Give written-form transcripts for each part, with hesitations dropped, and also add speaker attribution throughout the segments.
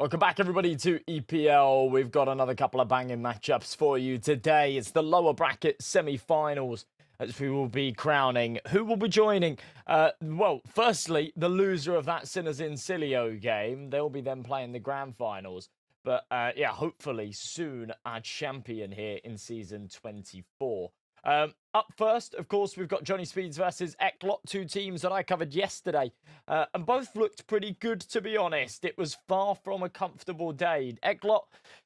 Speaker 1: Welcome back, everybody, to EPL. We've got another couple of banging matchups for you today. It's the lower bracket semi-finals, as we will be crowning who will be joining. Well, firstly, the loser of that Sinners Insilio game. They'll be then playing the grand finals. But yeah, hopefully soon our champion here in season 24. Up first, of course, we've got Johnny Speeds versus ECLOT, two teams that I covered yesterday. And both looked pretty good, to be honest. It was far from a comfortable day. ECLOT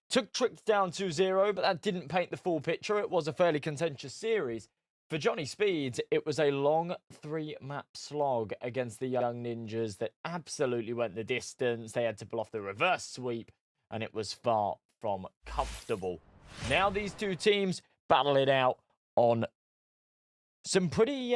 Speaker 1: took Tricks down 2-0, but that didn't paint the full picture. It was a fairly contentious series. For Johnny Speeds, it was a long 3-map slog against the Young Ninjas that absolutely went the distance. They had to pull off the reverse sweep, and it was far from comfortable. Now these two teams battle it out on some pretty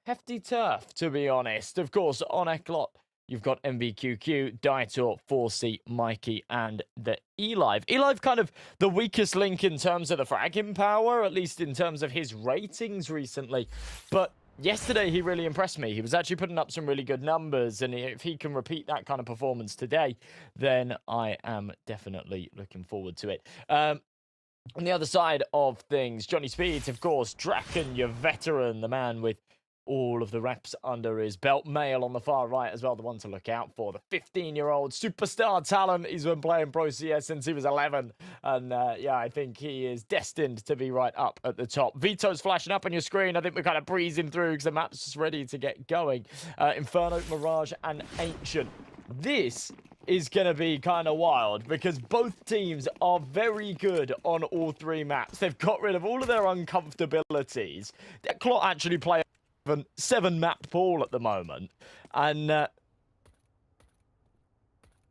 Speaker 1: hefty turf, to be honest. Of course, on ECLOT, you've got MVQQ, Dietor, 4C, Mikey, and the Elive. Elive kind of the weakest link in terms of the fragging power, at least in terms of his ratings recently. But yesterday, he really impressed me. He was actually putting up some really good numbers, and if he can repeat that kind of performance today, then I am definitely looking forward to it. On the other side of things, Johnny Speeds, of course, Draken, your veteran, the man with all of the reps under his belt. Male on the far right as well, the one to look out for. The 15-year-old superstar talent. He's been playing Pro CS since he was 11. And yeah, I think he is destined to be right up at the top. Vito's flashing up on your screen. I think we're kind of breezing through because the map's just ready to get going. Inferno, Mirage, and Ancient. This is going to be kind of wild because both teams are very good on all three maps. They've got rid of all of their uncomfortabilities. ECLOT actually play a 7-map pool at the moment. And,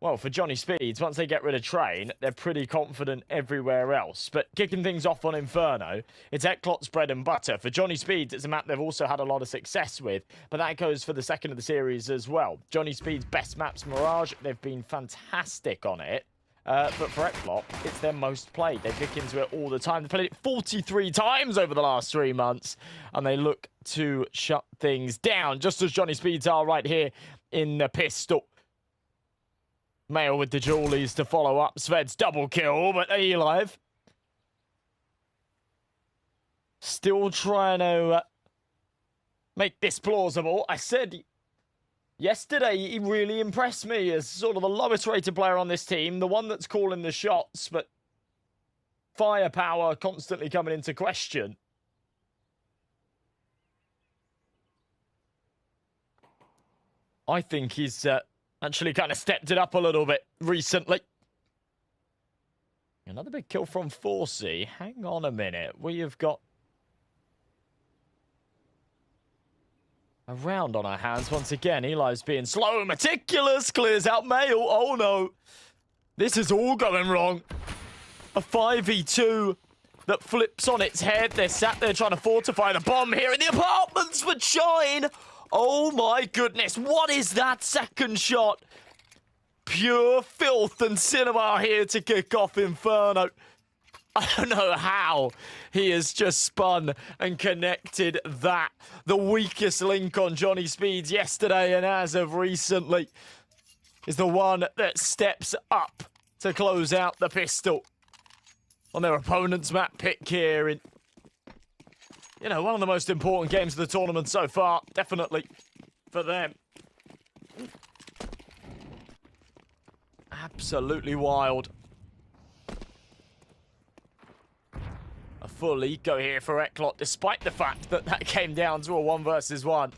Speaker 1: well, for Johnny Speeds, once they get rid of Train, they're pretty confident everywhere else. But kicking things off on Inferno, it's ECLOT's bread and butter. For Johnny Speeds, it's a map they've also had a lot of success with, but that goes for the second of the series as well. Johnny Speeds' best map's Mirage. They've been fantastic on it. But for ECLOT, it's their most played. They pick into it all the time. They've played it 43 times over the last 3 months, and they look to shut things down, just as Johnny Speeds are right here in the pistol. Mail with the Jewelies to follow up. Sved's double kill, but Elive still trying to make this plausible. I said yesterday he really impressed me as sort of the lowest rated player on this team, the one that's calling the shots, but firepower constantly coming into question. I think he's actually kind of stepped it up a little bit recently. Another big kill from 4C. Hang on a minute. We have got a round on our hands once again. Eli's being slow and meticulous. Clears out Mail. Oh no. This is all going wrong. A 5v2 that flips on its head. They're sat there trying to fortify the bomb here in the apartments for Shine. Oh my goodness, what is that second shot? Pure filth and cinema here to kick off Inferno. I don't know how he has just spun and connected that. The weakest link on Johnny Speeds yesterday and as of recently is the one that steps up to close out the pistol on their opponent's map pick here in, you know, one of the most important games of the tournament so far. Definitely for them. Absolutely wild. A full eco here for ECLOT, despite the fact that that came down to a 1 versus 1.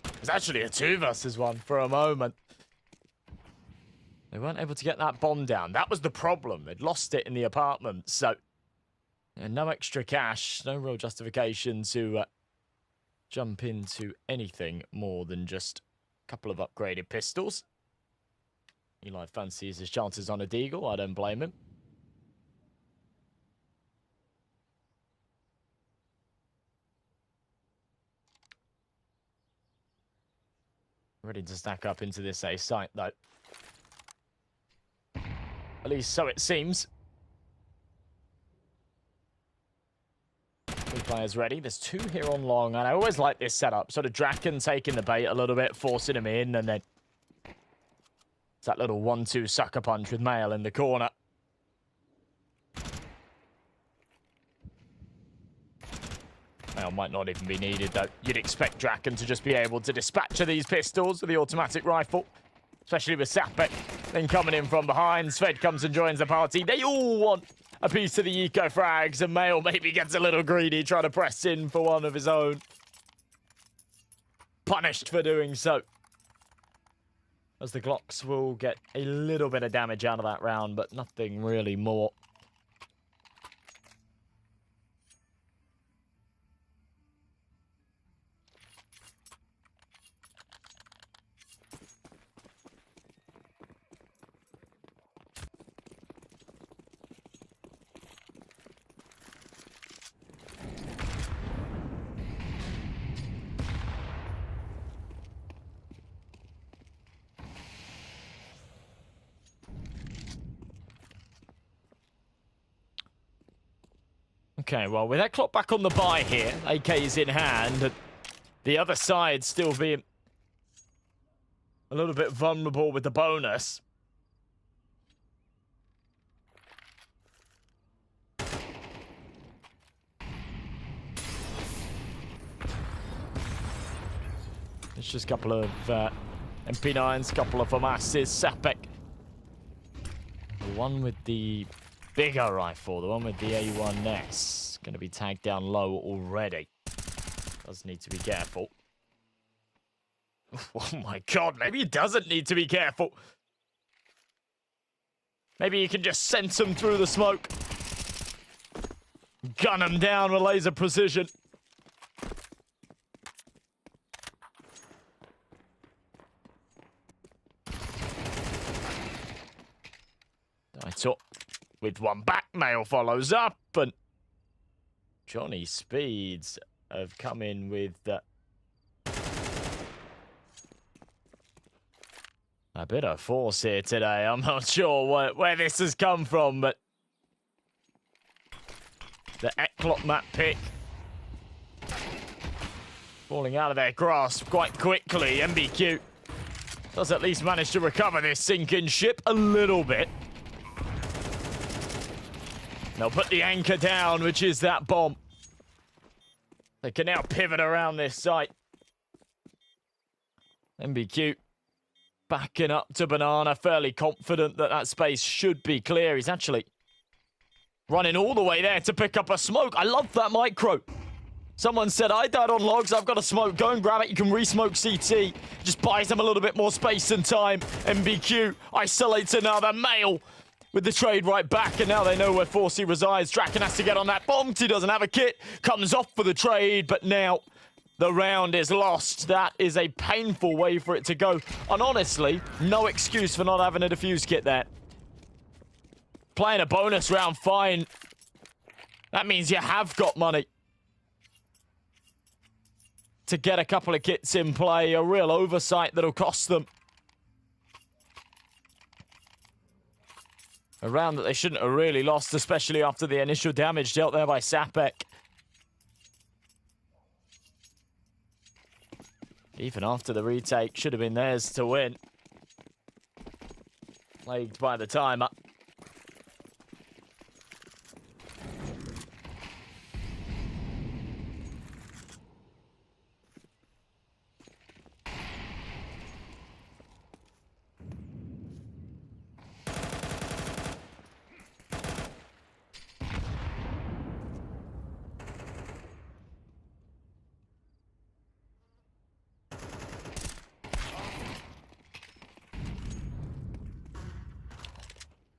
Speaker 1: It was actually a 2 versus 1 for a moment. They weren't able to get that bomb down. That was the problem. They'd lost it in the apartment, so and no extra cash, no real justification to jump into anything more than just a couple of upgraded pistols. Eli fancies his chances on a deagle. I don't blame him. Ready to stack up into this A site, though. At least so it seems. Three players ready. There's 2 here on long, and I always like this setup. Sort of Draken taking the bait a little bit, forcing him in, and then It's that little 1-2 sucker punch with Mail in the corner. Mail might not even be needed, though. You'd expect Draken to just be able to dispatch these pistols with the automatic rifle, especially with Sapek. Then coming in from behind, Sved comes and joins the party. They all want a piece of the eco frags, and Mail maybe gets a little greedy, trying to press in for one of his own. Punished for doing so, as the Glocks will get a little bit of damage out of that round, but nothing really more. Okay, well, with ECLOT back on the buy here, AK's in hand, and the other side still being a little bit vulnerable with the bonus. It's just a couple of MP9s, couple of FAMASs, Sapek. The one with the bigger rifle, the one with the A1S, going to be tagged down low already. Does need to be careful. Oh my god, maybe he doesn't need to be careful. Maybe he can just sense him through the smoke. Gun him down with laser precision. I took with one back, Mail follows up, and Johnny Speeds have come in with a bit of force here today. I'm not sure where this has come from, but the ECLOT map pick falling out of their grasp quite quickly. MBQ does at least manage to recover this sinking ship a little bit. They'll put the anchor down, which is that bomb. They can now pivot around this site. MBQ backing up to Banana, fairly confident that that space should be clear. He's actually running all the way there to pick up a smoke. I love that micro. Someone said, I died on logs, I've got a smoke. Go and grab it, you can re-smoke CT. Just buys them a little bit more space and time. MBQ isolates another. Mail with the trade right back, and now they know where Forsey resides. Draken has to get on that bomb. He doesn't have a kit. Comes off for the trade, but now the round is lost. That is a painful way for it to go. And honestly, no excuse for not having a defuse kit there. Playing a bonus round, fine. That means you have got money to get a couple of kits in play. A real oversight that'll cost them. A round that they shouldn't have really lost, especially after the initial damage dealt there by Sapek. Even after the retake, should have been theirs to win. Plagued by the timer.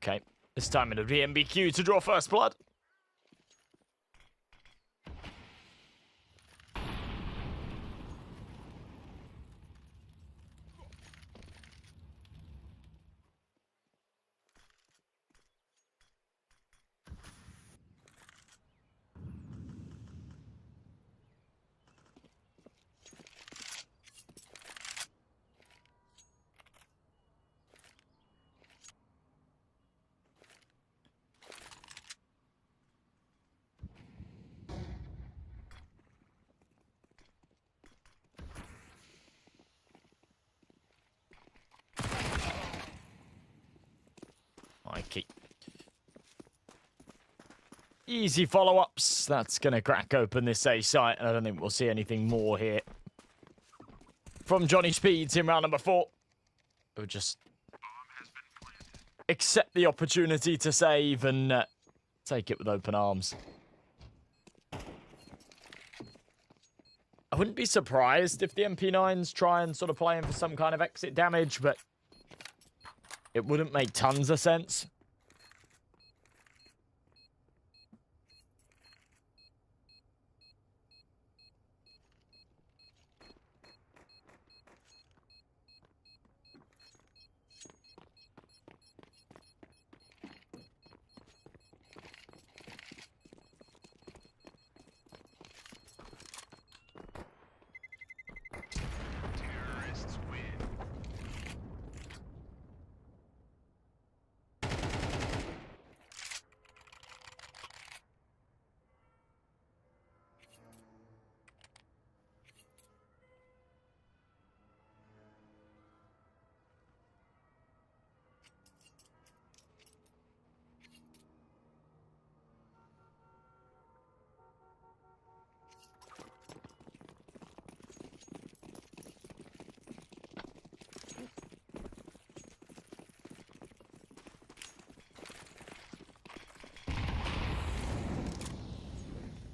Speaker 1: Okay, this time it'll be MBQ to draw first blood. Mikey. Easy follow-ups. That's going to crack open this A site, and I don't think we'll see anything more here from Johnny Speeds in round number 4. We'll just accept the opportunity to save and take it with open arms. I wouldn't be surprised if the MP9s try and sort of play in for some kind of exit damage, but it wouldn't make tons of sense.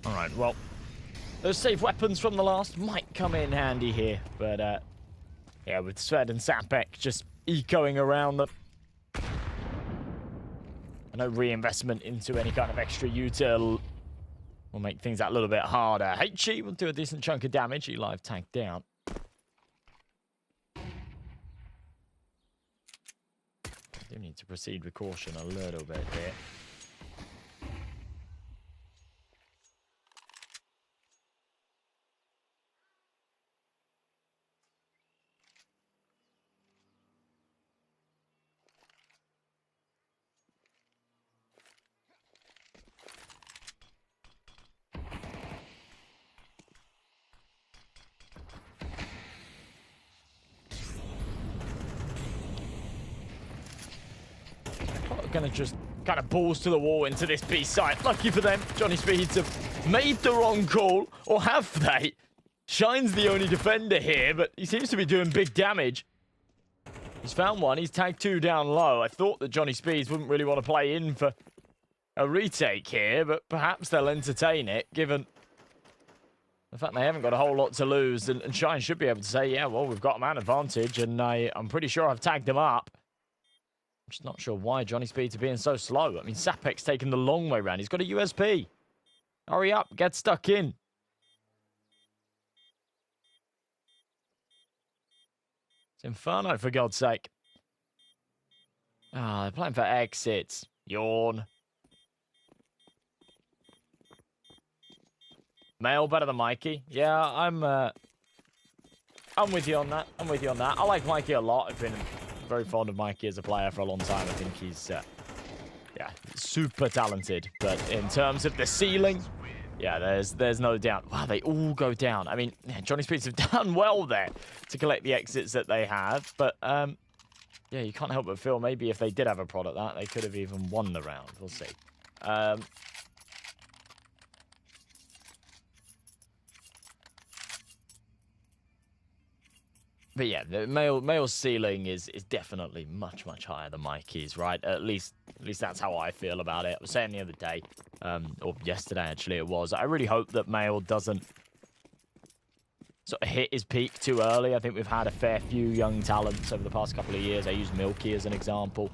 Speaker 1: Alright, well, those safe weapons from the last might come in handy here, but yeah, with Sved and Sapek just ecoing around them. No reinvestment into any kind of extra util will make things that little bit harder. HE will do a decent chunk of damage. He live tanked down. Do need to proceed with caution a little bit here. Gonna just kind of balls to the wall into this B site. Lucky for them, Johnny Speeds have made the wrong call, or have they? Shine's the only defender here, but he seems to be doing big damage. He's found one. He's tagged 2 down low. I thought that Johnny Speeds wouldn't really want to play in for a retake here, but perhaps they'll entertain it, given the fact they haven't got a whole lot to lose. And Shine should be able to say, yeah, well, we've got a man advantage, and I'm pretty sure I've tagged him up. I'm just not sure why Johnny Speeds are being so slow. I mean, Sapek's taking the long way round. He's got a USP. Hurry up, get stuck in. It's Inferno, for God's sake. Ah, they're playing for exits. Yawn. Male better than Mikey. Yeah, I'm with you on that. I'm with you on that. I like Mikey a lot. I've been very fond of Mikey as a player for a long time. I think he's, yeah, super talented. But in terms of the ceiling, yeah, there's no doubt. Wow, they all go down. I mean, yeah, Johnny Speeds have done well there to collect the exits that they have. But, yeah, you can't help but feel maybe if they did have a prod at that, they could have even won the round. We'll see. But yeah, the male ceiling is definitely much higher than Mikey's, right? At least that's how I feel about it. I was saying the other day, or yesterday actually it was. I really hope that Male doesn't sort of hit his peak too early. I think we've had a fair few young talents over the past couple of years. I use Milky as an example.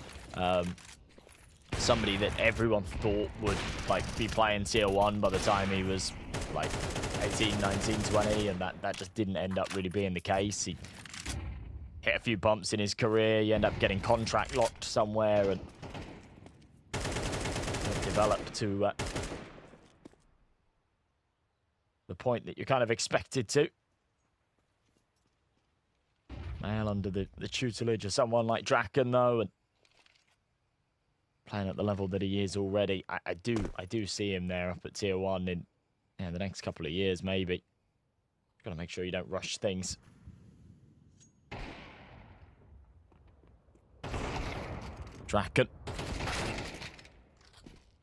Speaker 1: Somebody that everyone thought would like be playing tier 1 by the time he was like 18, 19, 20, and that just didn't end up really being the case. He hit a few bumps in his career. You end up getting contract locked somewhere and develop to the point that you're kind of expected to. Male under the tutelage of someone like Draken, though, and playing at the level that he is already. I do see him there up at tier 1 in the next couple of years, maybe. Got to make sure you don't rush things. Draken.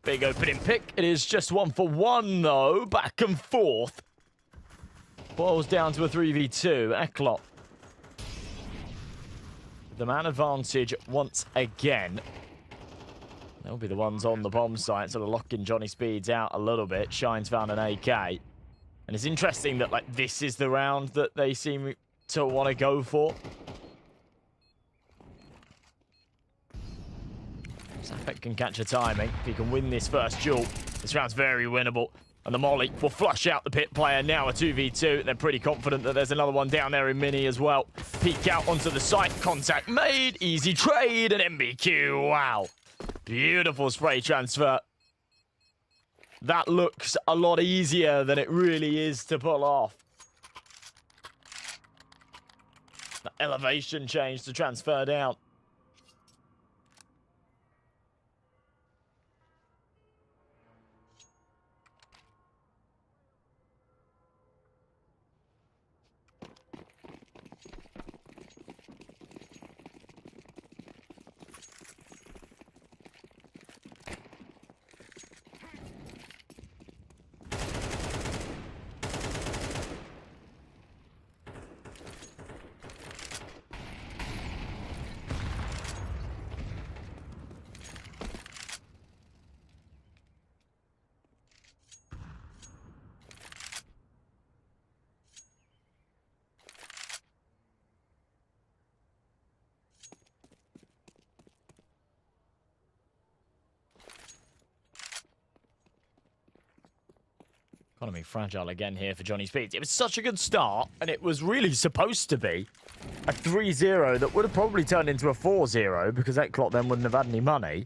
Speaker 1: Big opening pick. It is just 1-for-1, though. Back and forth. Boils down to a 3v2. ECLOT. The man advantage once again. They'll be the ones on the bomb site, sort of locking Johnny Speeds out a little bit. Shine's found an AK. And it's interesting that, like, this is the round that they seem to want to go for. Zapek can catch a timing. If he can win this first duel, this round's very winnable. And the Molly will flush out the pit player. Now a 2v2. They're pretty confident that there's another one down there in Mini as well. Peek out onto the site. Contact made. Easy trade and MBQ. Wow. Beautiful spray transfer. That looks a lot easier than it really is to pull off. The elevation change to transfer down. Economy fragile again here for Johnny Speeds. It was such a good start, and it was really supposed to be a 3-0 that would have probably turned into a 4-0 because ECLOT then wouldn't have had any money.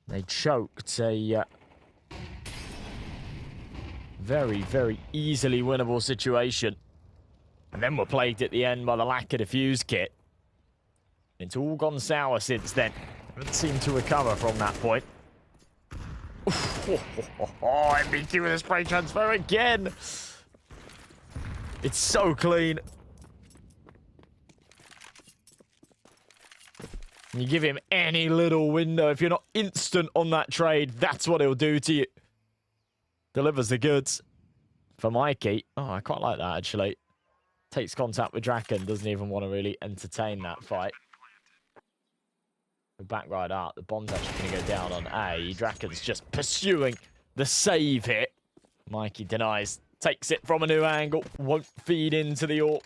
Speaker 1: They choked a very, very easily winnable situation. And then were plagued at the end by the lack of defuse kit. It's all gone sour since then. Haven't seemed to recover from that point. Oh, MBQ with a spray transfer again. It's so clean. You give him any little window. If you're not instant on that trade, that's what he'll do to you. Delivers the goods for Mikey. Oh, I quite like that, actually. Takes contact with Draken. Doesn't even want to really entertain that fight. We're back right up. The bomb's actually going to go down on A. Draken's just pursuing the save hit. Mikey denies. Takes it from a new angle. Won't feed into the AWP.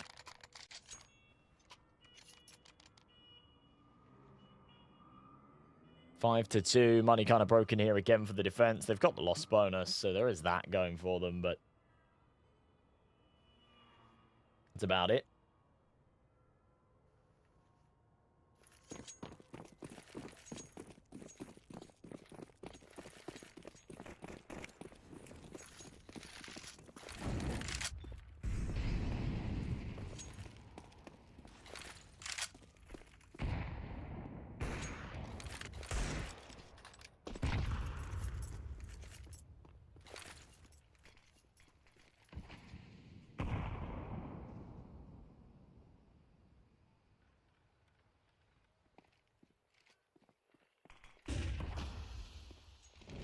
Speaker 1: Five to 2. Money kind of broken here again for the defense. They've got the loss bonus, so there is that going for them, but that's about it.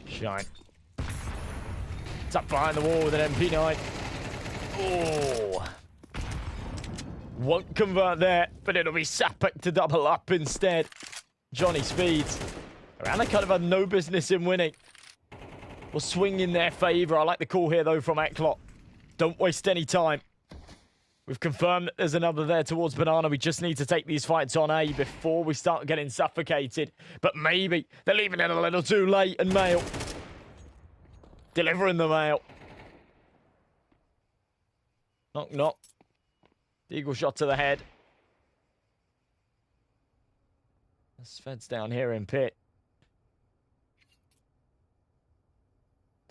Speaker 1: Shine. It's up behind the wall with an MP9. Oh. Won't convert there, but it'll be Sapek to double up instead. Johnny Speeds. Around kind of had no business in winning. Will swing in their favour. I like the call here, though, from ECLOT. Don't waste any time. We've confirmed that there's another there towards Banana. We just need to take these fights on A before we start getting suffocated. But maybe they're leaving it a little too late. And Mail delivering the mail. Knock, knock. Eagle shot to the head. Sved's down here in pit.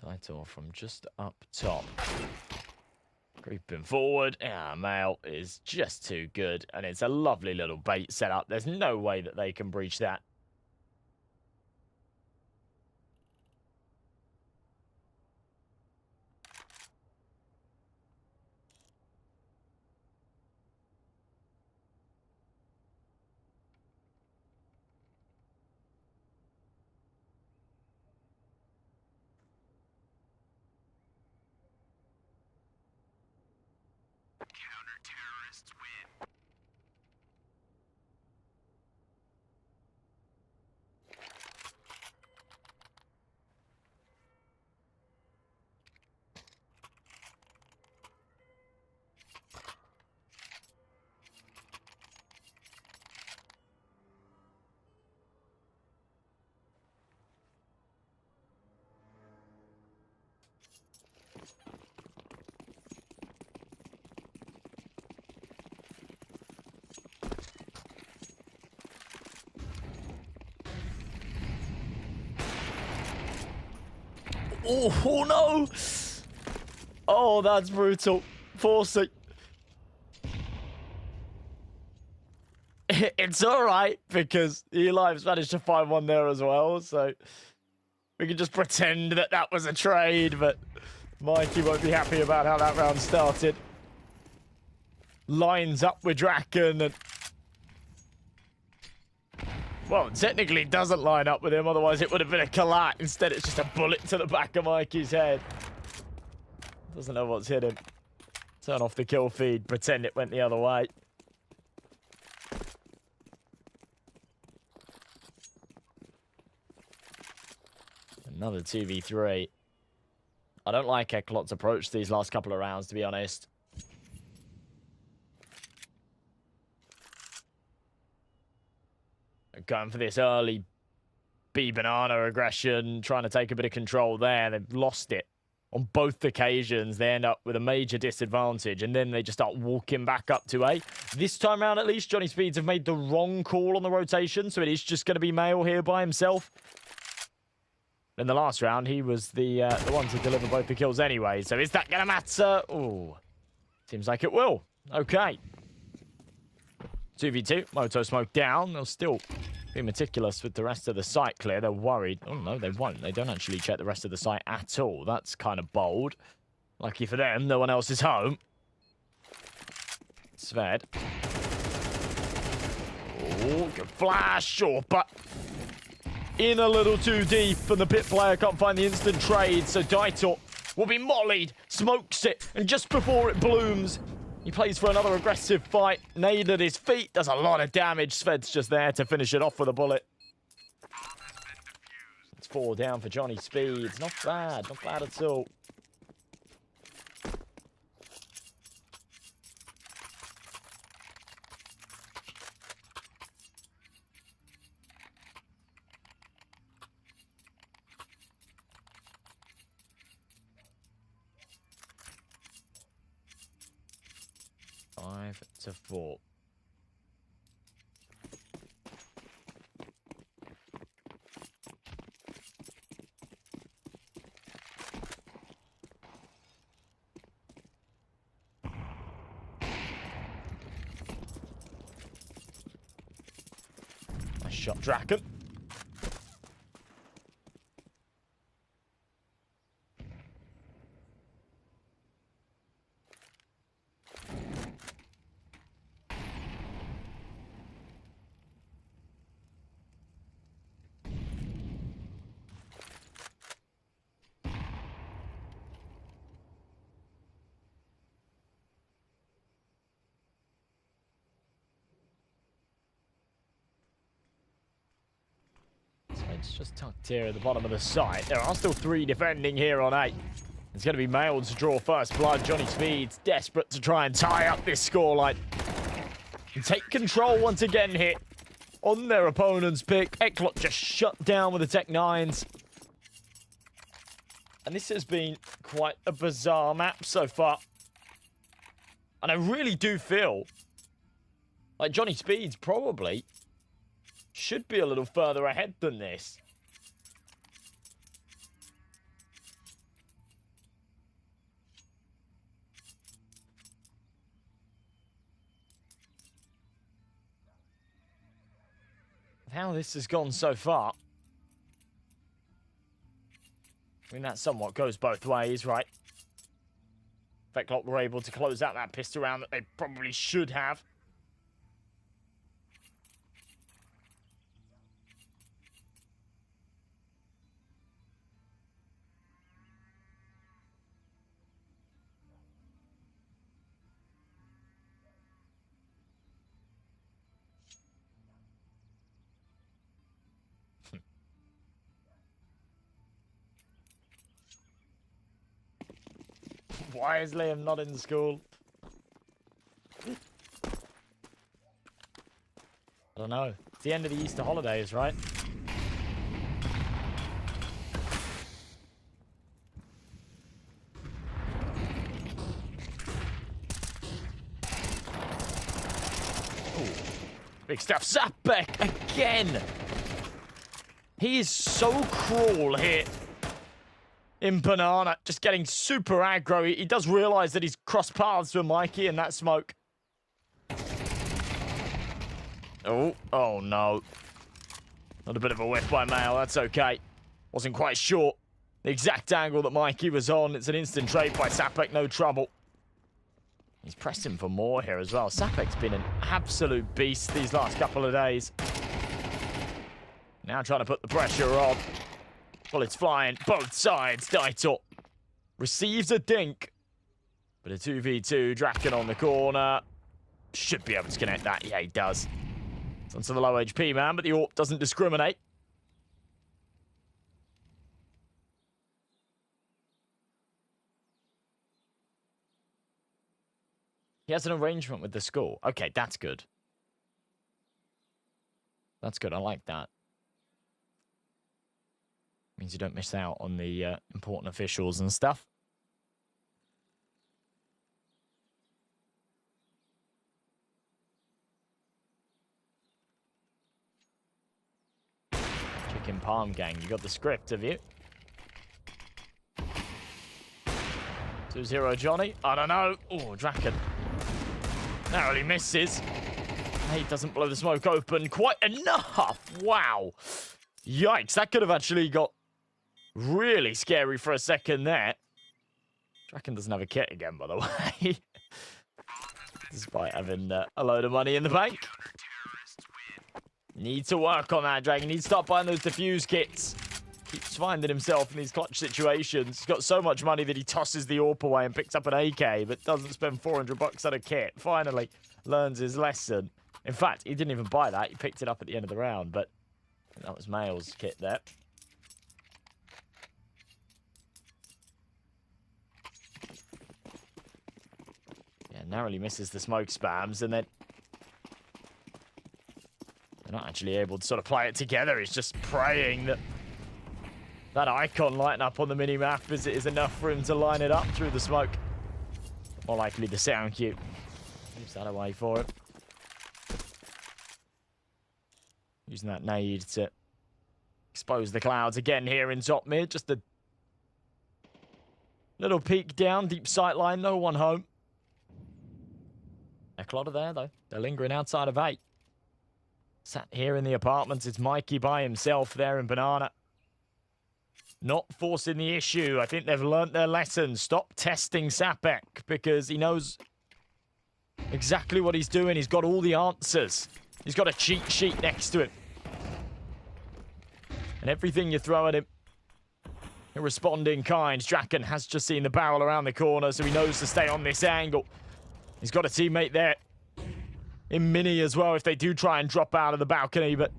Speaker 1: Title from just up top. Creeping forward. Ah, Mail is just too good. And it's a lovely little bait setup. There's no way that they can breach that. Oh no! Oh, that's brutal. Forcing. It's alright, because Eli's managed to find one there as well, so we can just pretend that that was a trade, but Mikey won't be happy about how that round started. Lines up with Draken, and well, technically it doesn't line up with him, otherwise it would have been a collat. Instead, it's just a bullet to the back of Mikey's head. Doesn't know what's hit him. Turn off the kill feed, pretend it went the other way. Another 2v3. I don't like ECLOT's approach to these last couple of rounds, to be honest. Going for this early B-banana aggression, trying to take a bit of control there. They've lost it on both occasions. They end up with a major disadvantage, and then they just start walking back up to A. This time around, at least, Johnny Speeds have made the wrong call on the rotation, so it is just going to be Mail here by himself. In the last round, he was the one to deliver both the kills anyway, so is that going to matter? Oh, seems like it will. Okay. 2v2, Moto Smoke down. They'll still be meticulous with the rest of the site clear. They're worried. Oh, no, they won't. They don't actually check the rest of the site at all. That's kind of bold. Lucky for them, no one else is home. Sved. Oh, good flash. Sure, but in a little too deep, and the pit player can't find the instant trade, so Daitor will be mollied, smokes it, and just before it blooms, he plays for another aggressive fight. Nade at his feet does a lot of damage. Sved's just there to finish it off with a bullet. It's 4 down for Johnny Speeds. Not bad at all. Five to 4. Nice shot, Draken. It's just tucked here at the bottom of the site. There are still 3 defending here on 8. It's going to be Mail to draw first blood. Johnny Speeds desperate to try and tie up this scoreline. And take control once again here on their opponent's pick. ECLOT just shut down with the Tech 9s. And this has been quite a bizarre map so far. And I really do feel like Johnny Speeds probably should be a little further ahead than this. How this has gone so far. I mean, that somewhat goes both ways, right? ECLOT were able to close out that pistol round that they probably should have. Why is Liam not in school? I don't know. It's the end of the Easter holidays, right? Ooh. Big stuff. Zapek again. He is so cruel here. In Banana, just getting super aggro. He does realise that he's crossed paths with Mikey in that smoke. Oh no. Not a bit of a whiff by Mail, that's okay. Wasn't quite sure the exact angle that Mikey was on. It's an instant trade by Sapek, no trouble. He's pressed him for more here as well. Sapek's been an absolute beast these last couple of days. Now trying to put the pressure on. Bullets flying, both sides. Daitor receives a dink. But a 2v2, Draken on the corner. Should be able to connect that. Yeah, he does. It's onto the low HP man, but the AWP doesn't discriminate. He has an arrangement with the school. Okay, that's good. That's good. I like that. Means you don't miss out on the important officials and stuff. Chicken Palm Gang, you got the script, have you? 2-0 Johnny. I don't know. Oh, Draken. Narrowly misses. He doesn't blow the smoke open quite enough. Wow. Yikes, that could have actually got really scary for a second there. Draken doesn't have a kit again, by the way. Despite having a load of money in the bank. Need to work on that, Dragon. Needs to start buying those defuse kits. Keeps finding himself in these clutch situations. He's got so much money that he tosses the AWP away and picks up an AK, but doesn't spend 400 bucks on a kit. Finally learns his lesson. In fact, he didn't even buy that. He picked it up at the end of the round, but that was Mail's kit there. Yeah, narrowly misses the smoke spams, and then they're not actually able to sort of play it together. He's just praying that that icon lighting up on the mini-map is enough for him to line it up through the smoke. More likely the sound cue. Leaves that away for him. Using that nade to expose the clouds again here in top mid. Just a little peek down, deep sight line, no one home. ECLOT are there, though. They're lingering outside of 8. Sat here in the apartments, it's Mikey by himself there in Banana. Not forcing the issue. I think they've learnt their lesson. Stop testing Sapek, because he knows exactly what he's doing. He's got all the answers. He's got a cheat sheet next to him. And everything you throw at him, he'll respond in kind. Draken has just seen the barrel around the corner, so he knows to stay on this angle. He's got a teammate there in Mini as well if they do try and drop out of the balcony, but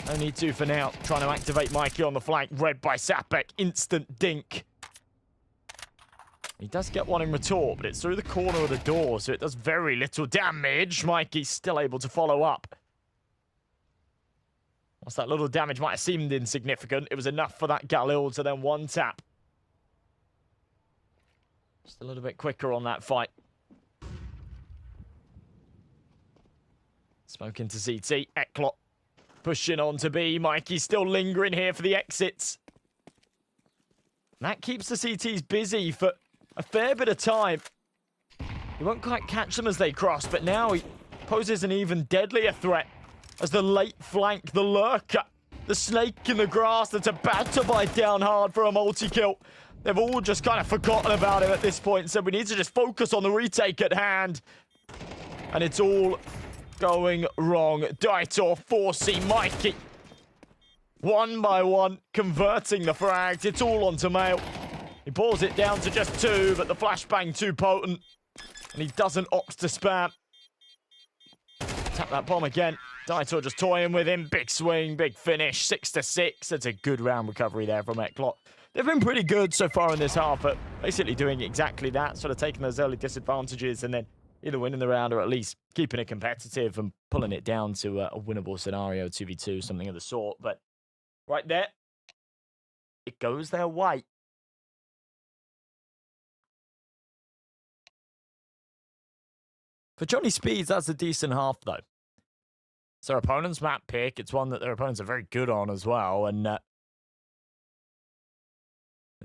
Speaker 1: no need to for now. Trying to activate Mikey on the flank. Read by Sapek. Instant dink. He does get one in retort, but it's through the corner of the door, so it does very little damage. Mikey's still able to follow up. Whilst that little damage might have seemed insignificant, it was enough for that Galil to then one tap. Just a little bit quicker on that fight. Smoke into CT. ECLOT pushing on to B. Mikey's still lingering here for the exits. And that keeps the CTs busy for a fair bit of time. He won't quite catch them as they cross, but now he poses an even deadlier threat as the late flank, the lurker, the snake in the grass that's about to bite down hard for a multi-kill. They've all just kind of forgotten about him at this point, so we need to just focus on the retake at hand. And it's all going wrong. Daitor forcing Mikey. One by one, converting the frags. It's all onto Mail. He pulls it down to just 2, but the flashbang too potent. And he doesn't opt to spam. Tap that bomb again. Daitor just toying with him. Big swing, big finish. 6-6. That's a good round recovery there from ECLOT. They've been pretty good so far in this half at basically doing exactly that, sort of taking those early disadvantages and then either winning the round or at least keeping it competitive and pulling it down to a winnable scenario, 2v2, something of the sort. But right there, it goes their way. For Johnny Speeds, that's a decent half, though. It's their opponent's map pick. It's one that their opponents are very good on as well. And they've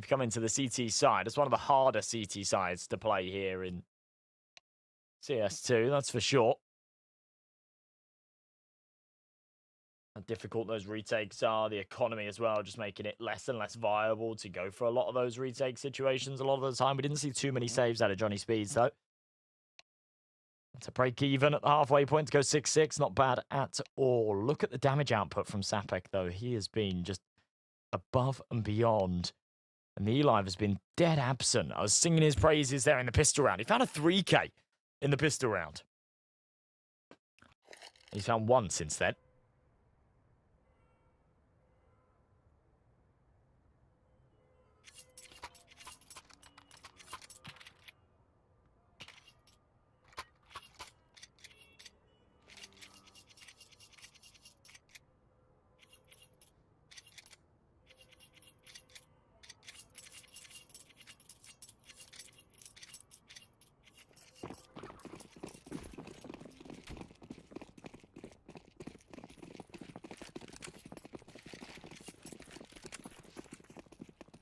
Speaker 1: come into the CT side. It's one of the harder CT sides to play here in CS2, that's for sure. How difficult those retakes are. The economy as well, just making it less and less viable to go for a lot of those retake situations a lot of the time. We didn't see too many saves out of Johnny Speeds, though. To break even at the halfway point to go 6-6, not bad at all. Look at the damage output from Sapek, though. He has been just above and beyond. And the Elive has been dead absent. I was singing his praises there in the pistol round. He found a 3K in the pistol round. He's found one since then.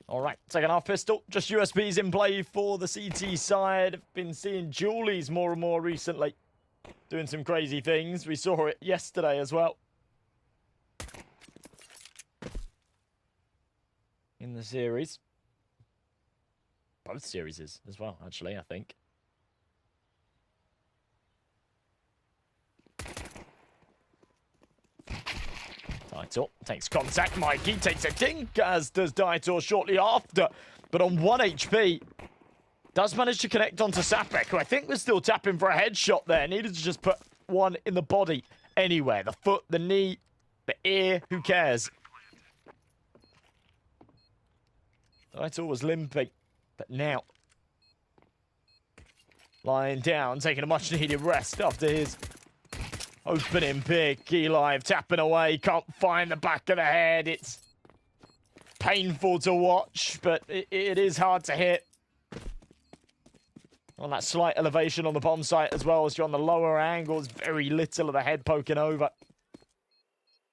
Speaker 1: All right, second half pistol. Just USBs in play for the CT side. Been seeing Julies more and more recently. Doing some crazy things. We saw it yesterday as well. In the series. Both series as well, actually, I think. Daitor takes contact. Mikey takes a dink, as does Daitor shortly after. But on 1 HP, does manage to connect onto Sapek, who I think was still tapping for a headshot there. Needed to just put one in the body anywhere. The foot, the knee, the ear, who cares? Daitor was limping, but now lying down, taking a much-needed rest after his opening pick. Elive tapping away, can't find the back of the head. It's painful to watch, but it is hard to hit. On that slight elevation on the bomb site as well as you're on the lower angles, very little of the head poking over.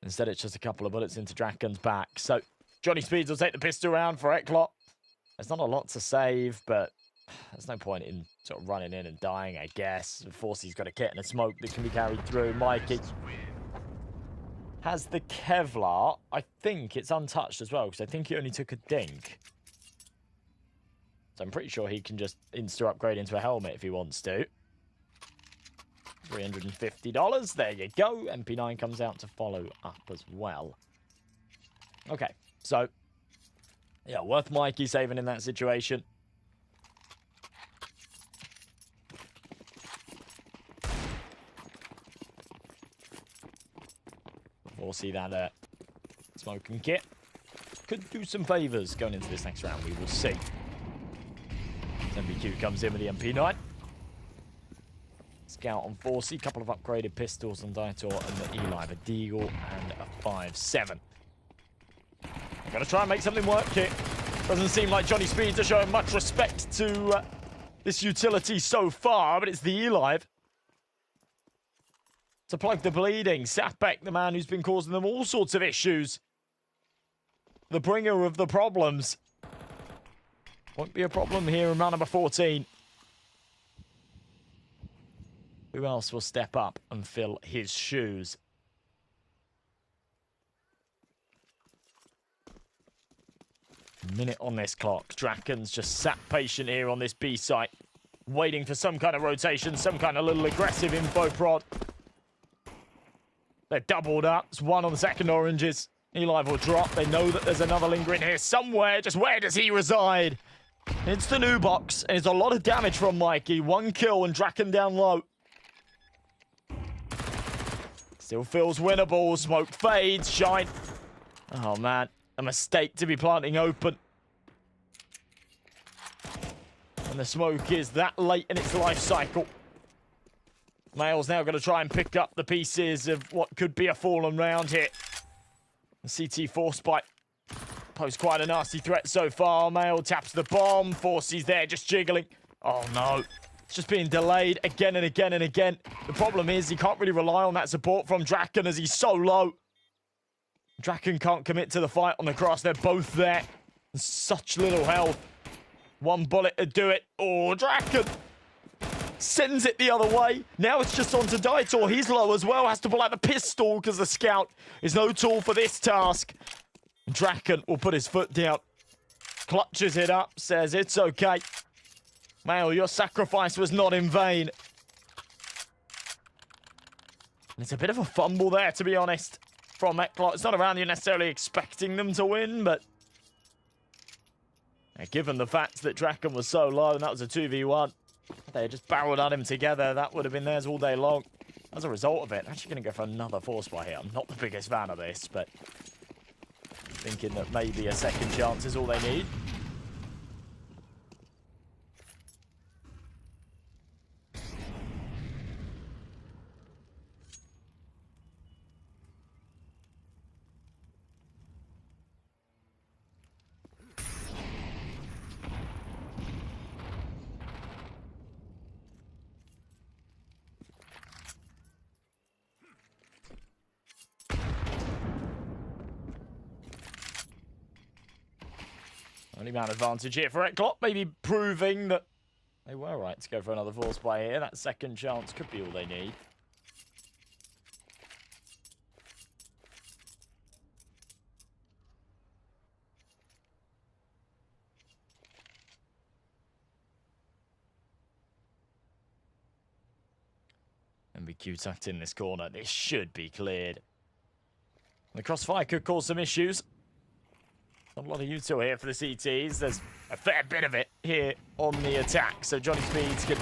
Speaker 1: Instead, it's just a couple of bullets into Draken's back. So Johnny Speeds will take the pistol round for ECLOT. There's not a lot to save, but there's no point in sort of running in and dying, I guess. Of course, he's got a kit and a smoke that can be carried through. Mikey has the Kevlar. I think it's untouched as well, because I think he only took a dink. So I'm pretty sure he can just insta-upgrade into a helmet if he wants to. $350. There you go. MP9 comes out to follow up as well. Okay, so yeah, worth Mikey saving in that situation. We'll see that smoking kit could do some favors going into this next round. We will see. MBQ comes in with the MP9. Scout on 4C, couple of upgraded pistols on Daitor and the Elive, a Deagle and a 5.7. I'm going to try and make something work here. Doesn't seem like Johnny Speeds are showing much respect to this utility so far, but it's the Elive to plug the bleeding. Sapek, the man who's been causing them all sorts of issues. The bringer of the problems. Won't be a problem here in round number 14. Who else will step up and fill his shoes? Minute on this clock. Draken's just sat patient here on this B site, waiting for some kind of rotation, some kind of little aggressive info prod. They're doubled up. It's one on the second oranges. Elive will drop. They know that there's another lingering here somewhere. Just where does he reside? It's the new box. And it's a lot of damage from Mikey. 1 kill and Draken down low. Still feels winnable. Smoke fades. Shine. Oh, man. A mistake to be planting open. And the smoke is that late in its life cycle. Male's now going to try and pick up the pieces of what could be a fallen round here. The CT force bite posed quite a nasty threat so far. Male taps the bomb. Forcey's there just jiggling. Oh, no. It's just being delayed again and again and again. The problem is he can't really rely on that support from Draken as he's so low. Draken can't commit to the fight on the cross. They're both there. Such little health. One bullet to do it. Oh, Draken sends it the other way. Now it's just on to Daitor. He's low as well. Has to pull out the pistol because the scout is no tool for this task. Draken will put his foot down. Clutches it up. Says it's okay. Male, your sacrifice was not in vain. It's a bit of a fumble there, to be honest, from ECLOT. It's not around you necessarily expecting them to win, but given the fact that Draken was so low and that was a 2v1, they just barreled at him together. That would have been theirs all day long. As a result of it, I'm actually going to go for another force by here. I'm not the biggest fan of this, but thinking that maybe a second chance is all they need. Only man advantage here for ECLOT, maybe proving that they were right to go for another force by here. That second chance could be all they need. MBQ tucked in this corner. This should be cleared. The crossfire could cause some issues. Not a lot of util here for the CTs. There's a fair bit of it here on the attack. So Johnny Speeds can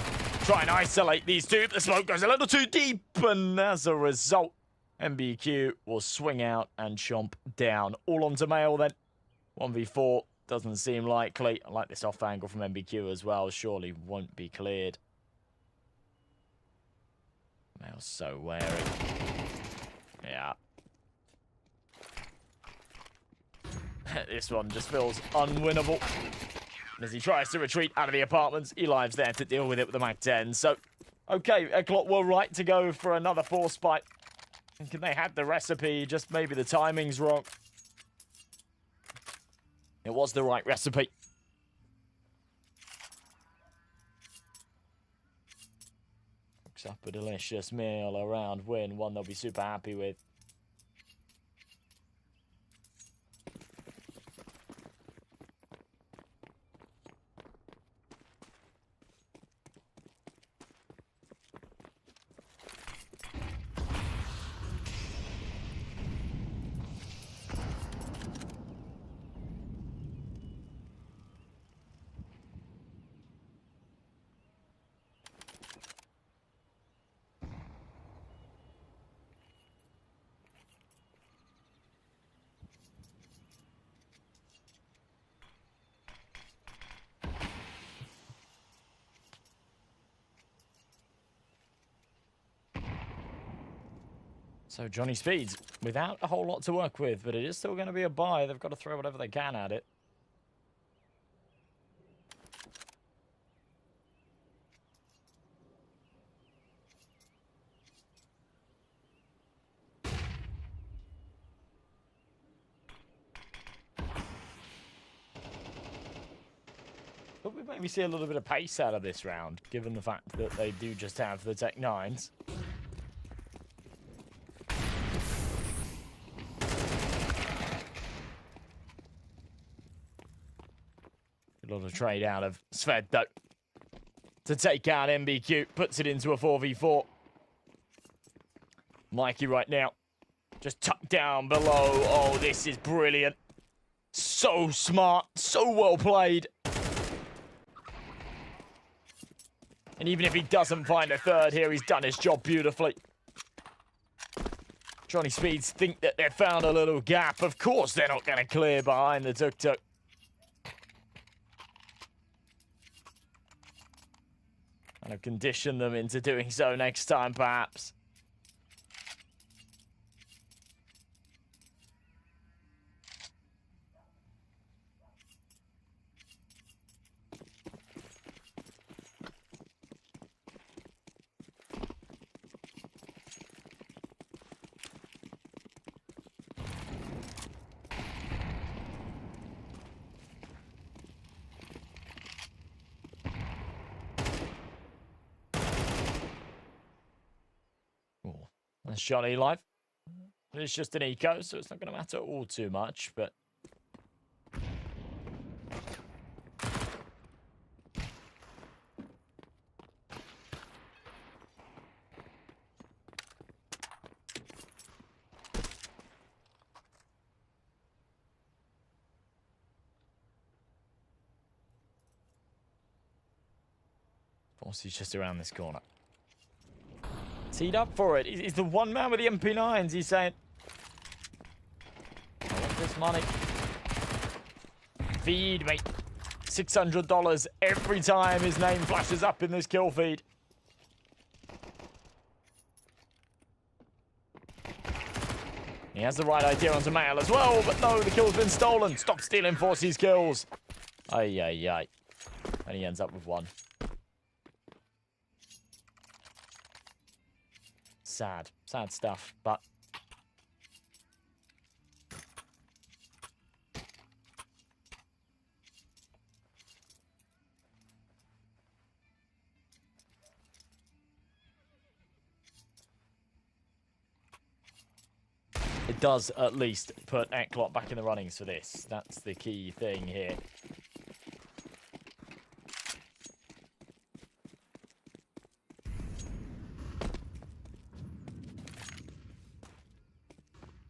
Speaker 1: try and isolate these two. The smoke goes a little too deep. And as a result, MBQ will swing out and chomp down. All onto Male then. 1v4 doesn't seem likely. I like this off angle from MBQ as well. Surely won't be cleared. Male's so wary. Yeah. This one just feels unwinnable. As he tries to retreat out of the apartments, Eli's there to deal with it with the Mag-10. So, okay, ECLOT were right to go for another force bite. Thinking they had the recipe, just maybe the timing's wrong. It was the right recipe. Cooks up a delicious meal, a round win, one they'll be super happy with. So Johnny Speeds, without a whole lot to work with, but it is still going to be a buy. They've got to throw whatever they can at it. But we maybe see a little bit of pace out of this round, given the fact that they do just have the Tech 9s. A lot of trade out of Sved, though, to take out MBQ. Puts it into a 4v4. Mikey right now, just tucked down below. Oh, this is brilliant. So smart, so well played. And even if he doesn't find a third here, he's done his job beautifully. Johnny Speeds think that they've found a little gap. Of course they're not going to clear behind the tuk-tuk. Kind of condition them into doing so next time, perhaps. That's Johnny live. It's just an eco, so it's not going to matter all too much, but... Of course, he's just around this corner. Teed up for it. He's the one man with the MP9s. He's saying, I want this money. Feed me. $600 every time his name flashes up in this kill feed. He has the right idea onto Mail as well, but no, the kill's been stolen. Stop stealing Forcey's kills. Ay, ay, ay. And he ends up with one. Sad. Sad stuff, but... it does at least put ECLOT back in the runnings for this. That's the key thing here.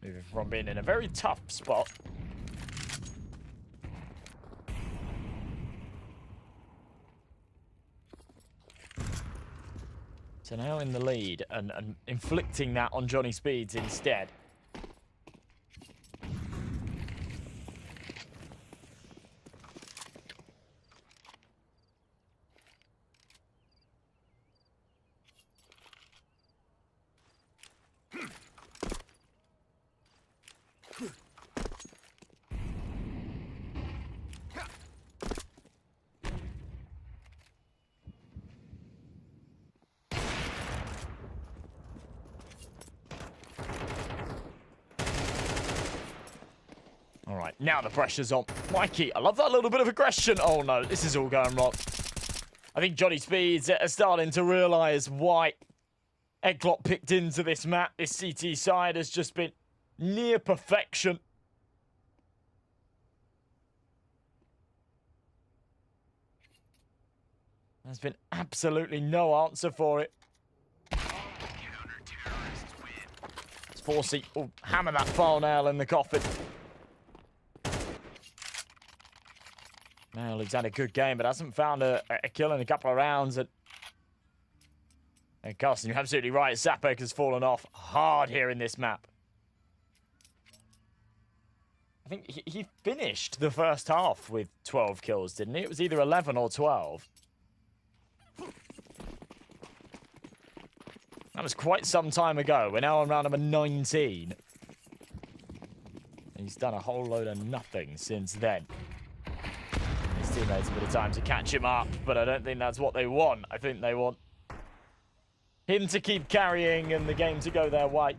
Speaker 1: Moving from being in a very tough spot. So now in the lead and inflicting that on Johnny Speeds instead. Alright, now the pressure's on. Mikey, I love that little bit of aggression. Oh no, this is all going wrong. I think Johnny Speeds are starting to realise why ECLOT picked into this map. This CT side has just been near perfection. There's been absolutely no answer for it. It's Forcey. Oh, hammer that file nail in the coffin. Well, he's had a good game, but hasn't found a kill in a couple of rounds. And Carson, you're absolutely right. Sapek has fallen off hard here in this map. I think he finished the first half with 12 kills, didn't he? It was either 11 or 12. That was quite some time ago. We're now on round number 19. He's done a whole load of nothing since then. His teammates a bit of time to catch him up, but I don't think that's what they want. I think they want him to keep carrying and the game to go their way.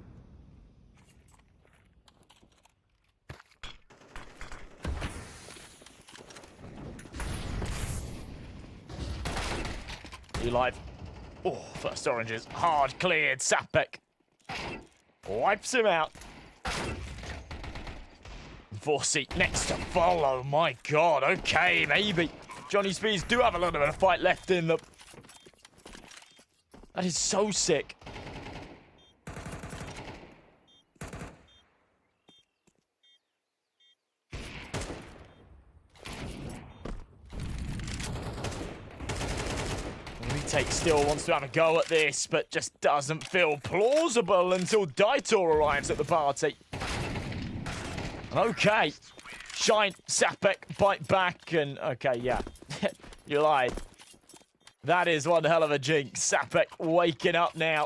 Speaker 1: You live? Oh, first oranges. Hard cleared. Sapek wipes him out. Forcey next to follow. My God. Okay, maybe. Johnny Speeds do have a little bit of fight left in them. That is so sick. Retake still wants to have a go at this, but just doesn't feel plausible until Daitor arrives at the party. Okay. Shine, Sapek, bite back, and okay, yeah. You lied. That is one hell of a jinx. Sapek waking up now.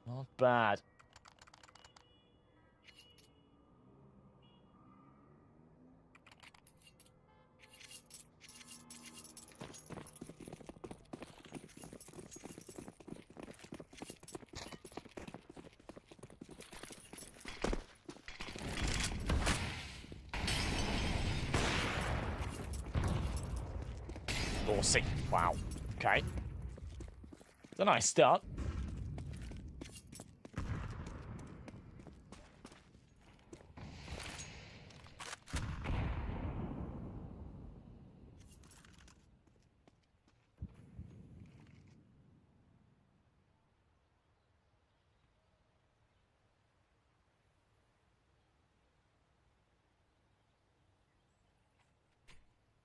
Speaker 1: Not bad. Dorsey. Wow. Okay. It's a nice start.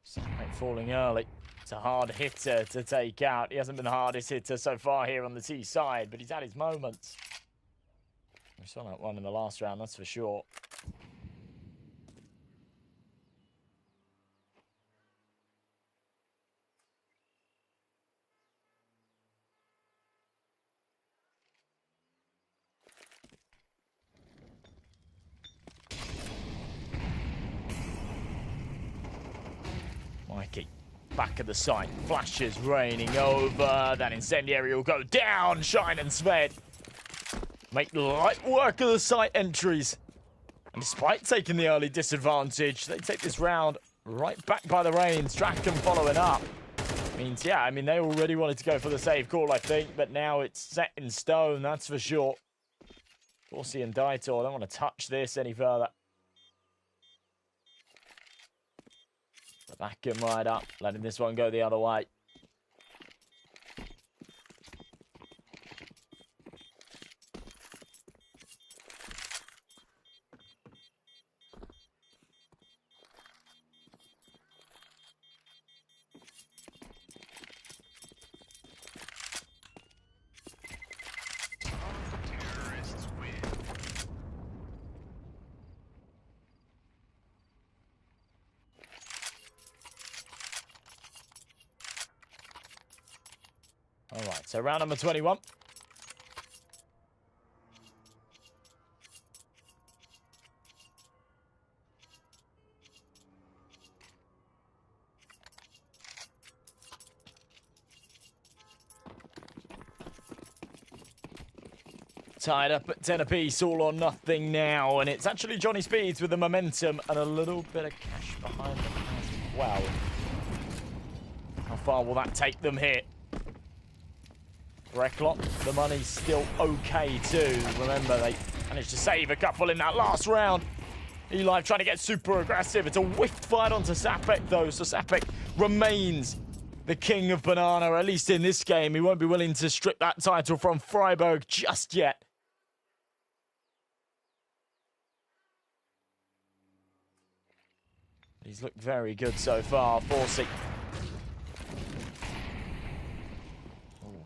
Speaker 1: Sapek falling early. It's a hard hitter to take out. He hasn't been the hardest hitter so far here on the T side, but he's had his moments. We saw that one in the last round, that's for sure. Mikey. Back of the site, flashes raining over, that incendiary will go down, Shine and Sved make light work of the site entries. And despite taking the early disadvantage, they take this round right back by the reins. Draken following up. Means, yeah, I mean, they already wanted to go for the save call, I think, but now it's set in stone, that's for sure. Dorsey and Daitor don't want to touch this any further. Back him right up, letting this one go the other way. All right, so round number 21. Tied up at 10 apiece, all or nothing now, and it's actually Johnny Speeds with the momentum and a little bit of cash behind them as well. How far will that take them here? ECLOT, the money's still okay too. Remember, they managed to save a couple in that last round. Eli trying to get super aggressive. It's a whiffed fight onto Sapek though, so Sapek remains the king of Banana, at least in this game. He won't be willing to strip that title from Freiburg just yet. He's looked very good so far, Forsey.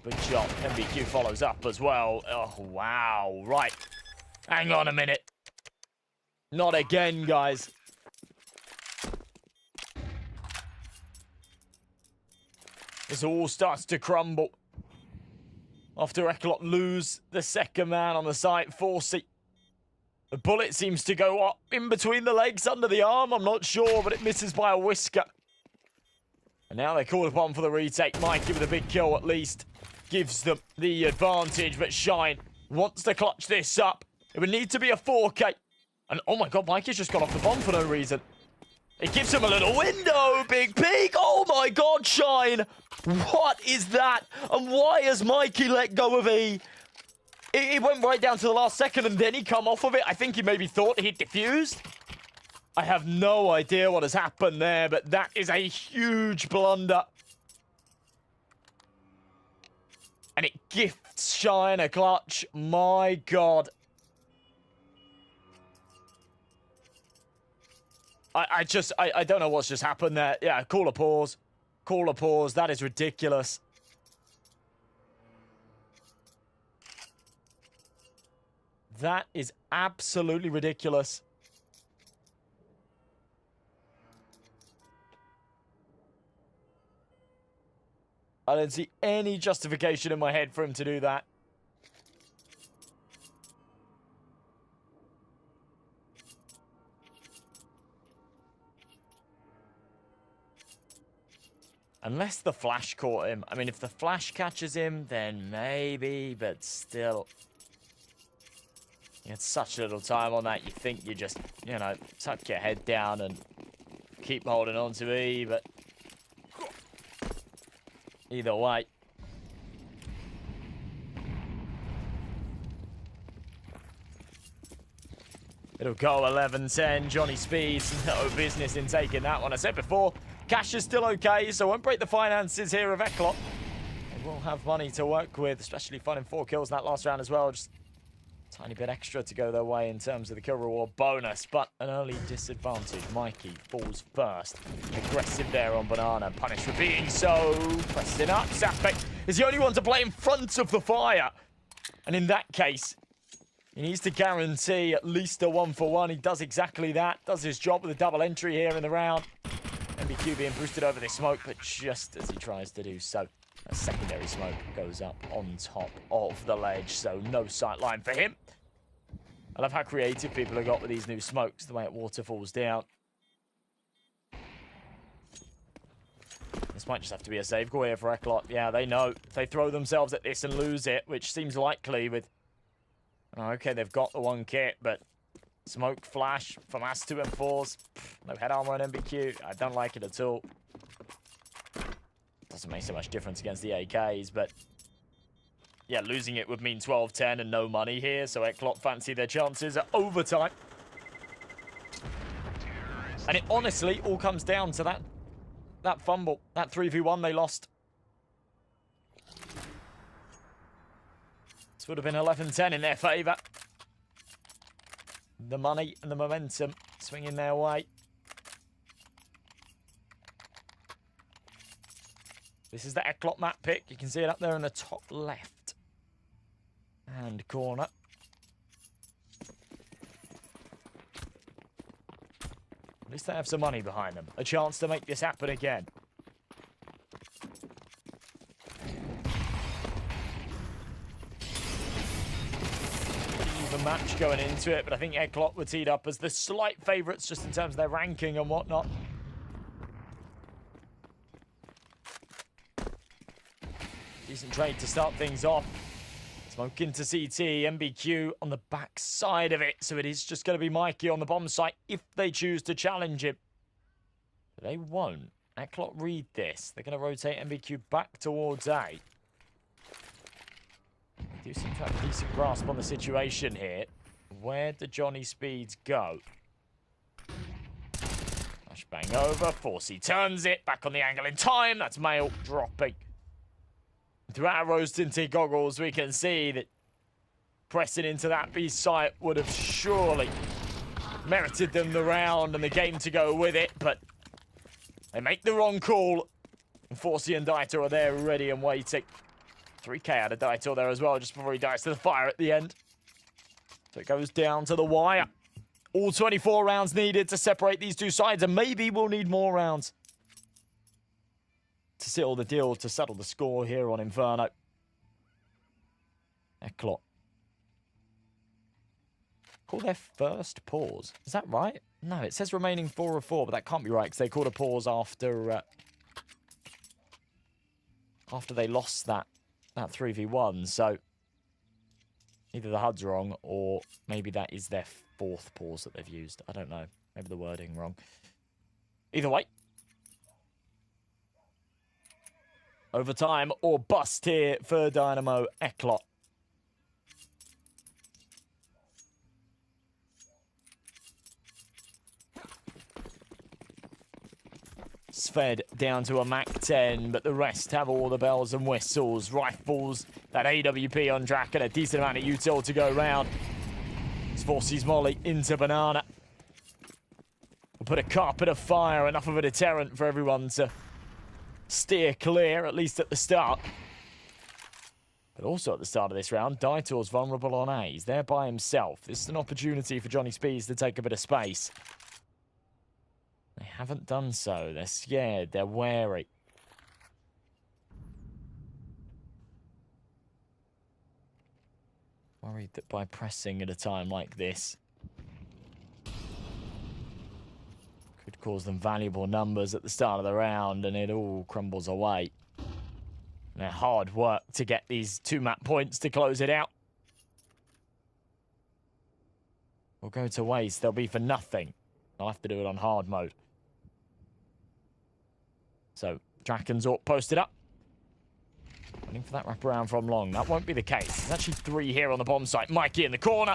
Speaker 1: Big shot. MBQ follows up as well. Oh, wow. Right. Hang on a minute. Not again, guys. This all starts to crumble. After ECLOT lose the second man on the site, Forsey. The bullet seems to go up in between the legs, under the arm. I'm not sure, but it misses by a whisker. And now they're called upon for the retake. Mikey with a big kill, at least. Gives them the advantage, but Shine wants to clutch this up. It would need to be a 4K. And oh my god, Mikey's just got off the bomb for no reason. It gives him a little window, big peek. Oh my god, Shine. What is that? And why has Mikey let go of E? It went right down to the last second and then he come off of it. I think he maybe thought he'd defused. I have no idea what has happened there, but that is a huge blunder. And it gifts Shine a clutch. My god. I don't know what's just happened there. Yeah, call a pause. Call a pause. That is ridiculous. That is absolutely ridiculous. I don't see any justification in my head for him to do that. Unless the flash caught him. I mean, if the flash catches him, then maybe, but still. You had such little time on that, you think you just, you know, tuck your head down and keep holding on to E, but either way. It'll go 11-10. Johnny Speed's no business in taking that one. I said before, cash is still okay, so won't break the finances here of ECLOT. They will have money to work with, especially finding 4 kills in that last round as well. Just a tiny bit extra to go their way in terms of the kill reward bonus, but an early disadvantage. Mikey falls first. Aggressive there on Banana. Punished for being so. Pressing up. Suspect is the only one to play in front of the fire. And in that case, he needs to guarantee at least a 1-for-1. He does exactly that. Does his job with a double entry here in the round. MBQ being boosted over this smoke, but just as he tries to do so, a secondary smoke goes up on top of the ledge, so no sight line for him. I love how creative people have got with these new smokes, the way it waterfalls down. This might just have to be a save call here for ECLOT. Yeah, they know. If they throw themselves at this and lose it, which seems likely with... Oh, okay, they've got the 1 kit, but smoke flash from AS2 and 4s. No head armor on MBQ. I don't like it at all. Doesn't make so much difference against the AKs, but... Yeah, losing it would mean 12-10 and no money here, so ECLOT fancy their chances at overtime. And it honestly all comes down to that fumble, that 3v1 they lost. This would have been 11-10 in their favour. The money and the momentum swinging their way. This is the ECLOT map pick. You can see it up there in the top left hand corner. At least they have some money behind them. A chance to make this happen again. Even match going into it, but I think ECLOT were teed up as the slight favourites just in terms of their ranking and whatnot. Decent trade to start things off. Smoke into CT, MBQ on the back side of it, so it is just going to be Mikey on the bomb site if they choose to challenge him. But they won't. ECLOT read this. They're going to rotate MBQ back towards A. They do seem to have a decent grasp on the situation here. Where do Johnny Speeds go? Flashbang over. 4C turns it. Back on the angle in time. That's Mail dropping. Through our rose-tinted goggles, we can see that pressing into that B site would have surely merited them the round and the game to go with it, but they make the wrong call. And 4C and Daito are there ready and waiting. 3k out of Daito there as well, just before he dies to the fire at the end. So it goes down to the wire. All 24 rounds needed to separate these two sides, and maybe we'll need more rounds to settle the deal, to settle the score here on Inferno. ECLOT call their first pause. Is that right? No, it says remaining 4 of 4, but that can't be right because they called a pause after they lost that 3v1. So either the HUD's wrong or maybe that is their 4th pause that they've used. I don't know. Maybe the wording wrong. Either way. Overtime or bust here for Dynamo ECLOT. Sved down to a Mac 10, but the rest have all the bells and whistles. Rifles, that AWP on track, and a decent amount of util to go round. It's 4C's Molly into Banana. put a carpet of fire, enough of a deterrent for everyone to steer clear, at least at the start. But also at the start of this round, Daitor's vulnerable on A. He's there by himself. This is an opportunity for Johnny Speeds to take a bit of space. They haven't done so. They're scared. They're wary. Worried that by pressing at a time like this could cause them valuable numbers at the start of the round, and it all crumbles away. And they're hard work to get these 2-map points to close it out. Will go to waste. They'll be for nothing. They'll have to do it on hard mode. So, Draken's posted up. Waiting for that wraparound from long. That won't be the case. There's actually 3 here on the bomb site. Mikey in the corner.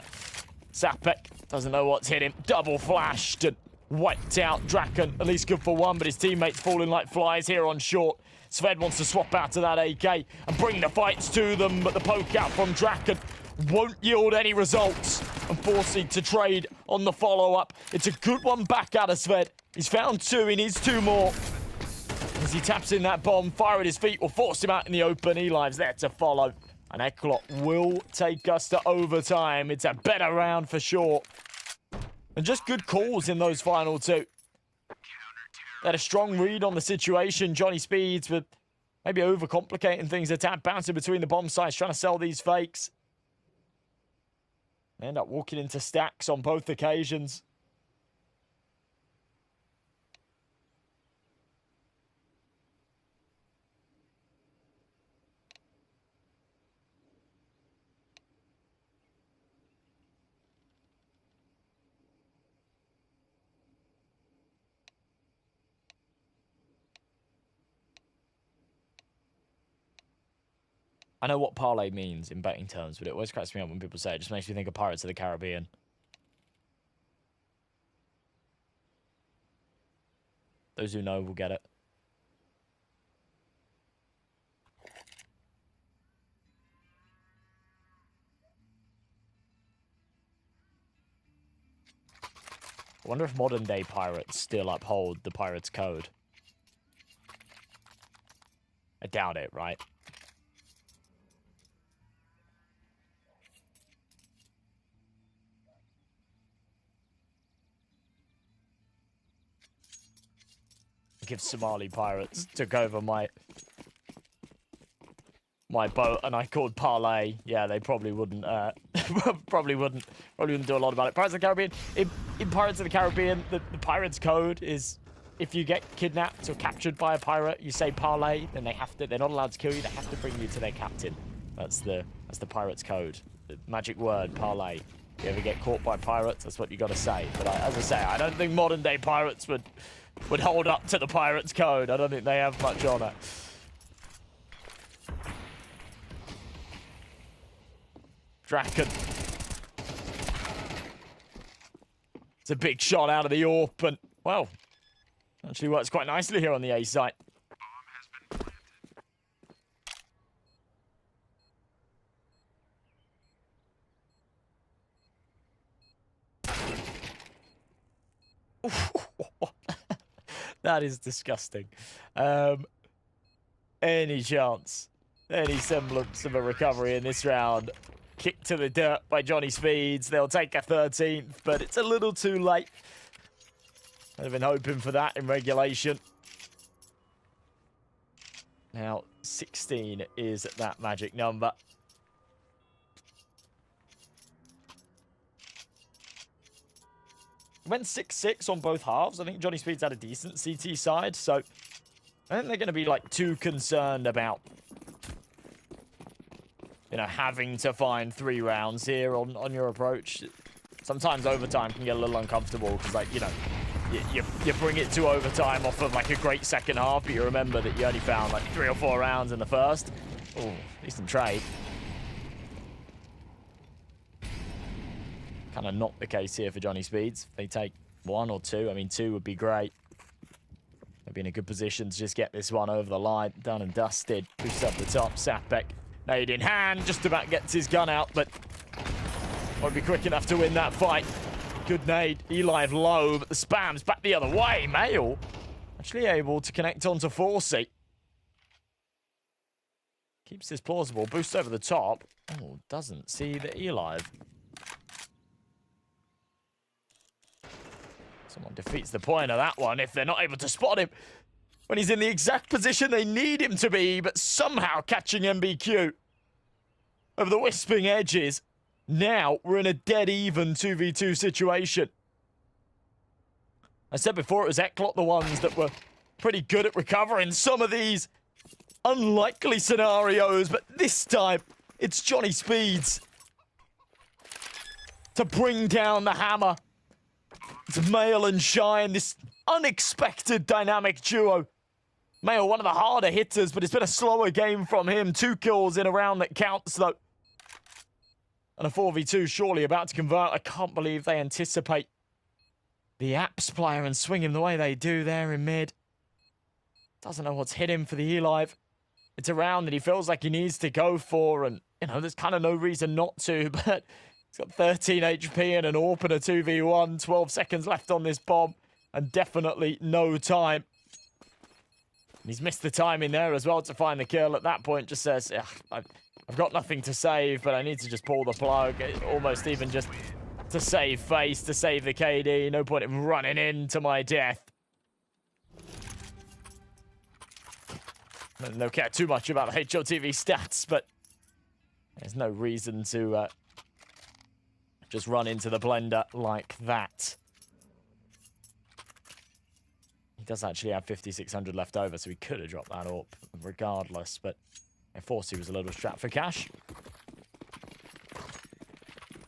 Speaker 1: Sapek doesn't know what's hit him. Double flashed and wiped out. Draken, at least good for 1, but his teammates falling like flies here on short. Sved wants to swap out to that AK and bring the fights to them, but the poke out from Draken won't yield any results and forcing to trade on the follow-up. It's a good one back out of Sved. He's found 2. He needs 2 more. As he taps in that bomb, fire at his feet will force him out in the open. Elive's there to follow. And ECLOT will take us to overtime. It's a better round for sure. And just good calls in those final 2. They had a strong read on the situation. Johnny Speeds with maybe overcomplicating things. A tap bouncing between the bomb sites, trying to sell these fakes. They end up walking into stacks on both occasions. I know what parlay means in betting terms, but it always cracks me up when people say it. It just makes me think of Pirates of the Caribbean. Those who know will get it. I wonder if modern-day pirates still uphold the Pirates Code. I doubt it, right? If Somali pirates took over my boat and I called parlay, yeah, they probably wouldn't probably wouldn't do a lot about it. Pirates of the Caribbean, in Pirates of the Caribbean, the Pirates Code is if you get kidnapped or captured by a pirate, you say parlay, then they're not allowed to kill you. They have to bring you to their captain. That's the Pirates Code. The magic word, parlay. If you ever get caught by pirates, that's what you got to say. But as I say, I don't think modern day pirates would hold up to the Pirates Code. I don't think they have much on it. Draken. It's a big shot out of the AWP, and, well, actually works quite nicely here on the A site. That is disgusting. Any chance, any semblance of a recovery in this round? Kicked to the dirt by Johnny Speeds. They'll take a 13th, but it's a little too late. I've been hoping for that in regulation. Now, 16 is that magic number. Went 6-6 on both halves. I think Johnny Speeds had a decent CT side, so I don't think they're going to be like too concerned about, you know, having to find 3 rounds here on your approach. Sometimes overtime can get a little uncomfortable because, like, you know, you bring it to overtime off of like a great second half, but you remember that you only found like 3 or 4 rounds in the first. Oh, decent trade. Kind of not the case here for Johnny Speeds. If they take 1 or 2, I mean 2 would be great. They'd be in a good position to just get this one over the line. Done and dusted. Pushed up the top. Sapek, nade in hand, just about gets his gun out, but won't be quick enough to win that fight. Good nade. Elive low, but the spam's back the other way. Mail actually able to connect onto Forsey. Keeps this plausible. Boost over the top. Oh, doesn't see the Elive. Someone defeats the point of that one if they're not able to spot him when he's in the exact position they need him to be, but somehow catching MBQ over the wisping edges. Now we're in a dead even 2v2 situation. I said before it was ECLOT the ones that were pretty good at recovering some of these unlikely scenarios, but this time it's Johnny Speeds to bring down the hammer. It's Mail and Shine, this unexpected dynamic duo. Mail, one of the harder hitters, but it's been a slower game from him. 2 kills in a round that counts, though. And a 4v2 surely about to convert. I can't believe they anticipate the Apps player and swing him the way they do there in mid. Doesn't know what's hit him for the Elive. It's a round that he feels like he needs to go for, and, you know, there's kind of no reason not to, but he's got 13 HP and an AWP and a 2v1, 12 seconds left on this bomb, and definitely no time. And he's missed the timing there as well to find the kill. At that point, just says, I've got nothing to save, but I need to just pull the plug. Almost even just to save face, to save the KD. No point in running into my death. I don't care too much about the HLTV stats, but there's no reason to just run into the blender like that. He does actually have 5,600 left over, so he could have dropped that up regardless, but Forsey was a little strapped for cash.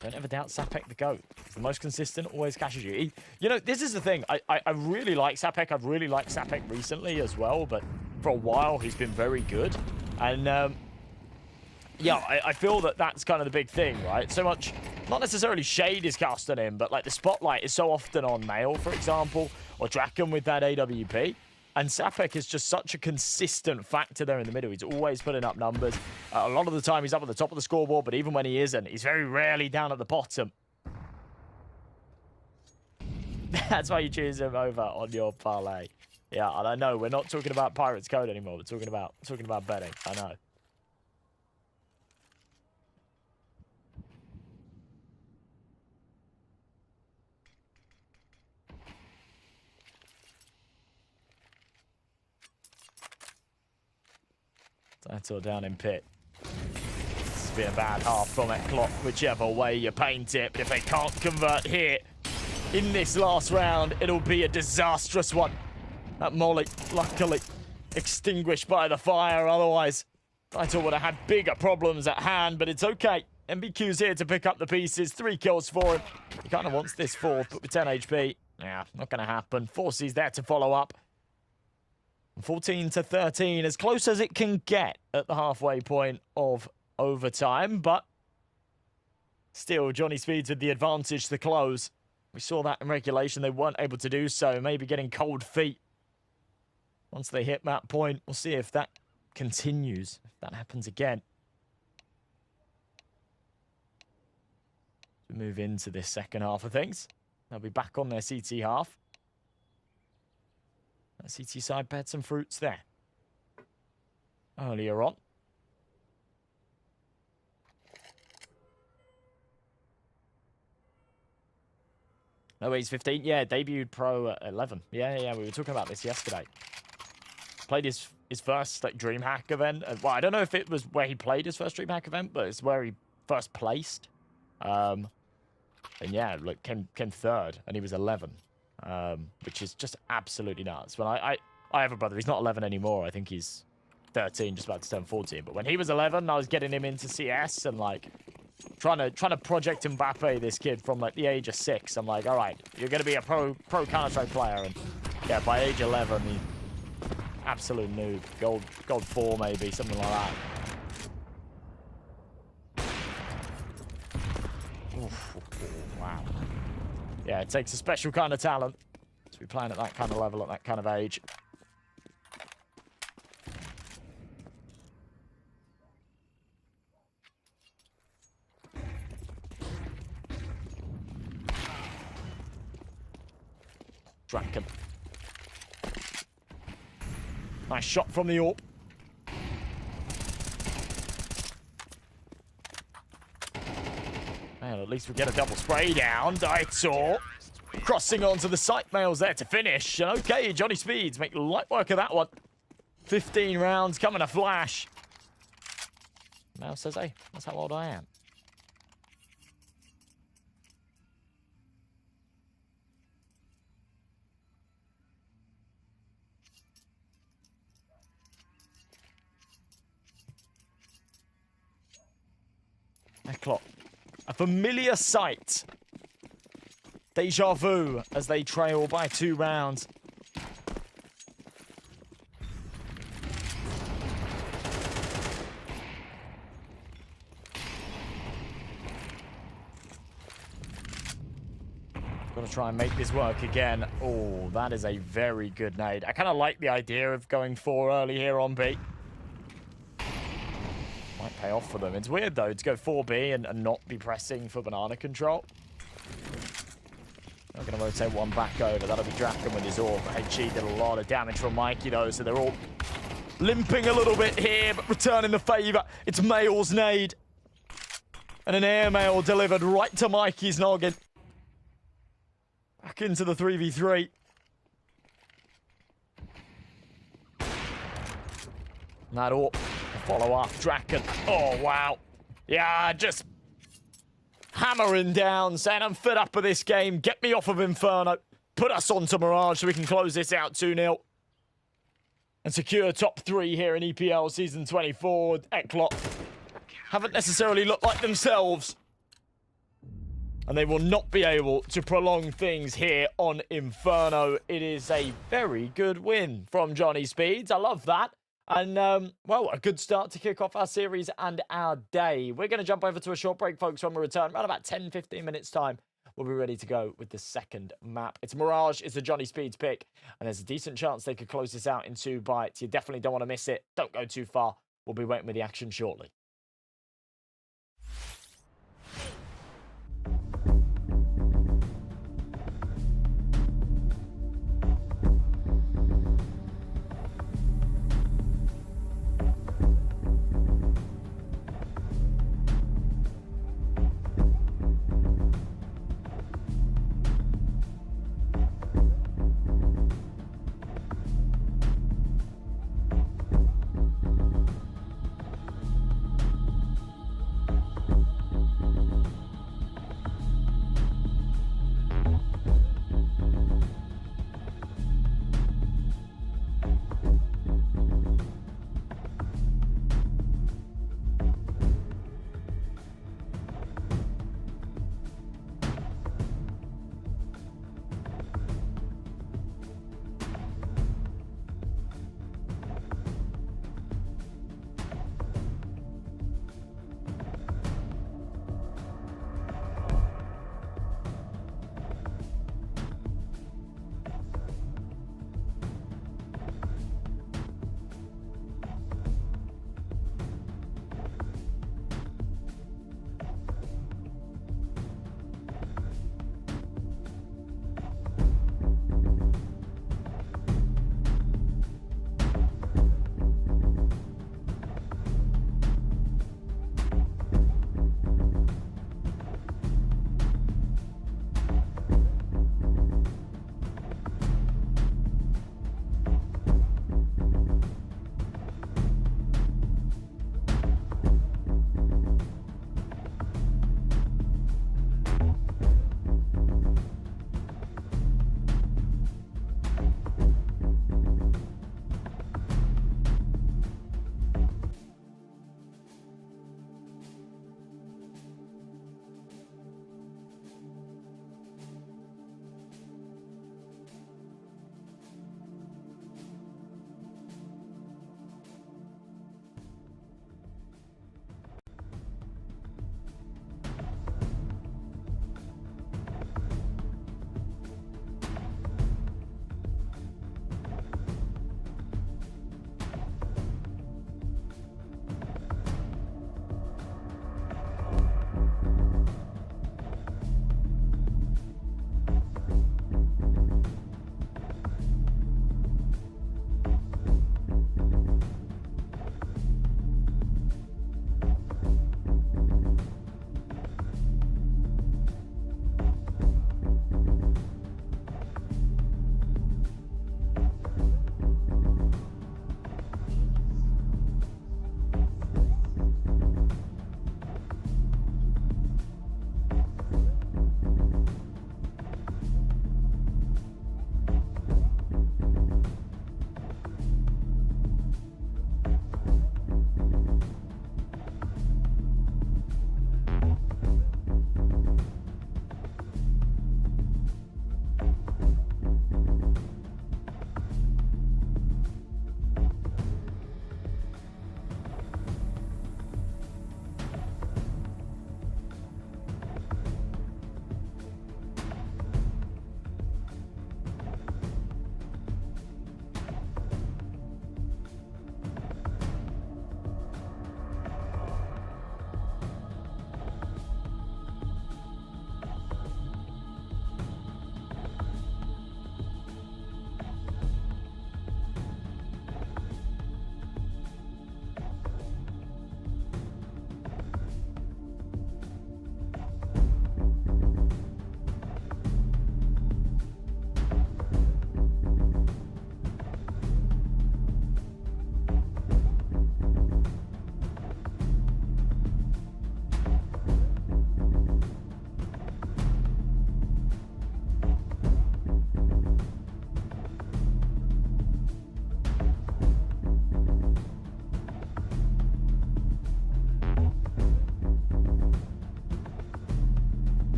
Speaker 1: Don't ever doubt Sapek the GOAT. He's the most consistent, always cashes you. You know, this is the thing. I really like Sapek. I've really liked Sapek recently as well, but for a while he's been very good. And yeah, I feel that that's kind of the big thing, right? So much, not necessarily shade is cast on him, but like the spotlight is so often on Mail, for example, or Draken with that AWP. And Sapek is just such a consistent factor there in the middle. He's always putting up numbers. A lot of the time he's up at the top of the scoreboard, but even when he isn't, he's very rarely down at the bottom. That's why you choose him over on your parlay. Yeah, and I know we're not talking about Pirates Code anymore. We're talking about betting. I know. That's all down in pit. This will be a bad half from ECLOT, whichever way you paint it. But if they can't convert here in this last round, it'll be a disastrous one. That molly, luckily, extinguished by the fire. Otherwise, Title would have had bigger problems at hand, but it's okay. MBQ's here to pick up the pieces. 3 kills for him. He kind of wants this 4th, but with 10 HP, yeah, not going to happen. Forsey's there to follow up. 14 to 13, as close as it can get at the halfway point of overtime, but still, Johnny Speeds with the advantage to close. We saw that in regulation. They weren't able to do so, maybe getting cold feet. Once they hit that point, we'll see if that continues, if that happens again. We move into this second half of things. They'll be back on their CT half. That CT side had some fruits there earlier on. No, he's 15. Yeah, debuted pro at 11. Yeah, we were talking about this yesterday. Played his first like DreamHack event. Well, I don't know if it was where he played his first DreamHack event, but it's where he first placed. And yeah, look, came 3rd, and he was 11. Which is just absolutely nuts. When I have a brother, he's not 11 anymore. I think he's 13, just about to turn 14. But when he was 11, I was getting him into CS and like trying to project Mbappe, this kid, from like the age of 6. I'm like, all right, you're gonna be a pro Counter-Strike player, and yeah, by age 11, he absolute noob, gold 4 maybe, something like that. Oof, wow. Yeah, it takes a special kind of talent to be playing at that kind of level, at that kind of age. Draken. Nice shot from the AWP. Well, at least we get a double spray down. Daito crossing onto the site mails there to finish. And okay, Johnny Speeds make light work of that one. 15 rounds coming a flash. Mouse says, hey, that's how old I am. ECLOT. A familiar sight. Deja vu as they trail by 2 rounds. Gotta try and make this work again. Oh, that is a very good nade. I kind of like the idea of going 4 early here on B. Might pay off for them. It's weird, though, to go 4B and not be pressing for banana control. I'm going to rotate one back over. That'll be Draken with his AWP. HG did a lot of damage from Mikey, though, so they're all limping a little bit here, but returning the favour. It's Mail's nade. And an air mail delivered right to Mikey's noggin. Back into the 3v3. That AWP. Follow up, Draken. Oh, wow. Yeah, just hammering down, saying I'm fed up with this game. Get me off of Inferno. Put us onto Mirage so we can close this out 2-0. And secure top 3 here in EPL Season 24. ECLOT haven't necessarily looked like themselves. And they will not be able to prolong things here on Inferno. It is a very good win from Johnny Speeds. I love that. And, well, a good start to kick off our series and our day. We're going to jump over to a short break, folks, when we return. Around about 10-15 minutes time, we'll be ready to go with the second map. It's Mirage. It's the Johnny Speeds pick. And there's a decent chance they could close this out in 2 bites. You definitely don't want to miss it. Don't go too far. We'll be waiting with the action shortly.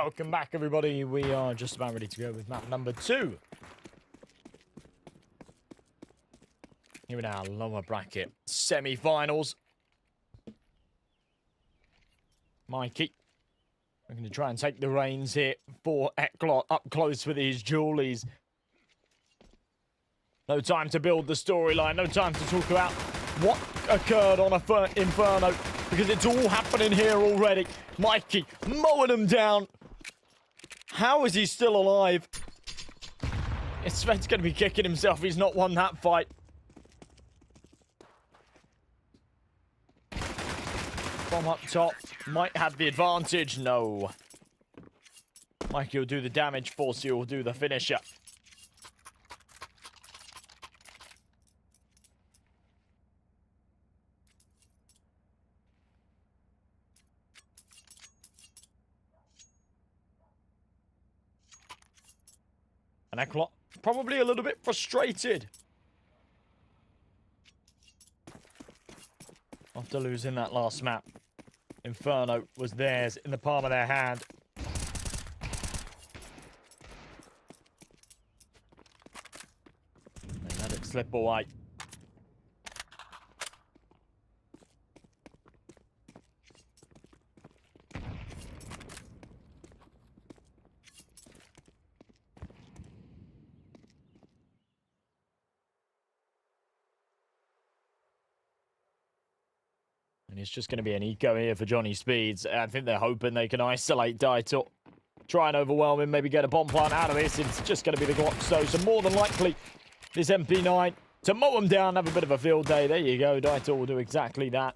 Speaker 1: Welcome back, everybody. We are just about ready to go with map number 2. Here in our lower bracket semi-finals. Mikey, we're going to try and take the reins here for ECLOT up close with his jewelies. No time to build the storyline. No time to talk about what occurred on Inferno, because it's all happening here already. Mikey mowing him down. How is he still alive? Sven's going to be kicking himself. He's not won that fight. From up top. Might have the advantage. No. Mikey will do the damage. Forcey will do the finisher. And ECLOT probably a little bit frustrated after losing that last map. Inferno was theirs in the palm of their hand. They let it slip away. And it's just going to be an eco here for Johnny Speeds. I think they're hoping they can isolate Daito. Try and overwhelm him, maybe get a bomb plant out of this. It's just going to be the Glock, so more than likely this MP9 to mow him down, have a bit of a field day. There you go. Daito will do exactly that.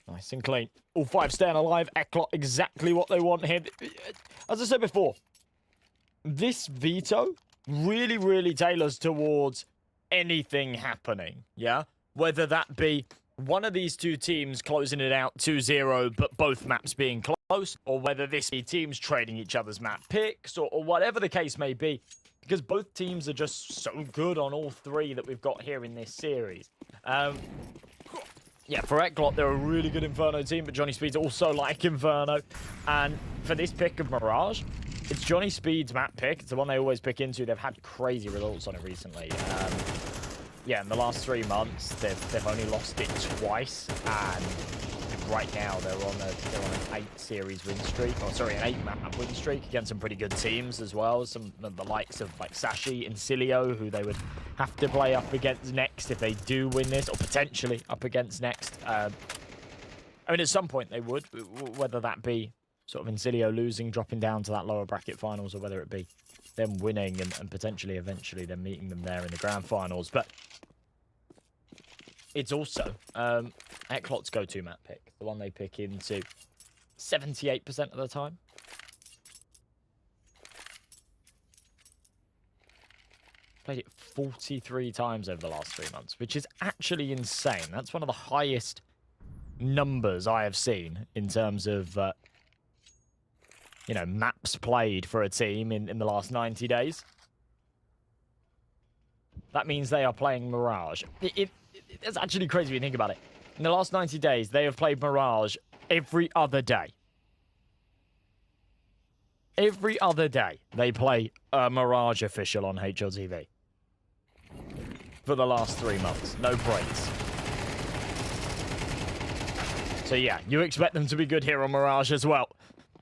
Speaker 1: Nice and clean. All 5 staying alive. ECLOT exactly what they want here. As I said before, this veto really, really tailors towards anything happening, yeah? Whether that be one of these two teams closing it out 2-0, but both maps being close, or whether this be teams trading each other's map picks, or whatever the case may be, because both teams are just so good on all 3 that we've got here in this series. Yeah, for ECLOT, they're a really good Inferno team, but Johnny Speeds also like Inferno. And for this pick of Mirage, it's Johnny Speeds' map pick. It's the one they always pick into. They've had crazy results on it recently. Yeah, in the last 3 months, they've only lost it twice, and right now they're on an 8-series win streak, or sorry, an 8-map win streak against some pretty good teams as well. Some of the likes of like Sashi, Insilio, who they would have to play up against next if they do win this, or potentially up against next. I mean, at some point they would, whether that be sort of Insilio losing, dropping down to that lower bracket finals, or whether it be them winning and potentially eventually them meeting them there in the grand finals. But it's also ECLOT's go-to map pick, the one they pick into 78% of the time. Played it 43 times over the last 3 months, which is actually insane. That's one of the highest numbers I have seen in terms of, you know, maps played for a team in the last 90 days. That means they are playing Mirage. It's actually crazy when you think about it. In the last 90 days, they have played Mirage every other day. Every other day, they play a Mirage official on HLTV. For the last 3 months. No breaks. So yeah, you expect them to be good here on Mirage as well.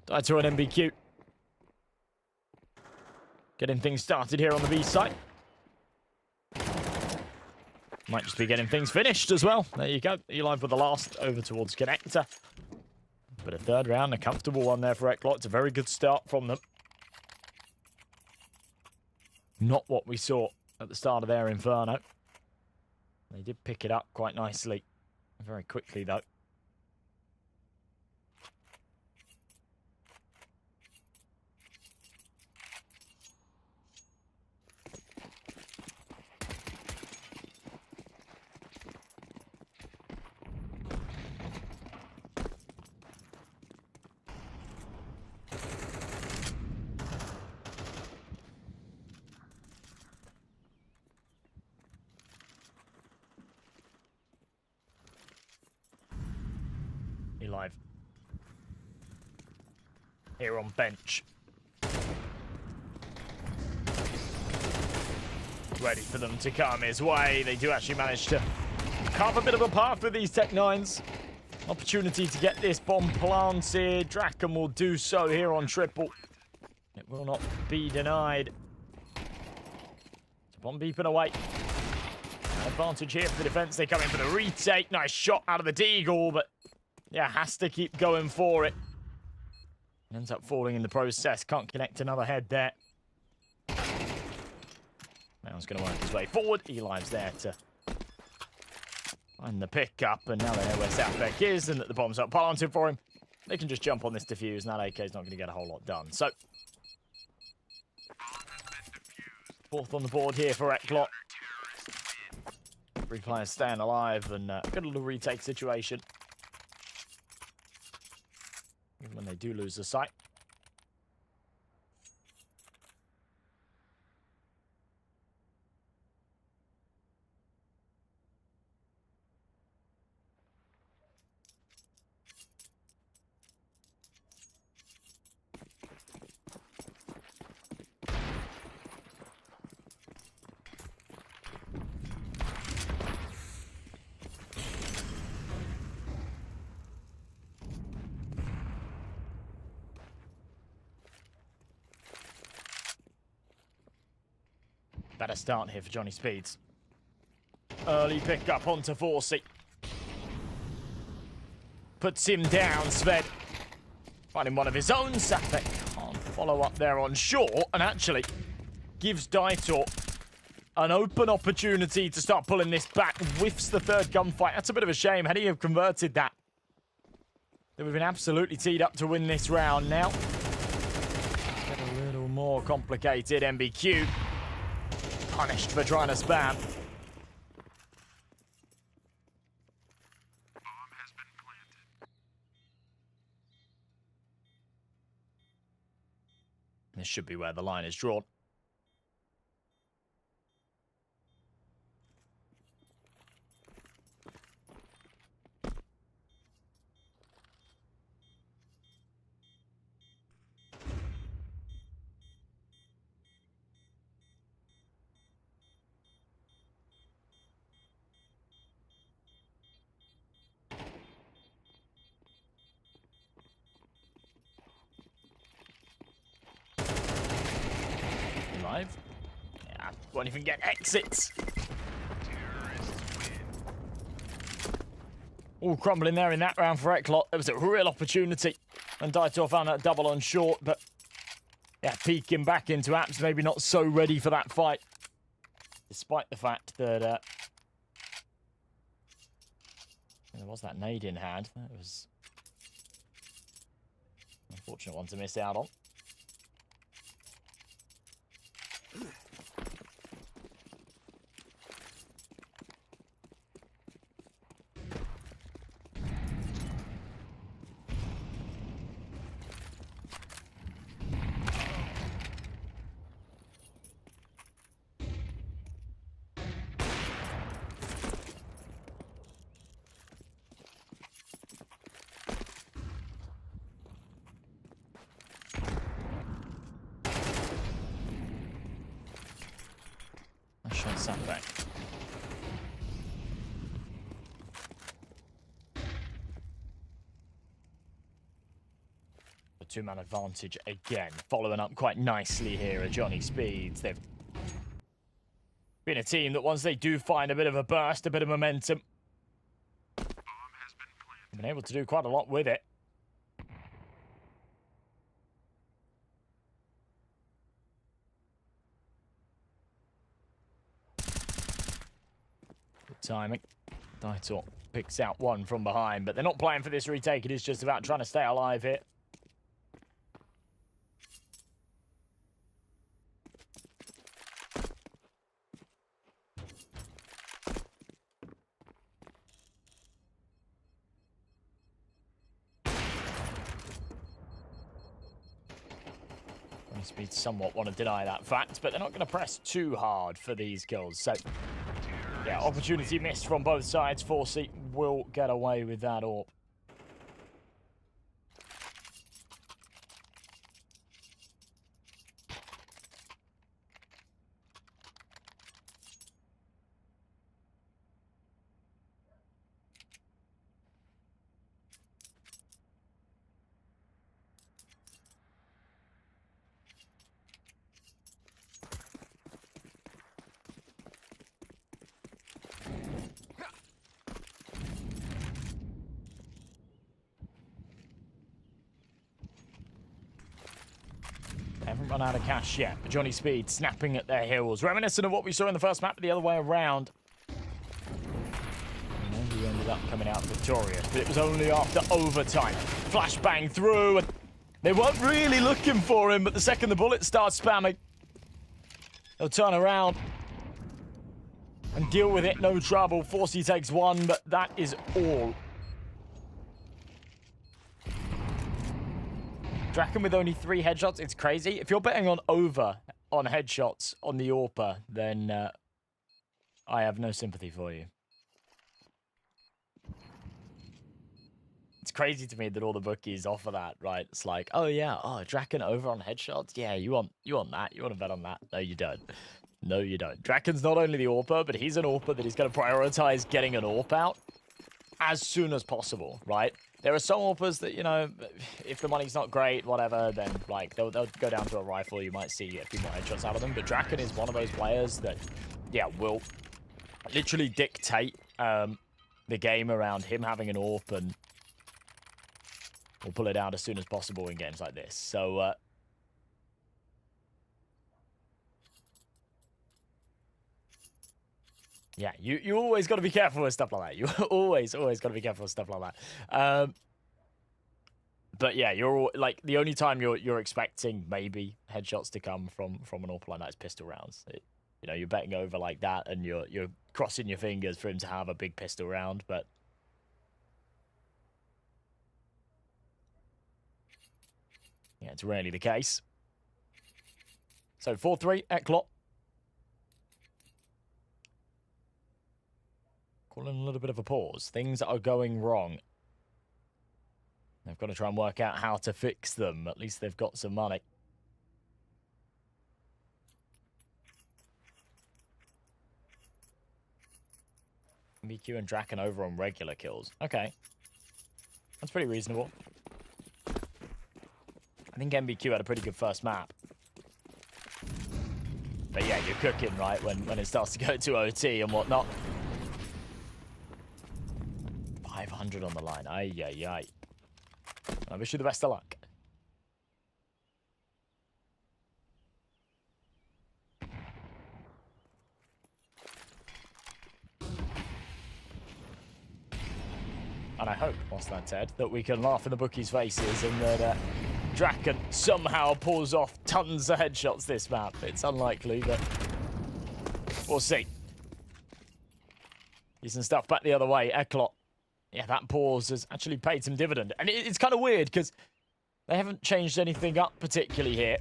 Speaker 1: Daito and MBQ. Getting things started here on the B side. Might just be getting things finished as well. There you go. Eli with the last over towards Connector. But a 3rd round, a comfortable one there for ECLOT. It's a very good start from them. Not what we saw at the start of their Inferno. They did pick it up quite nicely. Very quickly, though. live. Here on bench. Ready for them to come his way. They do actually manage to carve a bit of a path with these Tech 9s. Opportunity to get this bomb planted. Draken will do so here on triple. It will not be denied. Bomb beeping away. Advantage here for the defense. They come in for the retake. Nice shot out of the Deagle, but yeah, has to keep going for it. Ends up falling in the process. Can't connect another head there. Now he's going to work his way forward. Eli's there to find the pickup, and now they know where Southbeck is and that the bomb's not planted for him. They can just jump on this defuse, and that AK is not going to get a whole lot done. So, fourth on the board here for ECLOT. 3 players staying alive, and good little retake situation. Even when they do lose the site. Better start here for Johnny Speeds. Early pickup onto Forsey. Puts him down, Sved. Finding one of his own. Sapek can't follow up there on shore, and actually gives Daitor an open opportunity to start pulling this back. Whiffs the third gunfight. That's a bit of a shame. Had he have converted that, they would have been absolutely teed up to win this round now. Get a little more complicated. MBQ punished for trying to spam. This should be where the line is drawn. Yeah, won't even get exits. All crumbling there in that round for ECLOT. It was a real opportunity. And Daitor found that double on short, but yeah, peeking back into apps, maybe not so ready for that fight. Despite the fact that there was that nade in hand. That was an unfortunate one to miss out on. Back. A 2-man advantage again, following up quite nicely here at Johnny Speeds. They've been a team that once they do find a bit of a burst, a bit of momentum, been able to do quite a lot with it. Timing. Daitor picks out one from behind, but they're not playing for this retake. It is just about trying to stay alive here. Speed somewhat want to deny that fact, but they're not going to press too hard for these kills. So yeah, opportunity missed from both sides. Forsey will get away with that orb. haven't run out of cash yet. But Johnny Speed snapping at their heels. Reminiscent of what we saw in the first map, but the other way around. And he ended up coming out victorious. But it was only after overtime. Flashbang through. And they weren't really looking for him, but the second the bullets start spamming, they'll turn around and deal with it. No trouble. Forsey takes one, but that is all. Draken with only 3 headshots. It's crazy. If you're betting on over on headshots on the AWPer, then I have no sympathy for you. It's crazy to me that all the bookies offer that, right? It's like, oh yeah, oh, Draken over on headshots? Yeah, you want that? You want to bet on that? No, you don't. No, you don't. Draken's not only the AWPer, but he's an AWPer that he's going to prioritize getting an AWP out as soon as possible, right? There are some AWPers that, you know, if the money's not great, whatever, then, like, they'll go down to a rifle. You might see a few more headshots out of them. But Draken is one of those players that, yeah, will literally dictate the game around him having an AWP, and will pull it out as soon as possible in games like this. So, yeah, you always got to be careful with stuff like that. You always got to be careful with stuff like that. But yeah, you're like the only time you're expecting maybe headshots to come from an AWP like that is pistol rounds. You know, you're betting over like that, and you're crossing your fingers for him to have a big pistol round. But yeah, it's rarely the case. So 4-3 ECLOT. Calling a little bit of a pause. Things are going wrong. They've got to try and work out how to fix them. At least they've got some money. MBQ and Draken over on regular kills. Okay. That's pretty reasonable. I think MBQ had a pretty good first map. But yeah, you're cooking, right, when it starts to go to OT and whatnot. 500 on the line. Ay, ay, ay. I wish you the best of luck. And I hope, whilst that's said, that we can laugh in the bookies' faces and that Draken somehow pulls off tons of headshots this map. It's unlikely, but we'll see. Decent stuff back the other way. ECLOT. Yeah, that pause has actually paid some dividend. And it's kind of weird because they haven't changed anything up particularly here.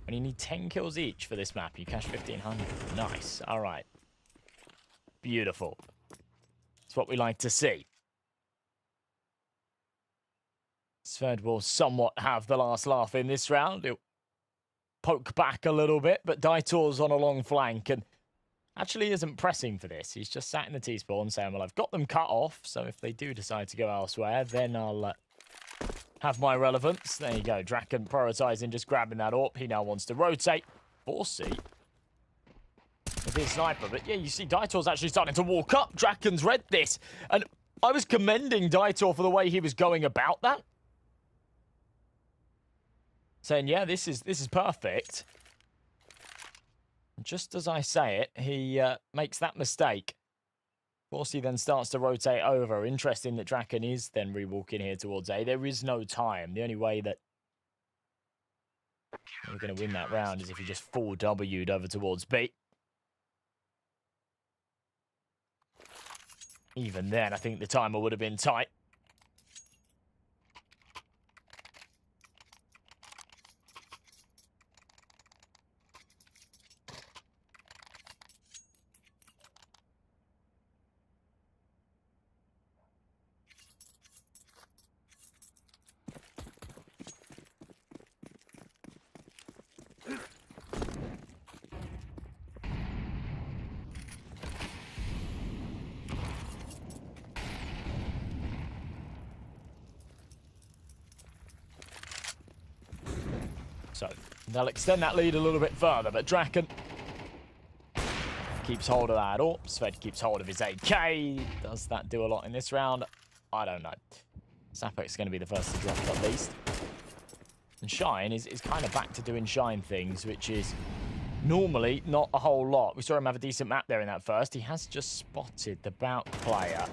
Speaker 1: And you need 10 kills each for this map. You cash 1,500. Nice. All right. Beautiful. That's what we like to see. Sved will somewhat have the last laugh in this round. He'll poke back a little bit, but Daitor's on a long flank and actually isn't pressing for this. He's just sat in the T-spawn saying, well, I've got them cut off, so if they do decide to go elsewhere, then I'll have my relevance. There you go. Draken prioritizing just grabbing that AWP. He now wants to rotate. Forsey with his sniper. But yeah, you see Daitor's actually starting to walk up. Draken's read this. And I was commending Daitor for the way he was going about that. Saying, yeah, this is perfect. Just as I say it, he makes that mistake. Forsey then starts to rotate over. Interesting that Draken is then rewalking here towards A. There is no time. The only way that we're going to win that round is if he just full W'd over towards B. Even then, I think the timer would have been tight. So they'll extend that lead a little bit further, but Draken keeps hold of that AWP. Sved keeps hold of his AK. Does that do a lot in this round? I don't know. Sapek's going to be the first to drop at least. And Shine is kind of back to doing Shine things, which is normally not a whole lot. We saw him have a decent map there in that first. He has just spotted the Bout player.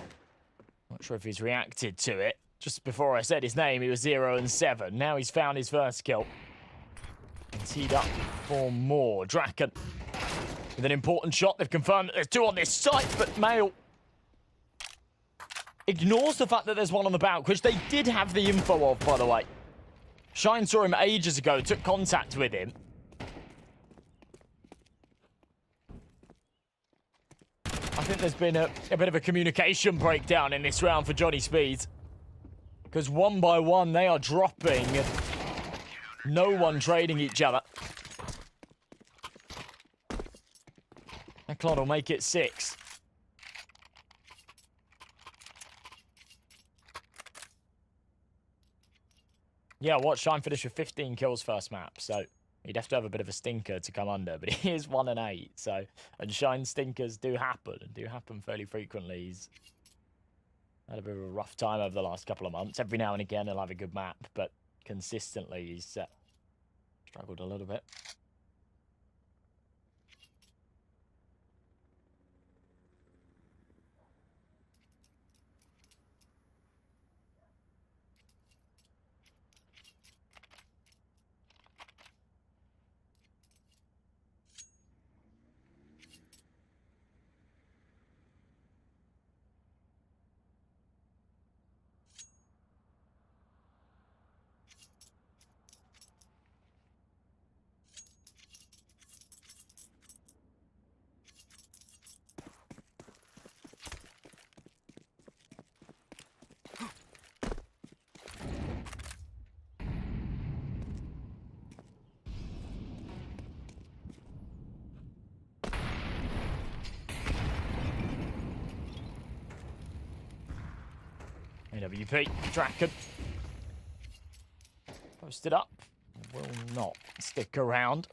Speaker 1: Not sure if he's reacted to it. Just before I said his name, he was 0 and 7. Now he's found his first kill. And teed up for more. Draken with an important shot. They've confirmed that there's 2 on this site, but Mail ignores the fact that there's 1 on the Bout, which they did have the info of, by the way. Shine saw him ages ago, took contact with him. I think there's been a bit of a communication breakdown in this round for Johnny Speed. Because 1 by 1, they are dropping. No one trading each other. ECLOT will make it 6. Yeah, watch Shine finish with 15 kills first map, so he'd have to have a bit of a stinker to come under, but he is 1 and 8, so, and Shine stinkers do happen fairly frequently. He's had a bit of a rough time over the last couple of months. Every now and again he'll have a good map, but consistently he's struggled a little bit. AWP, Draken. Posted up. Will not stick around.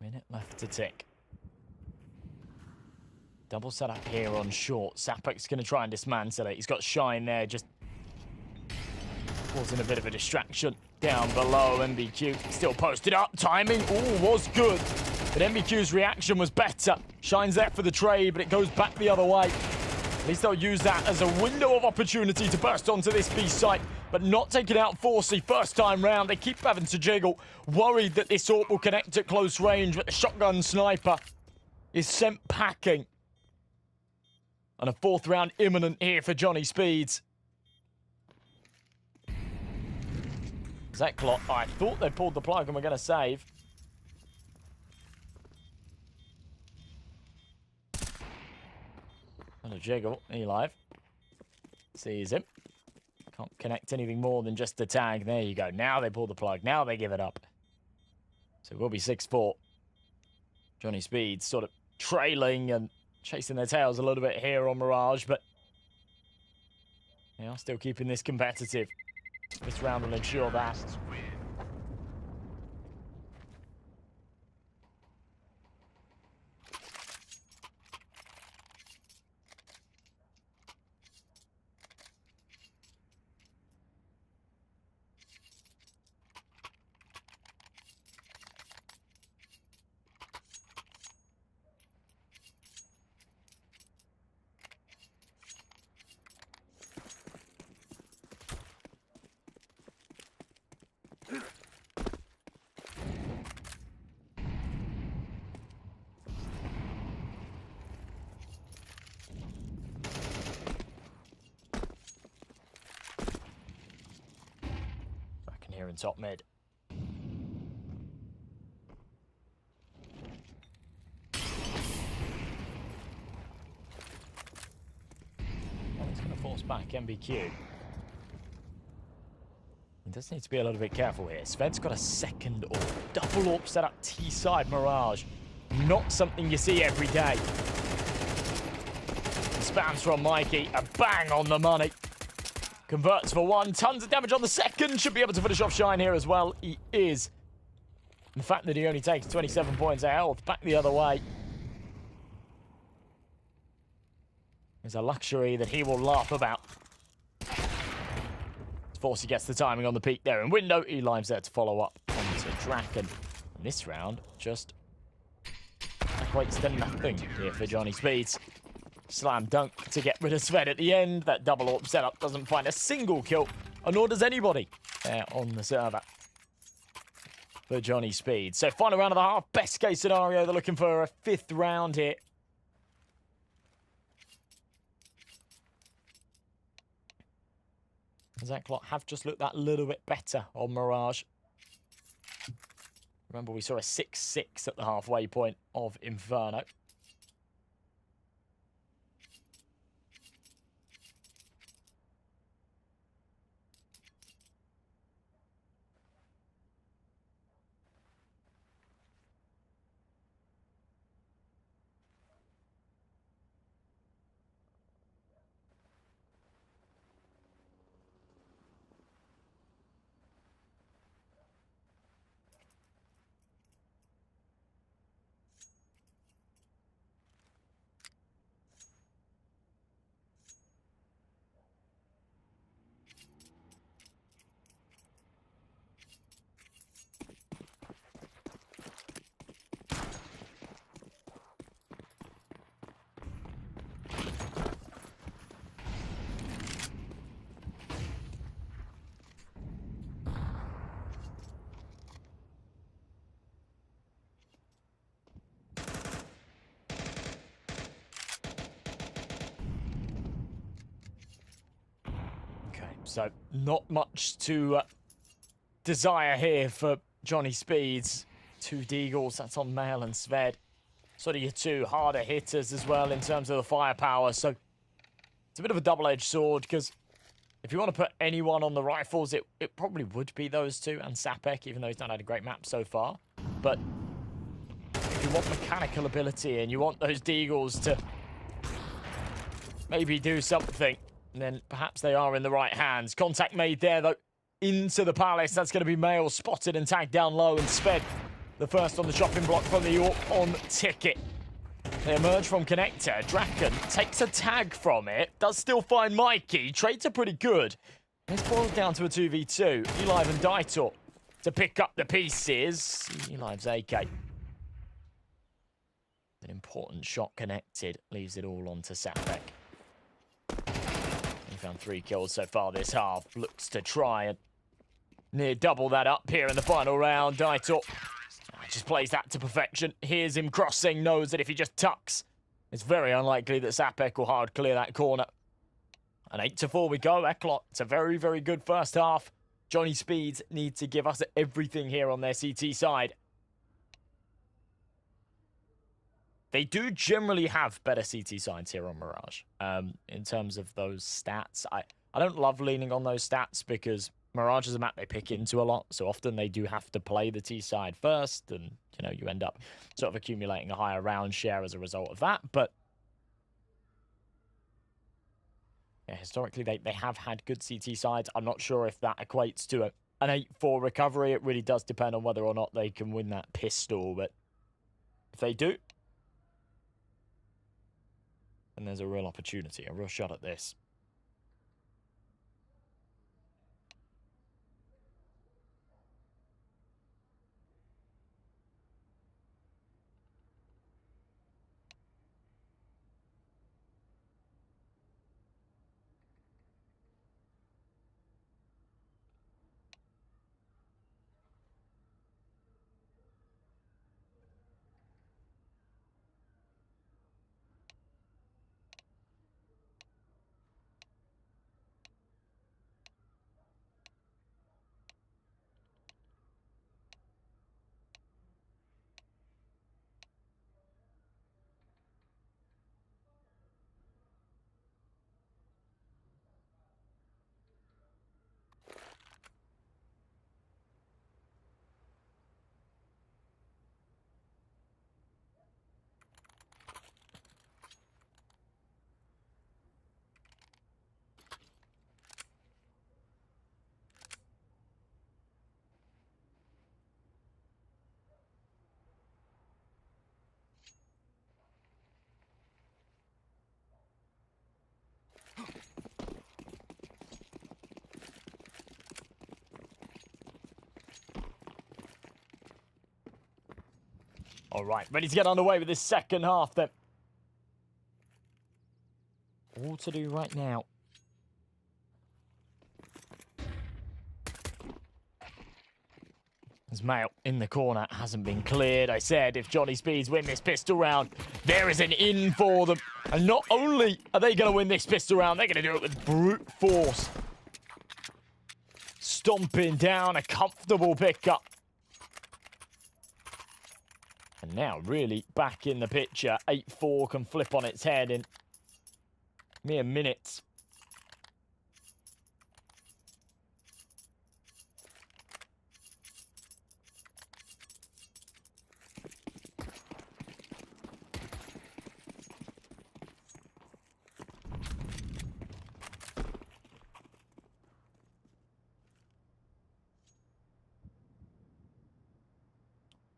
Speaker 1: Minute left to tick. Double setup here on short. Sapek's going to try and dismantle it. He's got Shine there, just causing a bit of a distraction. Down below, MBQ still posted up. Timing, was good. But MBQ's reaction was better. Shine's there for the trade, but it goes back the other way. At least they'll use that as a window of opportunity to burst onto this B site, but not taking out Forsey first time round. They keep having to jiggle, worried that this AWP will connect at close range, but the shotgun sniper is sent packing. And a 4th round imminent here for Johnny Speeds. ECLOT, I thought they pulled the plug and we're going to save. And a jiggle, Elive. Sees him. Can't connect anything more than just the tag. There you go. Now they pull the plug. Now they give it up. So it will be 6-4. Johnny Speed sort of trailing and chasing their tails a little bit here on Mirage, but they are still keeping this competitive. This round will ensure that. Here in top mid. Well, it's going to force back MBQ. He does need to be a little bit careful here. Sved's got a second orb. Double orb set up T-side Mirage. Not something you see every day. Spams from Mikey. A bang on the money. Converts for one. Tons of damage on the second. Should be able to finish off Shine here as well. He is. The fact that he only takes 27 points of health back the other way is a luxury that he will laugh about. Forcey gets the timing on the peak there in window. Elime's there to follow up onto Draken. And this round just equates to nothing here for Johnny Speeds. Slam dunk to get rid of Sved at the end. That double orb setup doesn't find a single kill, and nor does anybody there on the server for Johnny Speed. So final round of the half. Best case scenario, they're looking for a 5th round here. ECLOT have just looked that little bit better on Mirage. Remember, we saw a 6-6 at the halfway point of Inferno. So not much to desire here for Johnny Speeds. 2 Deagles, that's on Mail and Sved. Sort of your 2 harder hitters as well in terms of the firepower. So it's a bit of a double-edged sword, because if you want to put anyone on the rifles, it probably would be those 2 and Sapek, even though he's not had a great map so far. But if you want mechanical ability and you want those Deagles to maybe do something, then perhaps they are in the right hands. Contact made there, though, into the Palace. That's going to be Mail spotted and tagged down low, and Sved, the first on the chopping block from the on ticket. They emerge from connector. Draken takes a tag from it. Does still find Mikey. Trades are pretty good. This boils down to a 2v2. Eli and Daitor to pick up the pieces. Eli's AK. An important shot connected. Leaves it all on to Sapek. He found 3 kills so far this half. Looks to try and near double that up here in the final round. Daitor just plays that to perfection. Hears him crossing, knows that if he just tucks, it's very unlikely that Sapek will hard clear that corner. And 8-4 we go. ECLOT, it's a very, very good first half. Johnny Speeds need to give us everything here on their CT side. They do generally have better CT sides here on Mirage. In terms of those stats, I don't love leaning on those stats, because Mirage is a map they pick into a lot, so often they do have to play the T side first, and you end up sort of accumulating a higher round share as a result of that. But yeah, historically they have had good CT sides. I'm not sure if that equates to an 8-4 recovery. It really does depend on whether or not they can win that pistol, but if they do, then there's a real opportunity, a real shot at this. All right, ready to get underway with this second half then. All to do right now. As Mail in the corner hasn't been cleared. I said if Johnny Speeds win this pistol round, there is an in for them. And not only are they going to win this pistol round, they're going to do it with brute force. Stomping down a comfortable pickup. And now really back in the picture. 8-4 can flip on its head in mere minutes.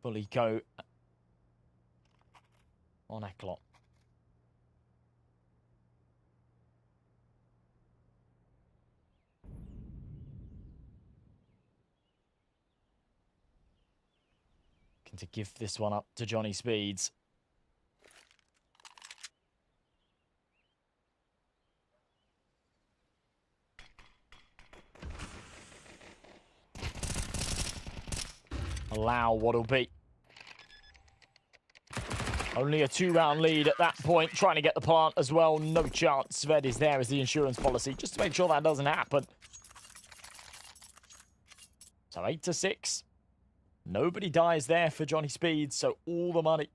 Speaker 1: Fully go on ECLOT. To give this one up to Johnny Speeds. Allow what'll be only a 2-round lead at that point. Trying to get the plant as well. No chance. Sved is there as the insurance policy, just to make sure that doesn't happen. So 8-6. Nobody dies there for Johnny Speeds, so all the money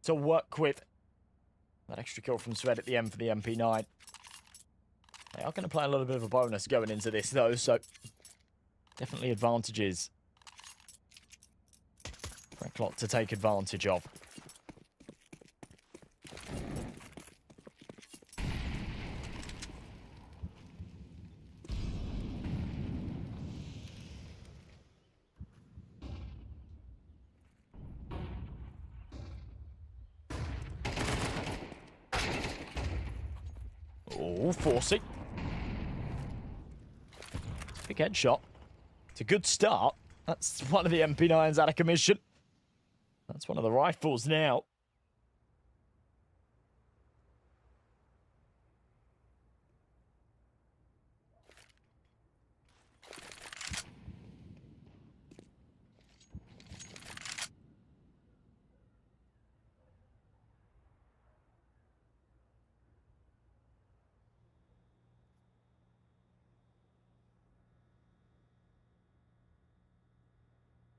Speaker 1: to work with. That extra kill from Sved at the end for the MP9. They are going to play a little bit of a bonus going into this, though, so definitely advantages for ECLOT to take advantage of. Oh, forcing. Big headshot. It's a good start. That's one of the MP9s out of commission. That's one of the rifles now.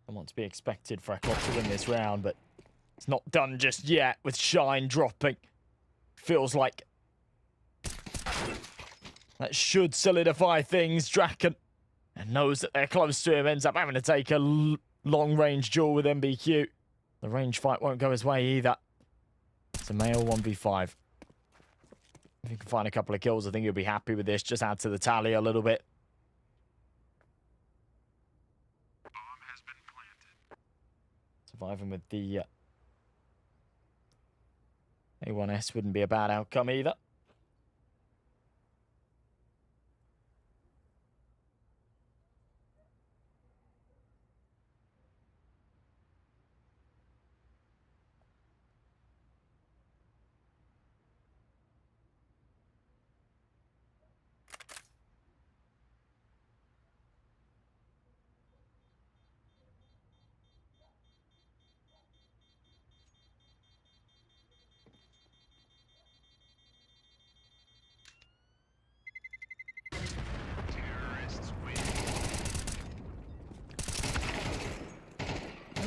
Speaker 1: Someone to be expected for ECLOT to win this round, but it's not done just yet with Shine dropping. Feels like that should solidify things. Draken and knows that they're close to him, ends up having to take a long-range duel with MBQ. The range fight won't go his way either. It's a male 1v5. If he can find a couple of kills, I think he'll be happy with this. Just add to the tally a little bit. Surviving with the A1S wouldn't be a bad outcome either.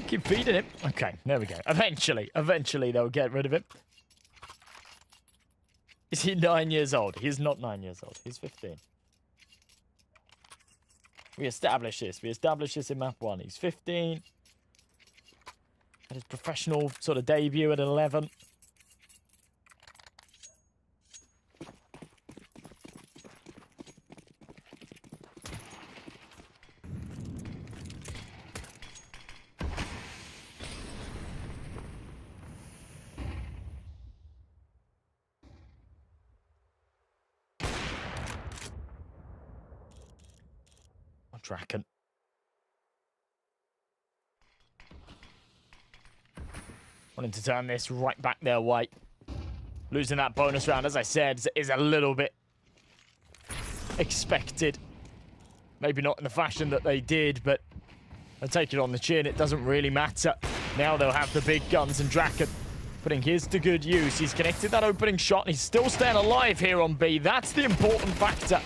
Speaker 1: Keep feeding him. Okay, there we go. Eventually they'll get rid of him. Is he 9 years old? He's not 9 years old. He's 15. We established this. We established this in map 1. He's 15. Had his professional sort of debut at 11. Draken. Wanting to turn this right back their way. Losing that bonus round, as I said, is a little bit expected. Maybe not in the fashion that they did, but they'll take it on the chin. It doesn't really matter. Now they'll have the big guns, and Draken putting his to good use. He's connected that opening shot, and he's still staying alive here on B. That's the important factor.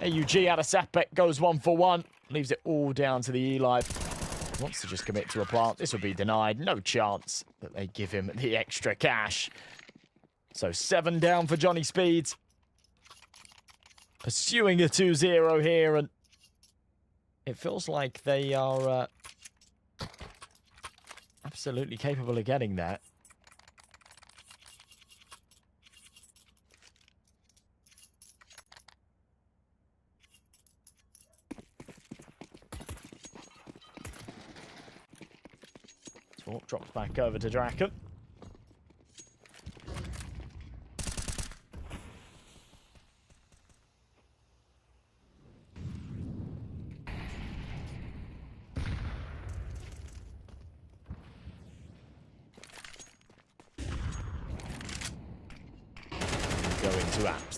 Speaker 1: AUG out of Sapek goes 1 for 1. Leaves it all down to the Eli. Wants to just commit to a plant. This will be denied. No chance that they give him the extra cash. So 7 down for Johnny Speeds. Pursuing a 2-0 here, and it feels like they are absolutely capable of getting that. Swap drops back over to Draken.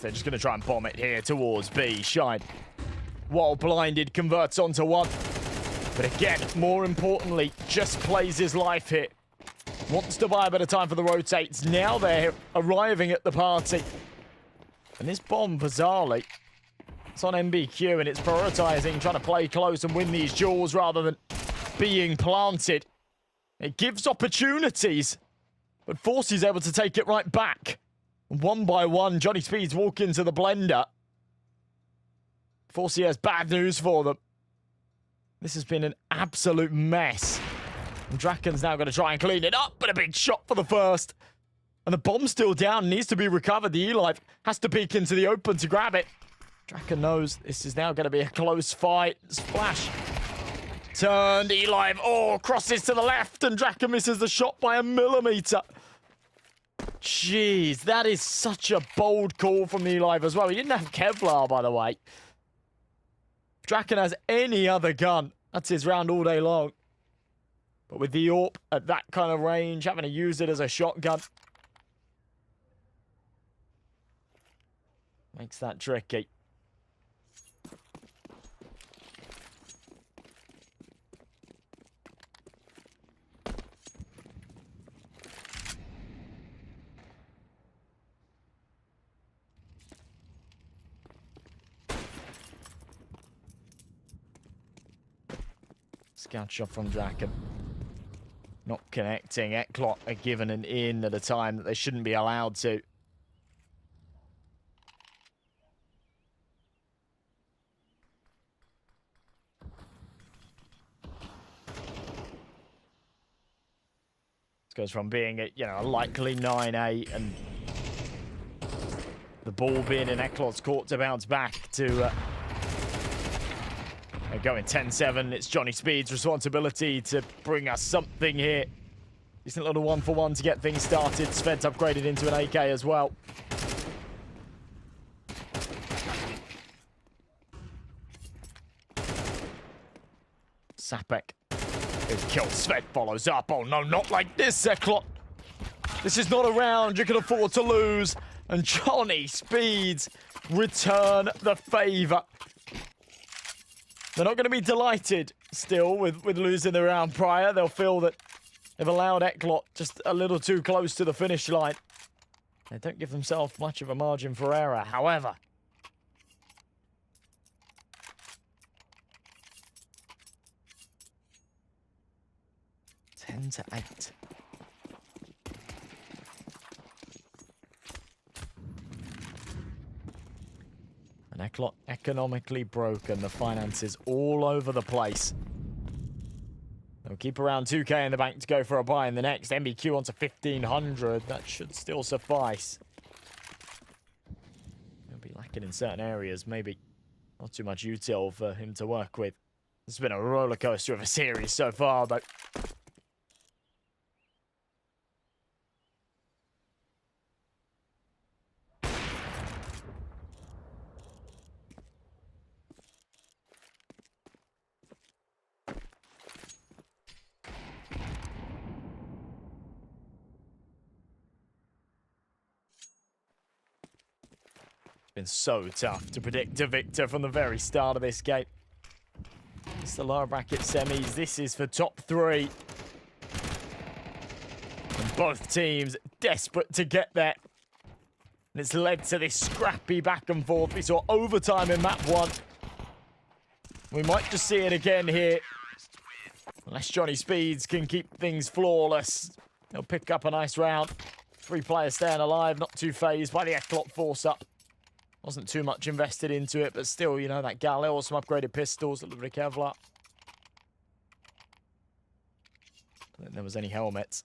Speaker 1: They're just going to try and bomb it here towards B. Shine, while blinded, converts onto 1. But again, more importantly, just plays his life here. Wants to buy a bit of time for the rotates. Now they're arriving at the party. And this bomb, bizarrely, it's on MBQ, and it's prioritizing, trying to play close and win these duels rather than being planted. It gives opportunities, but Force is able to take it right back. 1 by 1, Johnny Speeds walk into the blender. Forcey has bad news for them. This has been an absolute mess. And Draken's now going to try and clean it up, but a big shot for the first. And the bomb's still down, needs to be recovered. The Eli has to peek into the open to grab it. Draken knows this is now going to be a close fight. Splash. Turned, Eli, crosses to the left, and Draken misses the shot by a millimeter. Jeez, that is such a bold call from the Eli as well. He didn't have Kevlar, by the way. If Draken has any other gun, that's his round all day long. But with the AWP at that kind of range, having to use it as a shotgun makes that tricky. Scout shot from Draken. Not connecting. ECLOT are given an in at a time that they shouldn't be allowed to. This goes from being a likely 9-8 and the ball being in ECLOT's court to bounce back to they're going 10-7. It's Johnny Speed's responsibility to bring us something here. Decent little 1-for-1 to get things started. Sved's upgraded into an AK as well. Sapek is killed. Sved follows up. Oh no, not like this, ECLOT. This is not a round you can afford to lose. And Johnny Speeds return the favour. They're not going to be delighted still with losing the round prior. They'll feel that they've allowed ECLOT just a little too close to the finish line. They don't give themselves much of a margin for error. However, ten to 8. And ECLOT economically broken. The finances all over the place. They'll keep around 2k in the bank to go for a buy in the next. MBQ onto 1500. That should still suffice. He'll be lacking in certain areas. Maybe not too much util for him to work with. It's been a roller coaster of a series so far, though. Been so tough to predict a victor from the very start of this game. It's the lower bracket semis. This is for top 3. And both teams desperate to get there. And it's led to this scrappy back and forth. We saw overtime in map 1. We might just see it again here. Unless Johnny Speeds can keep things flawless. He'll pick up a nice round. 3 players staying alive, not too phased by the ECLOT force up. Wasn't too much invested into it, but still, you know, that Galil, some upgraded pistols, a little bit of Kevlar. Don't think there was any helmets.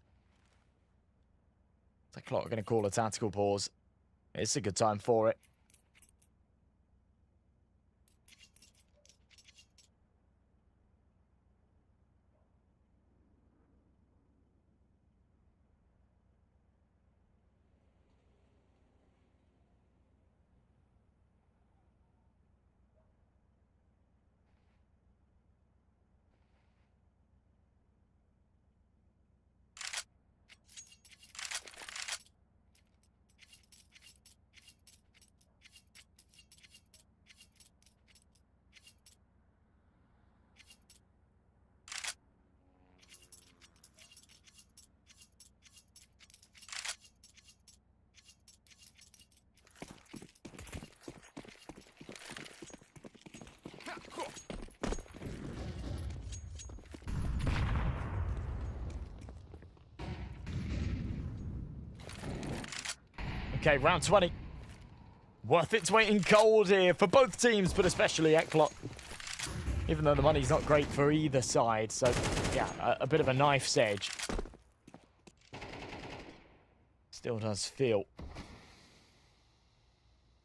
Speaker 1: ECLOT are going to call a tactical pause. It's a good time for it. Okay, round 20. Worth its weight in gold here for both teams, but especially ECLOT. Even though the money's not great for either side. So, yeah, a bit of a knife's edge. Still does feel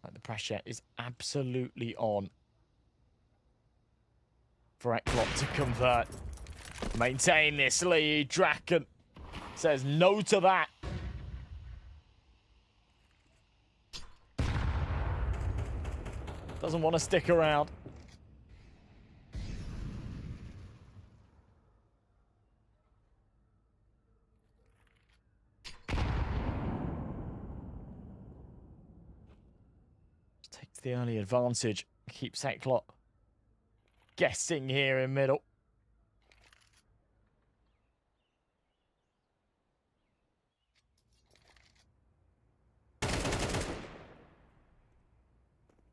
Speaker 1: like the pressure is absolutely on for ECLOT to convert. Maintain this lead. Draken says no to that. Doesn't want to stick around. Takes the early advantage. Keeps ECLOT guessing here in middle.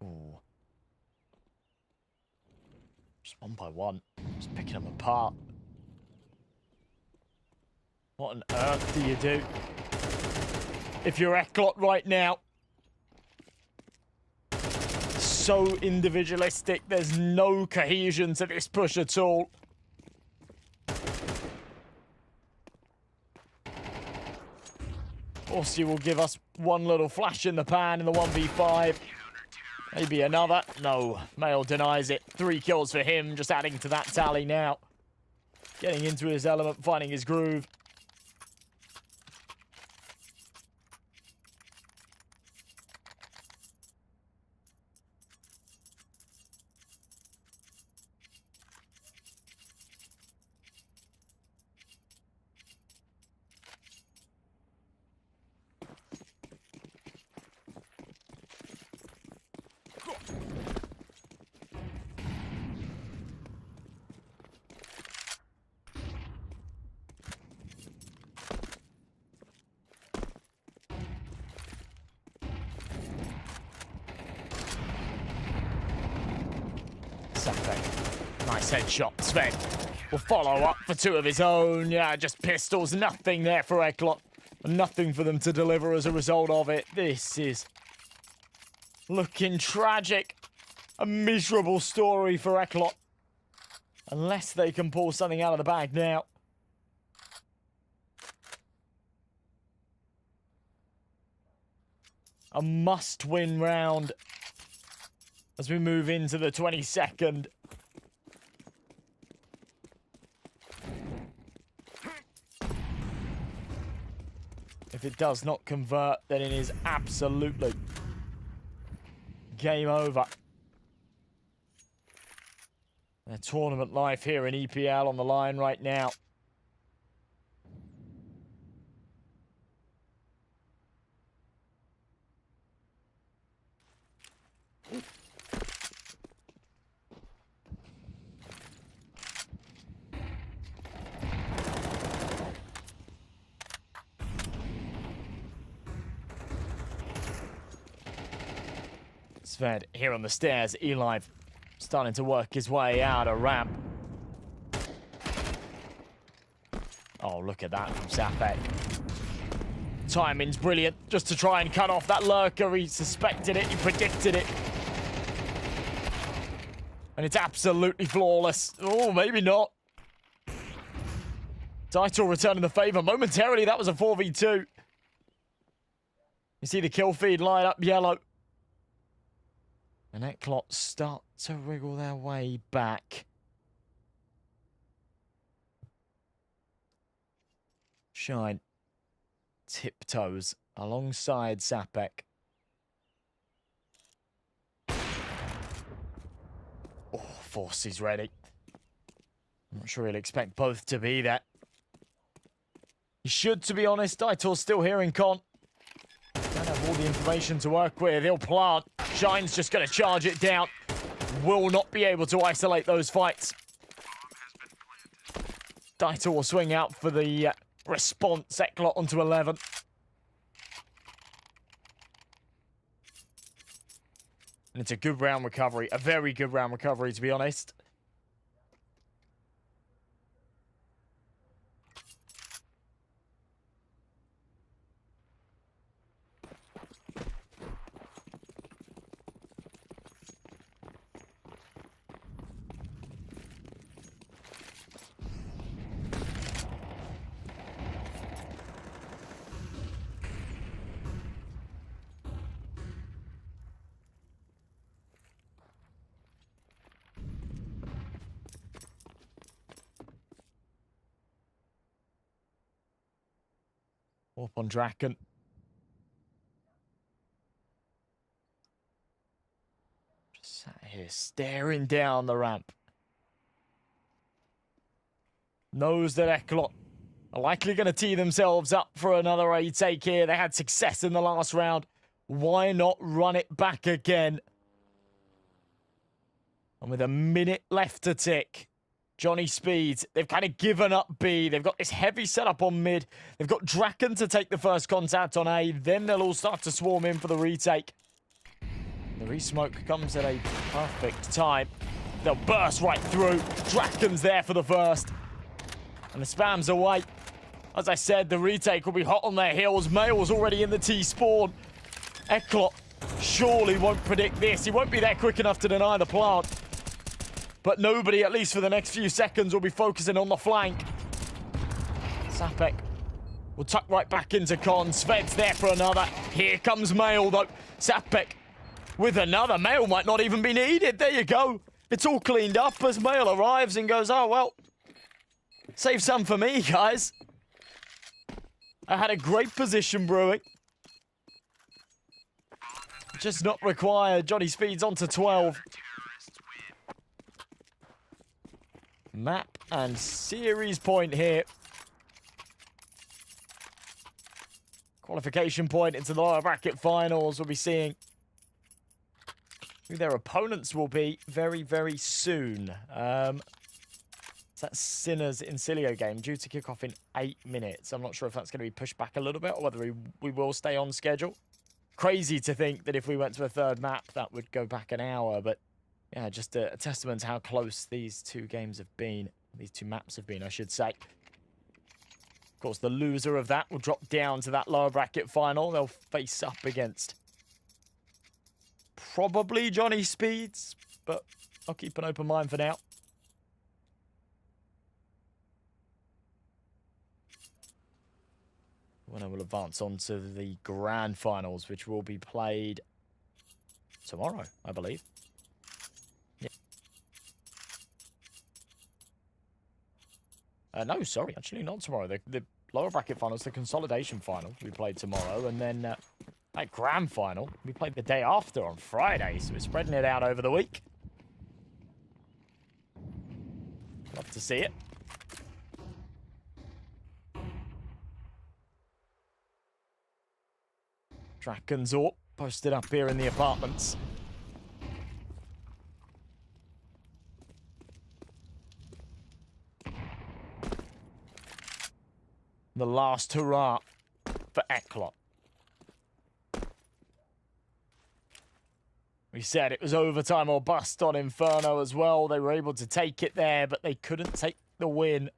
Speaker 1: Ooh. Just one by one. Just picking them apart. What on earth do you do if you're ECLOT right now? So individualistic. There's no cohesion to this push at all. Aussie will give us one little flash in the pan in the 1v5. Maybe another. No, Mail denies it. 3 kills for him, just adding to that tally now. Getting into his element, finding his groove. Nice headshot. Sven will follow up for 2 of his own. Yeah, just pistols. Nothing there for ECLOT. Nothing for them to deliver as a result of it. This is looking tragic. A miserable story for ECLOT. Unless they can pull something out of the bag now. A must-win round as we move into the 22nd. If it does not convert, then it is absolutely game over. Their tournament life here in EPL on the line right now. Sved here on the stairs. Eli starting to work his way out a ramp. Oh, look at that from Zapek. Timing's brilliant, just to try and cut off that lurker. He suspected it, he predicted it. And it's absolutely flawless. Oh, maybe not. Daitor returning the favor. Momentarily, that was a 4v2. You see the kill feed light up yellow. And ECLOT start to wriggle their way back. Shine tiptoes alongside Zapek. Oh, Force is ready. I'm not sure he'll expect both to be there. He should, to be honest. Daitor's still here in con. Don't have all the information to work with. He'll plant. Shine's just going to charge it down. Will not be able to isolate those fights. Daitor will swing out for the response. ECLOT onto 11. And it's a good round recovery. A very good round recovery, to be honest. Up on Draken. Just sat here staring down the ramp. Knows that ECLOT are likely going to tee themselves up for another retake here. They had success in the last round. Why not run it back again? And with a minute left to tick, Johnny Speed, they've kind of given up B. They've got this heavy setup on mid. They've got Draken to take the first contact on A. Then they'll all start to swarm in for the retake. The re-smoke comes at a perfect time. They'll burst right through. Draken's there for the first. And the spam's away. As I said, the retake will be hot on their heels. Mail's already in the T-spawn. ECLOT surely won't predict this. He won't be there quick enough to deny the plant. But nobody, at least for the next few seconds, will be focusing on the flank. Zapek will tuck right back into con. Sved's there for another. Here comes Mail, though. Zapek with another. Mail might not even be needed. There you go. It's all cleaned up as Mail arrives and goes, oh, well, save some for me, guys. I had a great position brewing. Just not required. Johnny Speed's on to 12. Map and series point here. Qualification point into the lower bracket finals. We'll be seeing who their opponents will be very, very soon. That Sinners Insilio game due to kick off in 8 minutes. I'm not sure if that's going to be pushed back a little bit or whether we will stay on schedule. Crazy to think that if we went to a third map, that would go back an hour, but yeah, just a testament to how close these two games have been. These two maps have been, I should say. Of course, the loser of that will drop down to that lower bracket final. They'll face up against probably Johnny Speeds, but I'll keep an open mind for now. When I will advance on to the grand finals, which will be played tomorrow, I believe. No, sorry, actually not tomorrow. The lower bracket finals, the consolidation final, we played tomorrow, and then that grand final, we played the day after on Friday, so we're spreading it out over the week. Love to see it. Draken's all posted up here in the apartments. The last hurrah for ECLOT. We said it was overtime or bust on Inferno as well. They were able to take it there, but they couldn't take the win.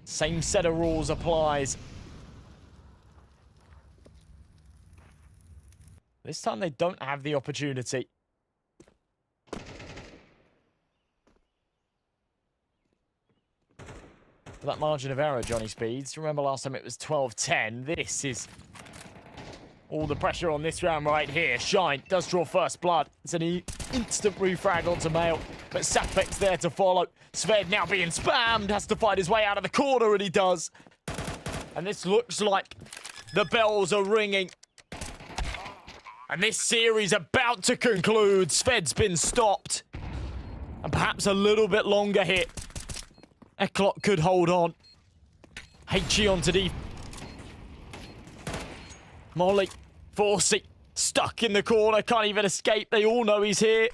Speaker 1: Same set of rules applies. This time they don't have the opportunity. For that margin of error, Johnny Speeds. Remember last time it was 12-10. This is all the pressure on this round right here. Shine does draw first blood. It's an instant refrag onto Mail, but Sapek's there to follow. Sved now being spammed, has to fight his way out of the corner, and he does. And this looks like the bells are ringing. And this series about to conclude. Sved's been stopped. And perhaps a little bit longer here. ECLOT could hold on. HE onto D. Molly, Forsey, stuck in the corner, can't even escape. They all know he's here.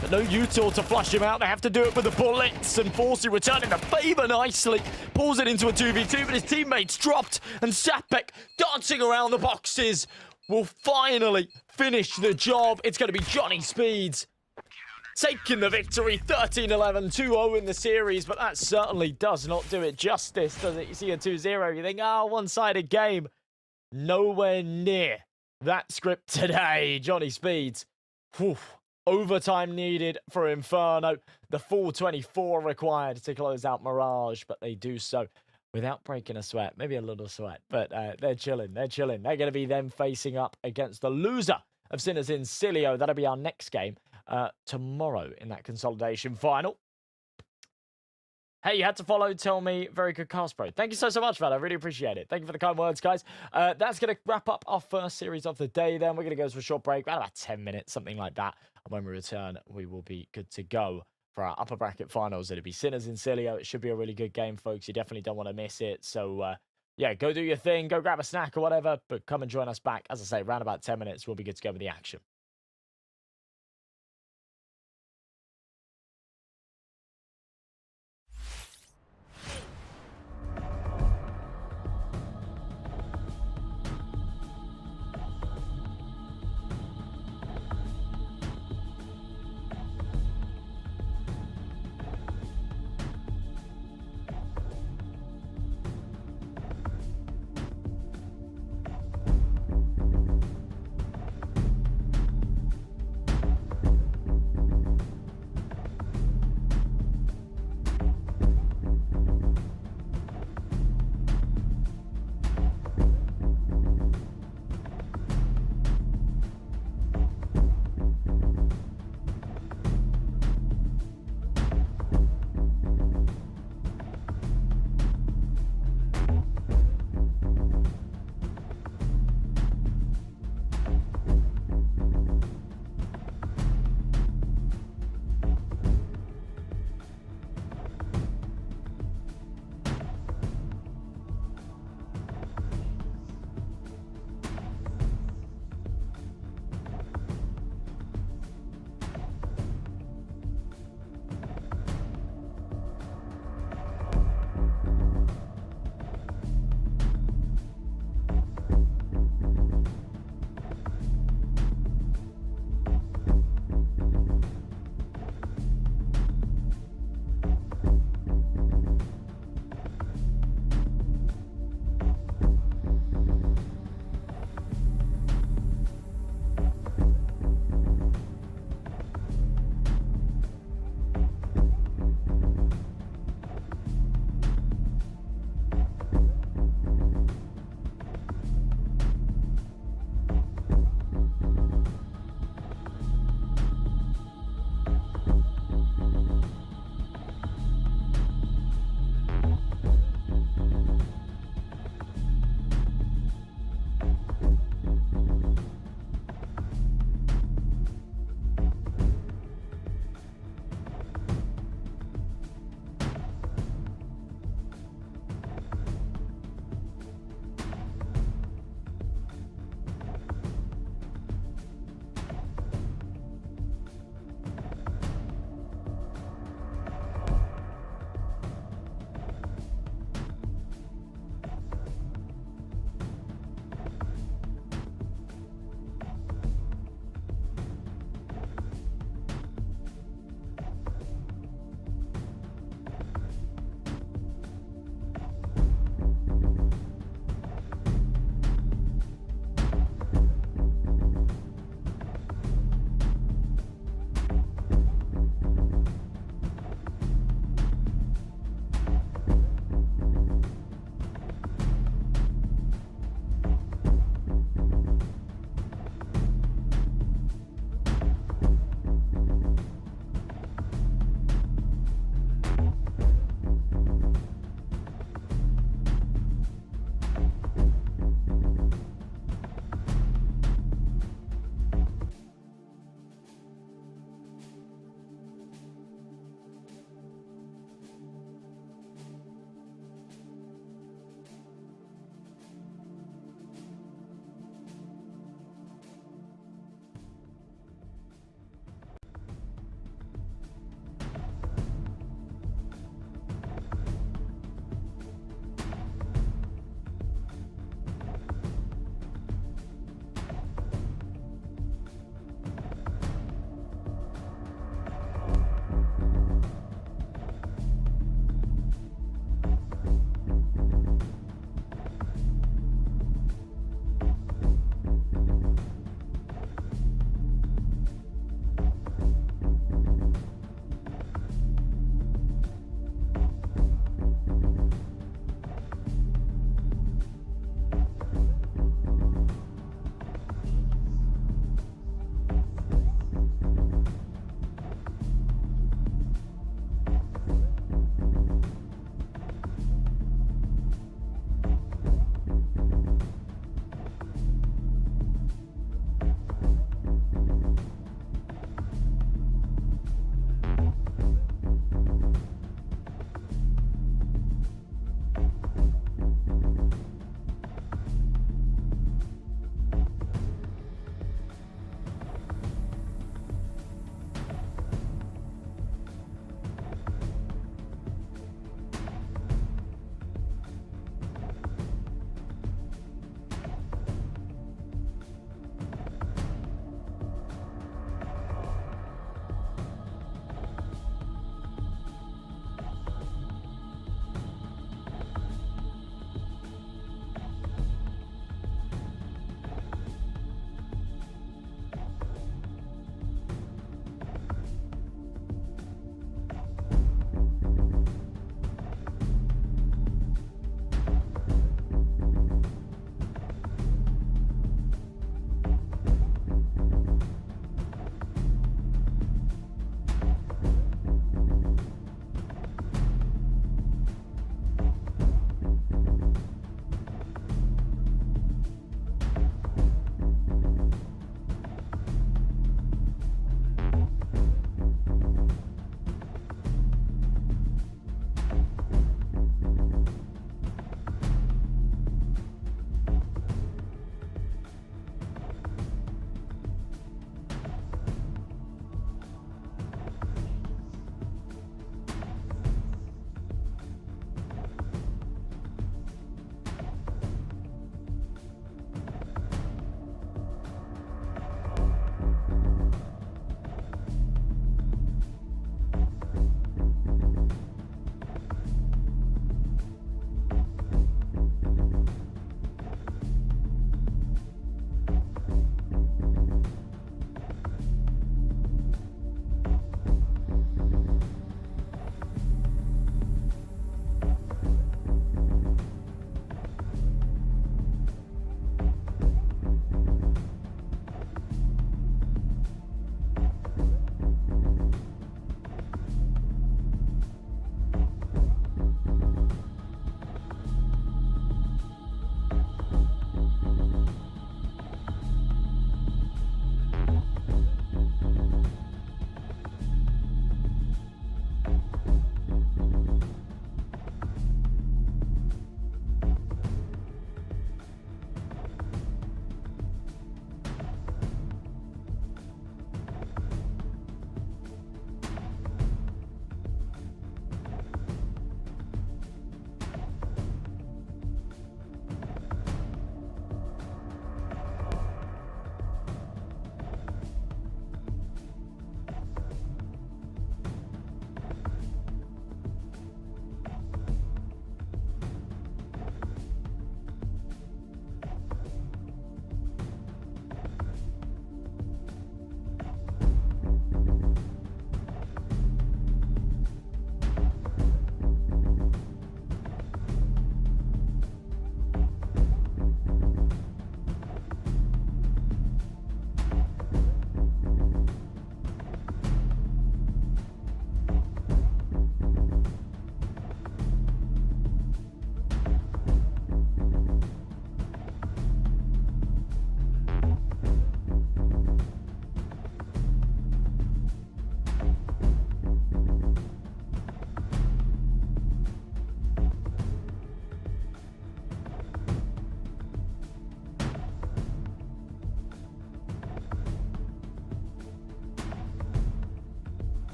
Speaker 1: But no util to flush him out. They have to do it with the bullets. And Forsey returning the favour nicely. Pulls it into a 2v2, but his teammates dropped. And Sapek, dancing around the boxes, will finally finish the job. It's going to be Johnny Speeds taking the victory. 13-11, 2-0 in the series. But that certainly does not do it justice, does it? You see a 2-0, you think, oh, one-sided game. Nowhere near that script today. Johnny Speeds. Whew. Overtime needed for Inferno. The full 24 required to close out Mirage, but they do so without breaking a sweat. Maybe a little sweat, but they're chilling. They're chilling. They're going to be then facing up against the loser of Sinners Insilio. That'll be our next game tomorrow in that consolidation final. Hey, you had to follow, tell me, very good cast, bro. Thank you so much for that. I really appreciate it. Thank you for the kind words, guys. That's going to wrap up our first series of the day then. We're going to go to a short break, about 10 minutes, something like that. And when we return, we will be good to go for our upper bracket finals. It'll be Sinners Insilio. It should be a really good game, folks. You definitely don't want to miss it. So, yeah, go do your thing. Go grab a snack or whatever. But come and join us back. As I say, around about 10 minutes, we'll be good to go with the action.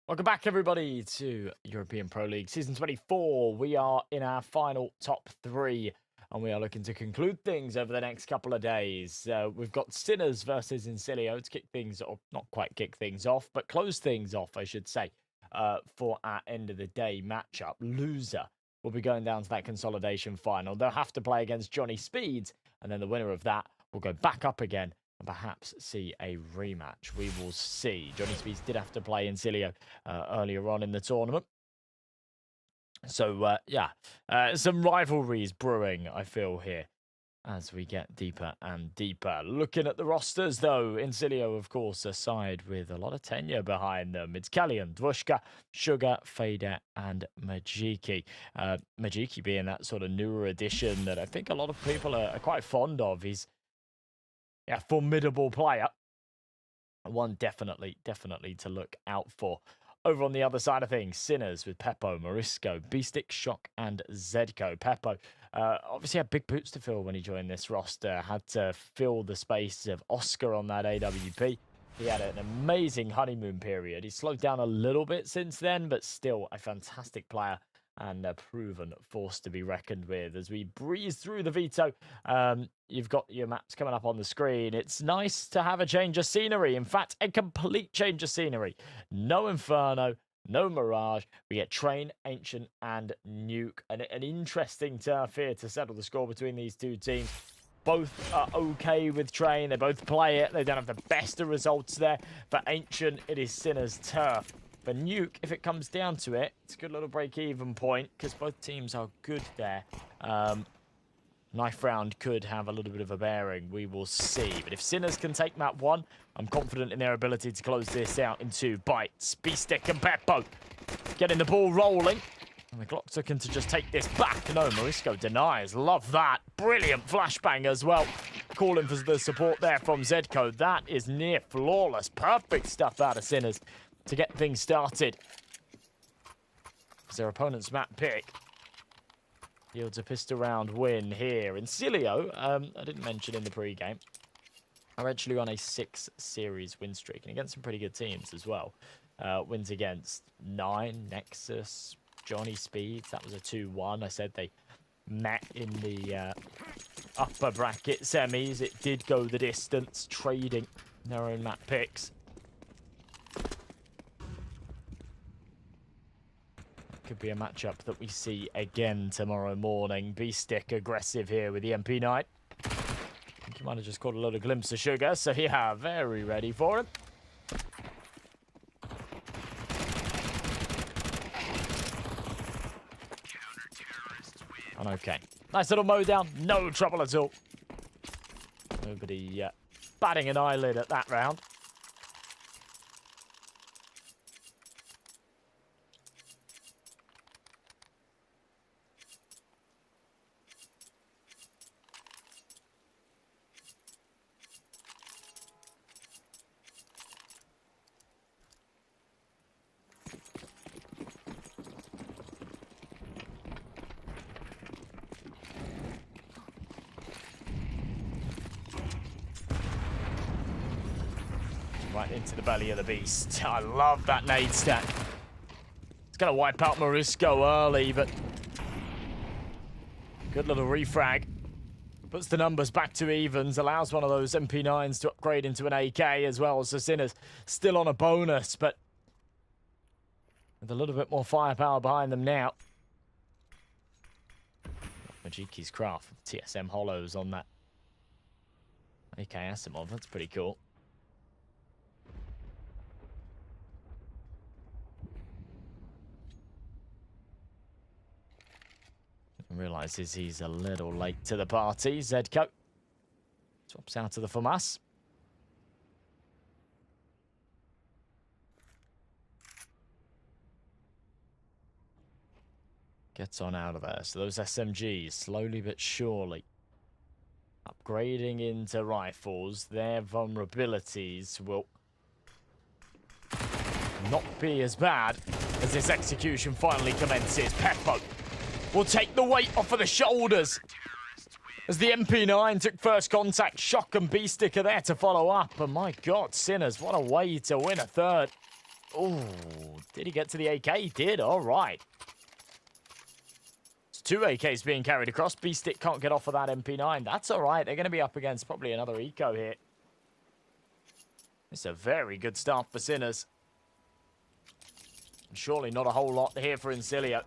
Speaker 1: Welcome back, everybody, to European Pro League Season 24. We are in our final top 3, and we are looking to conclude things over the next couple of days. We've got Sinners versus Insilio to kick things off, not quite kick things off, but close things off, I should say, for our end of the day matchup. Loser will be going down to that consolidation final. They'll have to play against Johnny Speeds, and then the winner of that will go back up again and perhaps see a rematch. We will see. Johnny Speeds did have to play Insilio earlier on in the tournament. So, some rivalries brewing, I feel, here as we get deeper and deeper. Looking at the rosters, though, Insilio, of course, a side with a lot of tenure behind them. It's Kallian, Dvushka, Sugar, Fader, and Majiki. Majiki being that sort of newer addition that I think a lot of people are quite fond of. He's a formidable player. One definitely to look out for. Over on the other side of things, Sinners with Peppo, Morisco, Beastick, Shock, and Zedko. Peppo obviously had big boots to fill when he joined this roster. Had to fill the space of Oscar on that AWP. He had an amazing honeymoon period. He's slowed down a little bit since then, but still a fantastic player and a proven force to be reckoned with. As we breeze through the veto, you've got your maps coming up on the screen. It's nice to have a change of scenery. In fact, a complete change of scenery. No Inferno, no Mirage. We get Train, Ancient, and Nuke. An interesting turf here to settle the score between these two teams. Both are okay with Train. They both play it. They don't have the best of results there. For Ancient, it is Sinner's turf. For Nuke, if it comes down to it, it's a good little break-even point because both teams are good there. Knife round could have a little bit of a bearing. We will see. But if Sinners can take map 1, I'm confident in their ability to close this out in 2 bites. Beastick and Peppo getting the ball rolling. And the Glock's looking to just take this back. No, Morisco denies. Love that. Brilliant flashbang as well. Calling for the support there from Zedko. That is near flawless. Perfect stuff out of Sinners to get things started. It's their opponent's map pick. Yields a pistol round win here. Insilio, I didn't mention in the pre-game, are actually on a 6-series win streak and against some pretty good teams as well. Wins against 9, Nexus, Johnny Speeds. That was a 2-1. I said they met in the upper bracket semis. It did go the distance, trading their own map picks. Could be a matchup that we see again tomorrow morning. Beastick aggressive here with the MP9. I think he might have just caught a little glimpse of Sugar, so yeah, very ready for him. And okay. Nice little mow down. No trouble at all. Nobody batting an eyelid at that round. Right into the belly of the beast. I love that nade stack. It's going to wipe out Morisco early, but good little refrag. Puts the numbers back to evens, allows one of those MP9s to upgrade into an AK as well. So Sinners still on a bonus, but with a little bit more firepower behind them now. Majiki's craft with TSM hollows on that AK Asimov. That's pretty cool. Realizes he's a little late to the party. Zedko swaps out to the FAMAS. Gets on out of there. So those SMGs, slowly but surely, upgrading into rifles. Their vulnerabilities will not be as bad as this execution finally commences. Peppo will take the weight off of the shoulders as the MP9 took first contact. Shock and Beastick are there to follow up. And my God, Sinners, what a way to win a third. Oh, did he get to the AK? He did. All right. It's 2 AKs being carried across. B-Stick can't get off of that MP9. That's all right. They're going to be up against probably another eco here. It's a very good start for Sinners. Surely not a whole lot here for Insilio.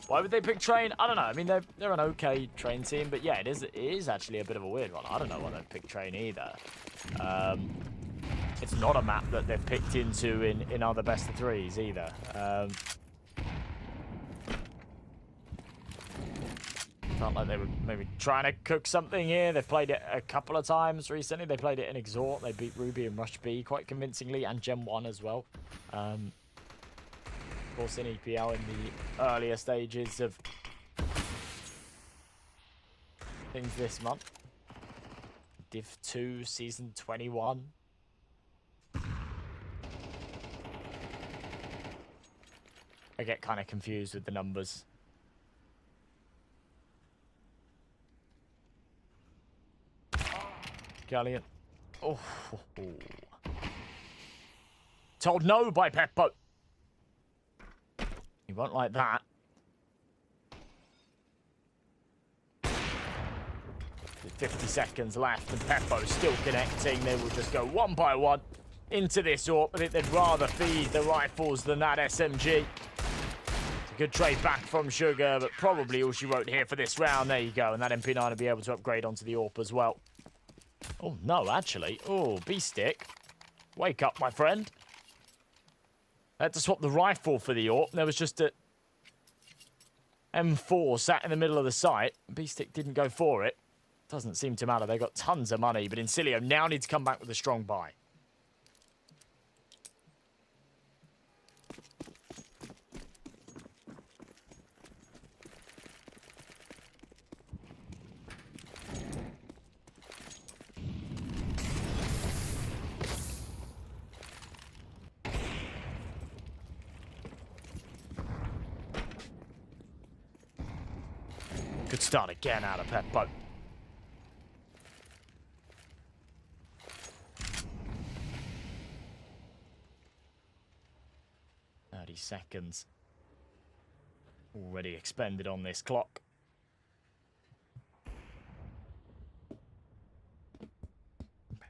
Speaker 1: Why would they pick Train? I don't know. I mean, they're an okay Train team, but yeah, it is actually a bit of a weird one. I don't know why they picked Train either. It's not a map that they've picked into in other best of threes either. Felt like they were maybe trying to cook something here. They've played it a couple of times recently. They played it in Exhort. They beat Ruby and Rush B quite convincingly, and Gen 1 as well. Of course, in EPL in the earlier stages of things this month. Div 2, Season 21. I get kind of confused with the numbers. Galleon. Oh. Told no by Peppo. He won't like that. With 50 seconds left and Peppo still connecting. They will just go one by one into this AWP. I think they'd rather feed the rifles than that SMG. It's a good trade back from Sugar, but probably all she wrote here for this round. There you go. And that MP9 will be able to upgrade onto the AWP as well. Oh, no, actually. Oh, B-Stick. Wake up, my friend. I had to swap the rifle for the AWP. There was just a M4 sat in the middle of the site. B-Stick didn't go for it. Doesn't seem to matter. They got tons of money, but Insilio now needs to come back with a strong buy. Good start again out of Peppo. Seconds already expended on this clock.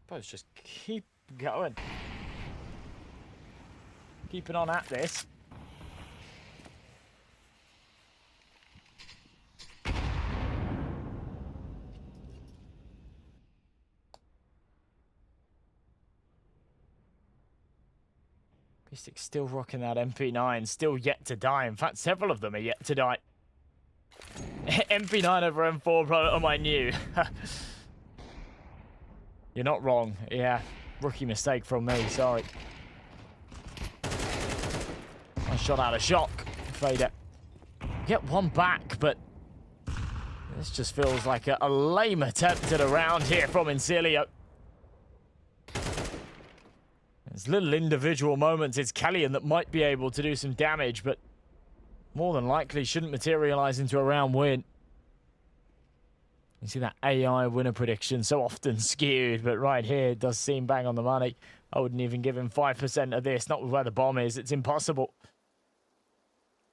Speaker 1: Peppo's just keep going. Keeping on at this. B-Stick still rocking that MP9, still yet to die. In fact, several of them are yet to die. MP9 over M4 Pro, I knew. You're not wrong. Yeah, rookie mistake from me, sorry. I shot out of shock. Fade it. Get one back, but this just feels like a lame attempt at a round here from Insilio. There's little individual moments. It's Callian that might be able to do some damage, but more than likely shouldn't materialize into a round win. You see that AI winner prediction so often skewed, but right here it does seem bang on the money. I wouldn't even give him 5% of this, not with where the bomb is. It's impossible.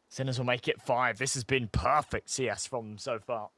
Speaker 1: Sinners will make it 5. This has been perfect CS from them so far.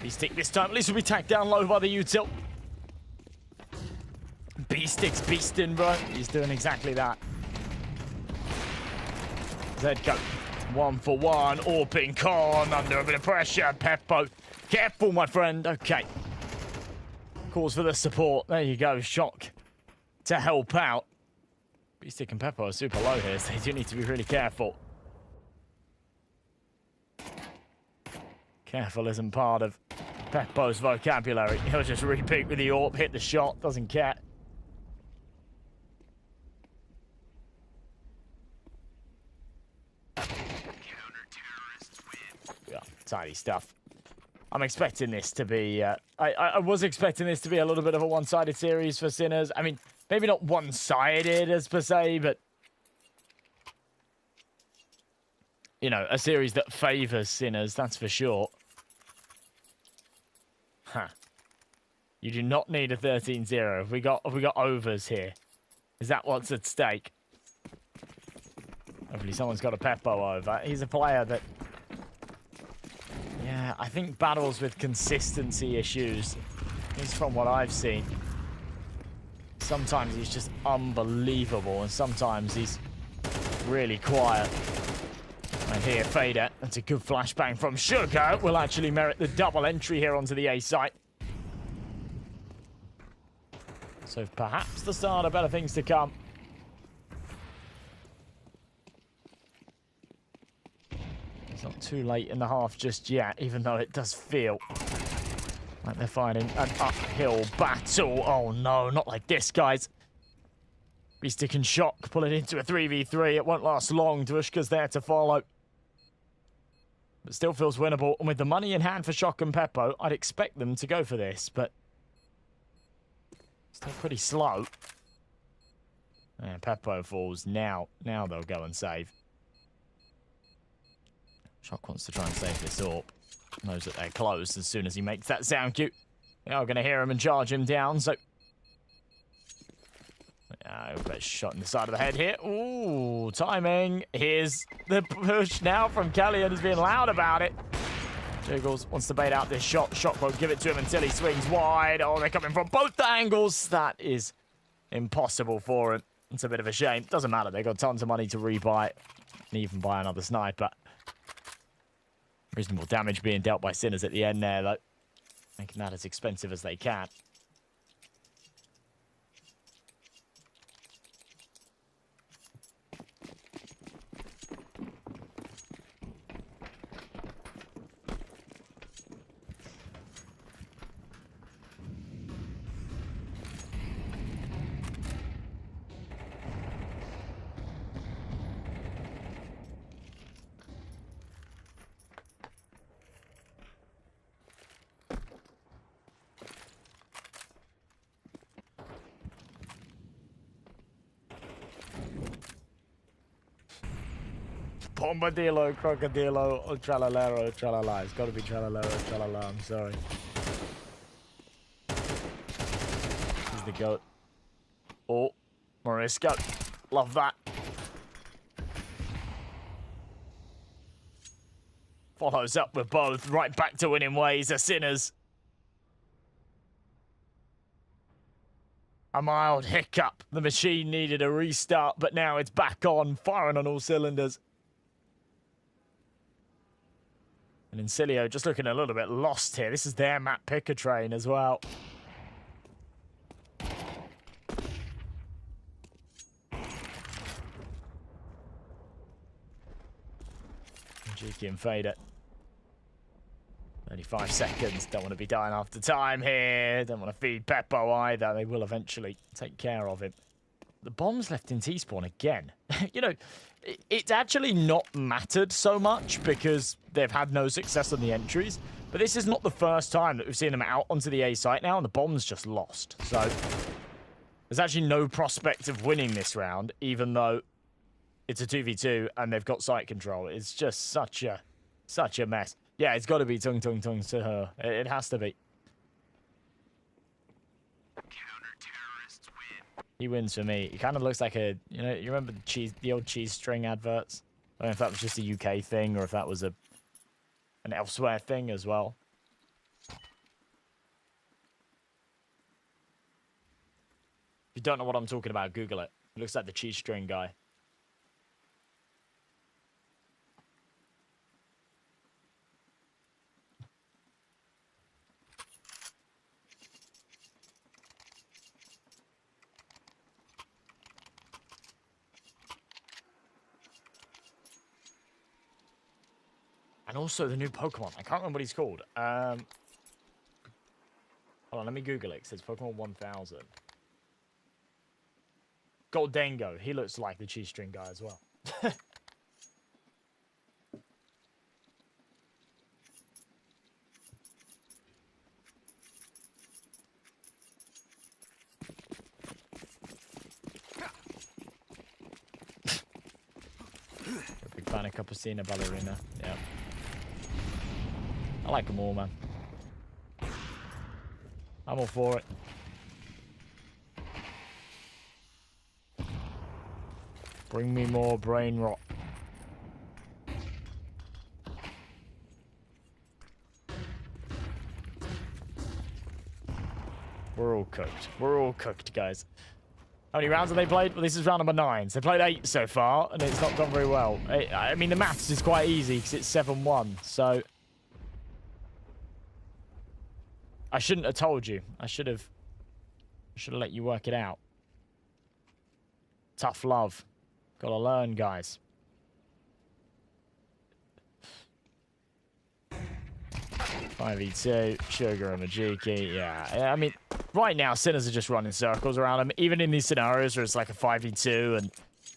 Speaker 1: B-Stick this time, at least will be tacked down low by the util. B-Stick's beasting, bro. He's doing exactly that. Zedco, 1 for 1. Orping Con under a bit of pressure. Peppo, careful, my friend. Okay. Calls for the support. There you go. Shock to help out. Beastic and Peppo are super low here, so they do need to be really careful. Careful isn't part of Peppo's vocabulary. He'll just repeat with the AWP, hit the shot, doesn't care. Yeah, tidy stuff. I'm expecting this to be... I was expecting this to be a little bit of a one-sided series for Sinners. I mean, maybe not one-sided as per se, but... You know, a series that favours Sinners, that's for sure. Huh. You do not need a 13-0. Have we got overs here? Is that what's at stake? Hopefully someone's got a Peppo over. He's a player that... Yeah, I think battles with consistency issues. At least from what I've seen. Sometimes he's just unbelievable, and sometimes he's really quiet. And here, Fader. That's a good flashbang from Sugar. Will actually merit the double entry here onto the A site. So perhaps the start of better things to come. It's not too late in the half just yet, even though it does feel like they're fighting an uphill battle. Oh no, not like this, guys. Beastic and Shock pull it into a 3v3. It won't last long. Dvushka's there to follow. But still feels winnable. And with the money in hand for Shock and Peppo, I'd expect them to go for this, but still pretty slow. And Peppo falls now. Now they'll go and save. Shock wants to try and save this AWP. Knows that they're close as soon as he makes that sound cue. They are going to hear him and charge him down, so... Better shot in the side of the head here. Ooh, timing. Here's the push now from Kellyan, who's being loud about it. Jiggles wants to bait out this shot. Shock won't give it to him until he swings wide. Oh, they're coming from both angles. That is impossible for him. It's a bit of a shame. Doesn't matter. They've got tons of money to rebuy and even buy another sniper. Reasonable damage being dealt by Sinners at the end there, though. Making that as expensive as they can. Bombadillo, Crocodilo, or Tralalero, Tralala. It's got to be Tralalero, Tralala. I'm sorry. He's the GOAT. Oh, Morisco. Love that. Follows up with both. Right back to winning ways. A Sinners. A mild hiccup. The machine needed a restart, but now it's back on, firing on all cylinders. And Insilio just looking a little bit lost here. This is their map picker train as well. Cheeky and Fader. 35 seconds. Don't want to be dying after time here. Don't want to feed Peppo either. They will eventually take care of him. The bomb's left in T-spawn again. You know, it's actually not mattered so much because they've had no success on the entries. But this is not the first time that we've seen them out onto the A site now, and the bomb's just lost. So there's actually no prospect of winning this round, even though it's a 2v2 and they've got site control. It's just such a mess. Yeah, it's got to be Tung Tung Tung to her. It has to be. He wins for me. He kind of looks like a, you know, you remember the old cheese string adverts? I don't know if that was just a UK thing or if that was an elsewhere thing as well. If you don't know what I'm talking about, Google it. He looks like the cheese string guy. And also the new Pokemon. I can't remember what he's called. Hold on, let me Google it. It says Pokemon 1000. Goldengo. He looks like the cheese string guy as well. Big fan of Cappuccino Ballerina. Yeah. I like them all, man. I'm all for it. Bring me more brain rot. We're all cooked. We're all cooked, guys. How many rounds have they played? Well, this is round number 9. So they played 8 so far, and it's not gone very well. I mean, the maths is quite easy because it's 7-1, so... I shouldn't have told you. I should have let you work it out. Tough love. Gotta learn, guys. .5v2, Sugar and Majiki. Yeah, I mean, right now, Sinners are just running circles around him. Even in these scenarios where it's like a 5v2 and,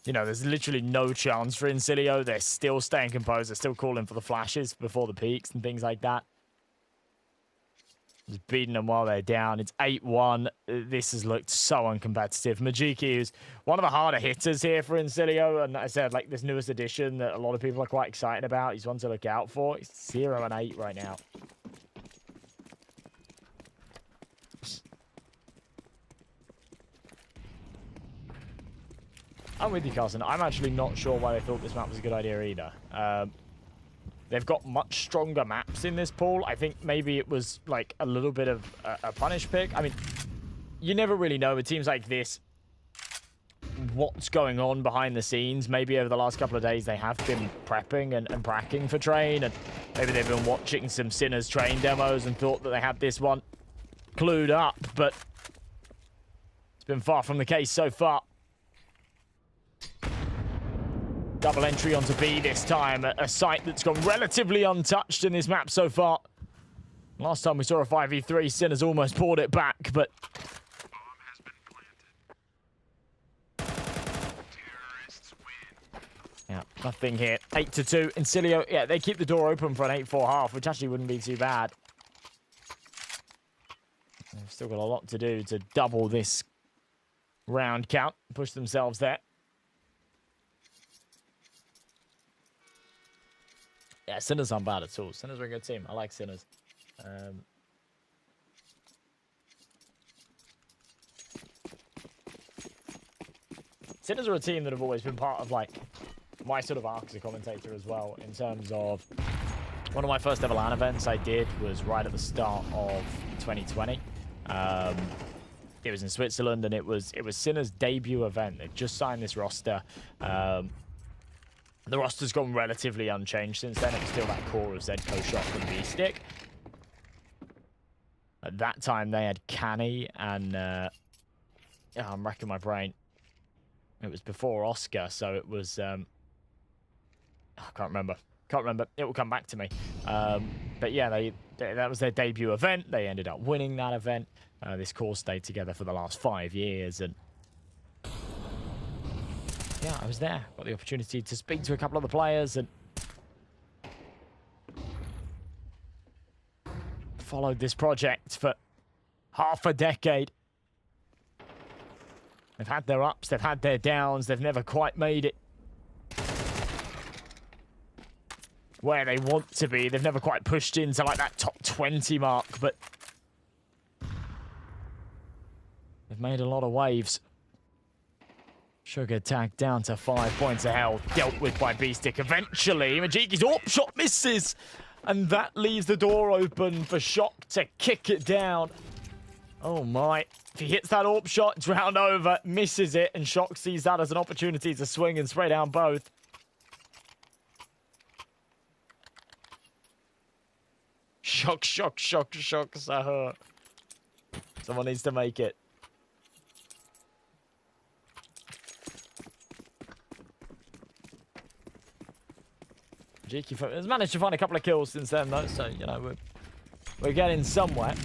Speaker 1: you know, there's literally no chance for Insilio. They're still staying composed. They're still calling for the flashes before the peaks and things like that. Just beating them while they're down. It's 8-1. This has looked so uncompetitive. Majiki is one of the harder hitters here for Insilio. And I said, like, this newest addition that a lot of people are quite excited about. He's one to look out for. He's 0-8 right now. I'm with you, Carson. I'm actually not sure why they thought this map was a good idea either. They've got much stronger maps in this pool. I think maybe it was like a little bit of a punish pick. I mean, you never really know with teams like this what's going on behind the scenes. Maybe over the last couple of days they have been prepping and pracking for train, and maybe they've been watching some Sinners train demos and thought that they had this one clued up, but it's been far from the case so far. Double entry onto B this time, a site that's gone relatively untouched in this map so far. Last time we saw a 5v3, Sinners almost pulled it back, but... yeah, nothing here. 8-2. Insilio, yeah, they keep the door open for an 8-4 half, which actually wouldn't be too bad. They've still got a lot to do to double this round count, push themselves there. Yeah, Sinners aren't bad at all. Sinners are a good team. I like Sinners. Sinners are a team that have always been part of, like, my sort of arc as a commentator as well, in terms of one of my first ever LAN events I did was right at the start of 2020. It was in Switzerland, and it was Sinners' debut event. They just signed this roster. The roster's gone relatively unchanged since then. It's still that core of Zedco, Shock, and V-Stick. At that time, they had Canny and... yeah, I'm racking my brain. It was before Oscar, so it was... I can't remember. Can't remember. It will come back to me. But yeah, that was their debut event. They ended up winning that event. This core stayed together for the last 5 years, and... yeah, I was there. Got the opportunity to speak to a couple of the players and followed this project for half a decade. They've had their ups, they've had their downs, they've never quite made it where they want to be. They've never quite pushed into like that top 20 mark, but they've made a lot of waves. Sugar tagged down to 5 points of health, dealt with by B-Stick. Eventually, Majiki's AWP shot misses, and that leaves the door open for Shock to kick it down. Oh my. If he hits that AWP shot, it's round over, misses it, and Shock sees that as an opportunity to swing and spray down both. Shock, shock, shock, shock, Sahur. Someone needs to make it. Majiki has managed to find a couple of kills since then, though, so, you know, we're getting somewhere.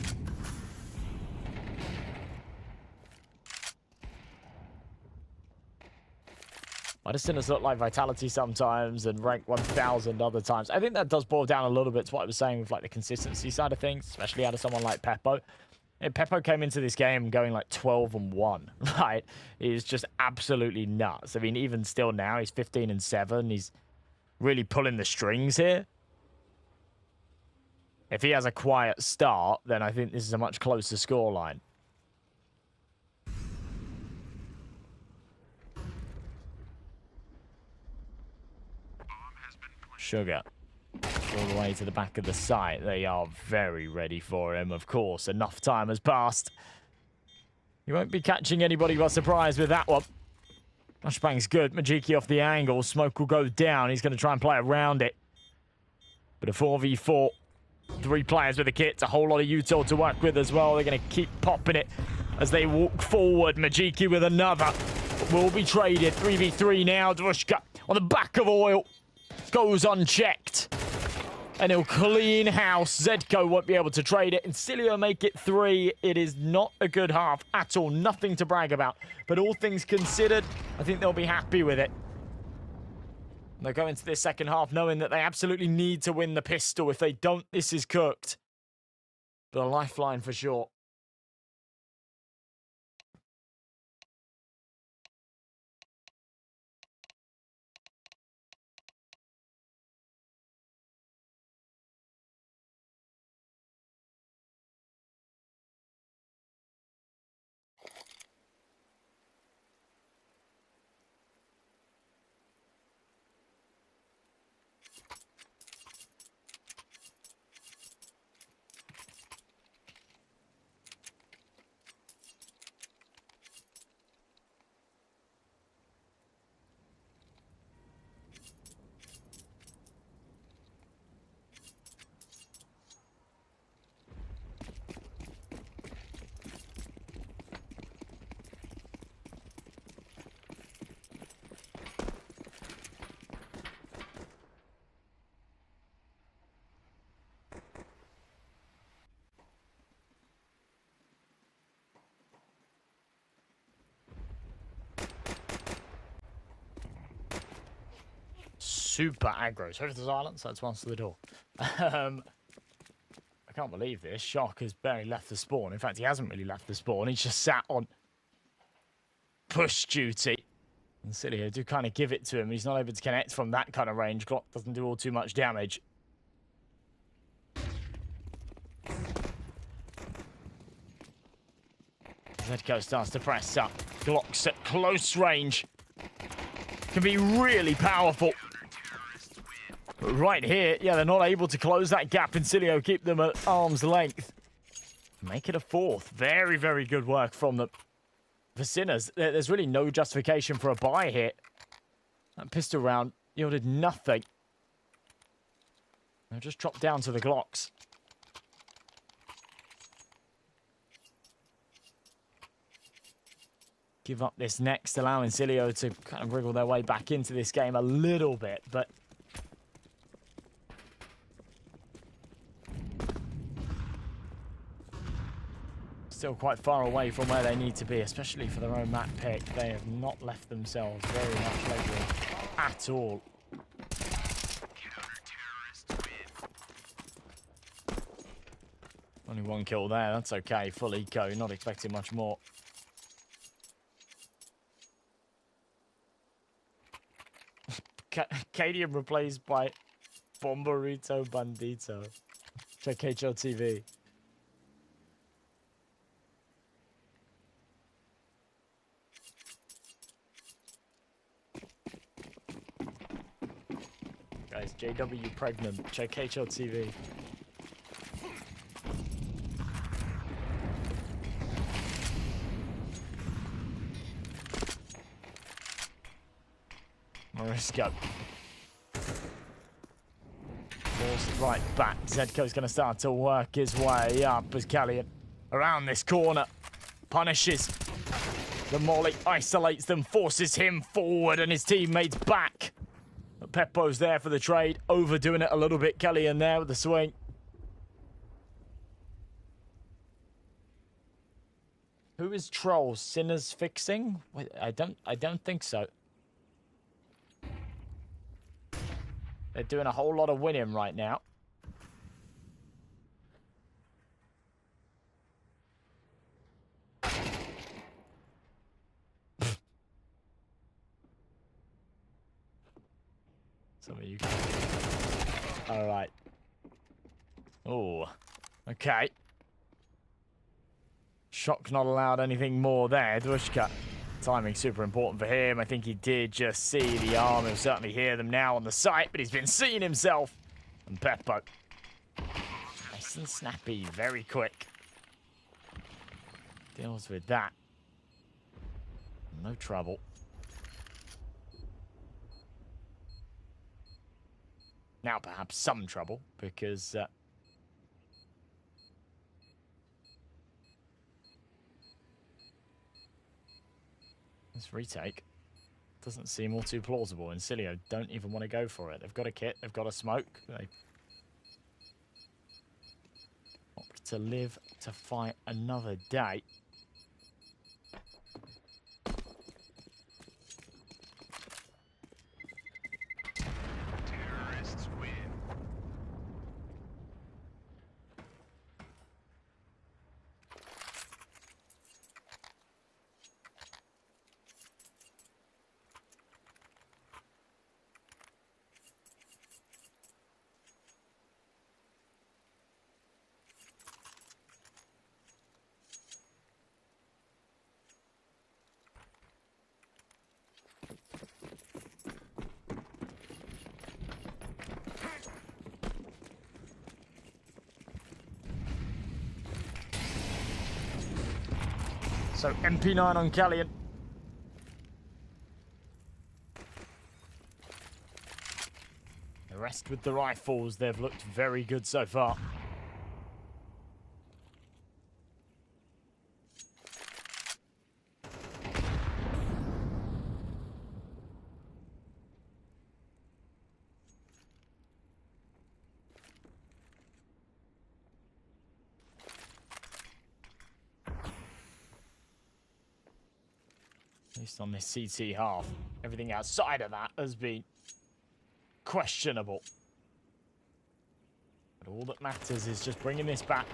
Speaker 1: Why does Sinners look like Vitality sometimes and rank 1000 other times? I think that does boil down a little bit to what I was saying with like the consistency side of things, especially out of someone like Peppo. Peppo came into this game going like 12-1, right? He's just absolutely nuts. I mean, even still now, he's 15-7. He's really pulling the strings here. If he has a quiet start, then I think this is a much closer scoreline. Sugar. All the way to the back of the site. They are very ready for him, of course. Enough time has passed. You won't be catching anybody by surprise with that one. Flashbang's good. Majiki off the angle. Smoke will go down. He's going to try and play around it. But a 4v4. 3 players with the kits. A whole lot of util to work with as well. They're going to keep popping it as they walk forward. Majiki with another. Will be traded. 3v3 now. Dvushka on the back of oil. Goes unchecked. And he'll clean house. Zedko won't be able to trade it. Insilio make it 3. It is not a good half at all. Nothing to brag about. But all things considered, I think they'll be happy with it. They'll go into this second half knowing that they absolutely need to win the pistol. If they don't, this is cooked. But a lifeline for sure. Super aggro. Sorry for the silence. That's once to the door. I can't believe this. Shock has barely left the spawn. In fact, he hasn't really left the spawn. He's just sat on push duty. And Insilio do kind of give it to him. He's not able to connect from that kind of range. Clock doesn't do all too much damage. Zedko starts to press up. Glocks at close range. Can be really powerful. But right here, yeah, they're not able to close that gap. Insilio keep them at arm's length. Make it a 4th. Very, very good work from them. For Sinners, there's really no justification for a buy here. That pistol round yielded nothing. They'll just drop down to the Glocks. Give up this next, allowing Insilio to kind of wriggle their way back into this game a little bit, but still quite far away from where they need to be, especially for their own map pick. They have not left themselves very much legroom at all. Only 1 kill there, that's okay. Full eco, not expecting much more. Cadian replaced by Bomberito Bandito. Check HLTV. Guys, JW pregnant. Check HLTV. Morisco. Forced right back. Zedko's going to start to work his way up as Callian around this corner punishes the molly, isolates them, forces him forward and his teammates back. Peppo's there for the trade. Overdoing it a little bit. Kelly in there with the swing. Who is Troll? Sinners fixing? Wait, I don't think so. They're doing a whole lot of winning right now. Some of you. All right. Oh, okay. Shock not allowed anything more there. Dushka. Timing super important for him. I think he did just see the arm. He'll certainly hear them now on the site, but he's been seeing himself. And Peppo. Nice and snappy. Very quick. Deals with that. No trouble. Now perhaps some trouble, because this retake doesn't seem all too plausible. Insilio don't even want to go for it. They've got a kit, they've got a smoke. They opt to live to fight another day. So MP9 on Callian. The rest with the rifles, they've looked very good so far. At least on this CT half. Everything outside of that has been questionable. But all that matters is just bringing this back.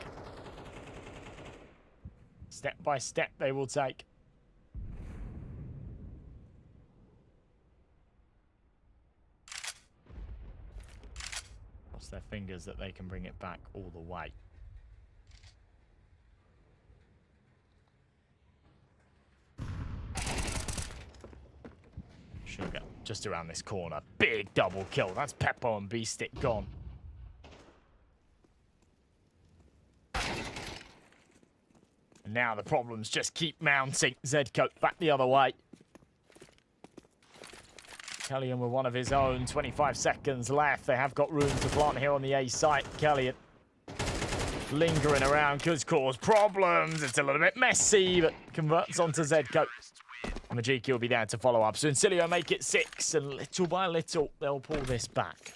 Speaker 1: Step by step they will take. Cross their fingers that they can bring it back all the way. Sugar just around this corner. Big double kill. That's Peppo and B-Stick gone. And now the problems just keep mounting. Zedcoat back the other way. Kellian with one of his own. 25 seconds left. They have got room to plant here on the A site. Kellian lingering around could cause problems. It's a little bit messy, but converts onto Zedcoat. Majiki will be there to follow up. So Insilio make it 6, and little by little, they'll pull this back.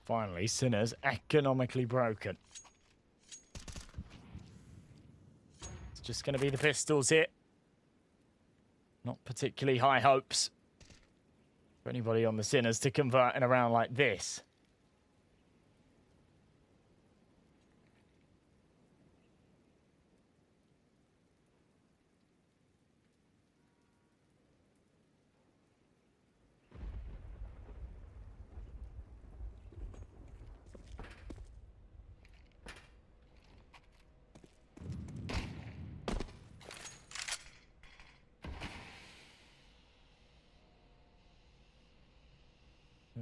Speaker 1: Finally, Sinners economically broken. It's just going to be the pistols here. Not particularly high hopes for anybody on the Sinners to convert in a round like this.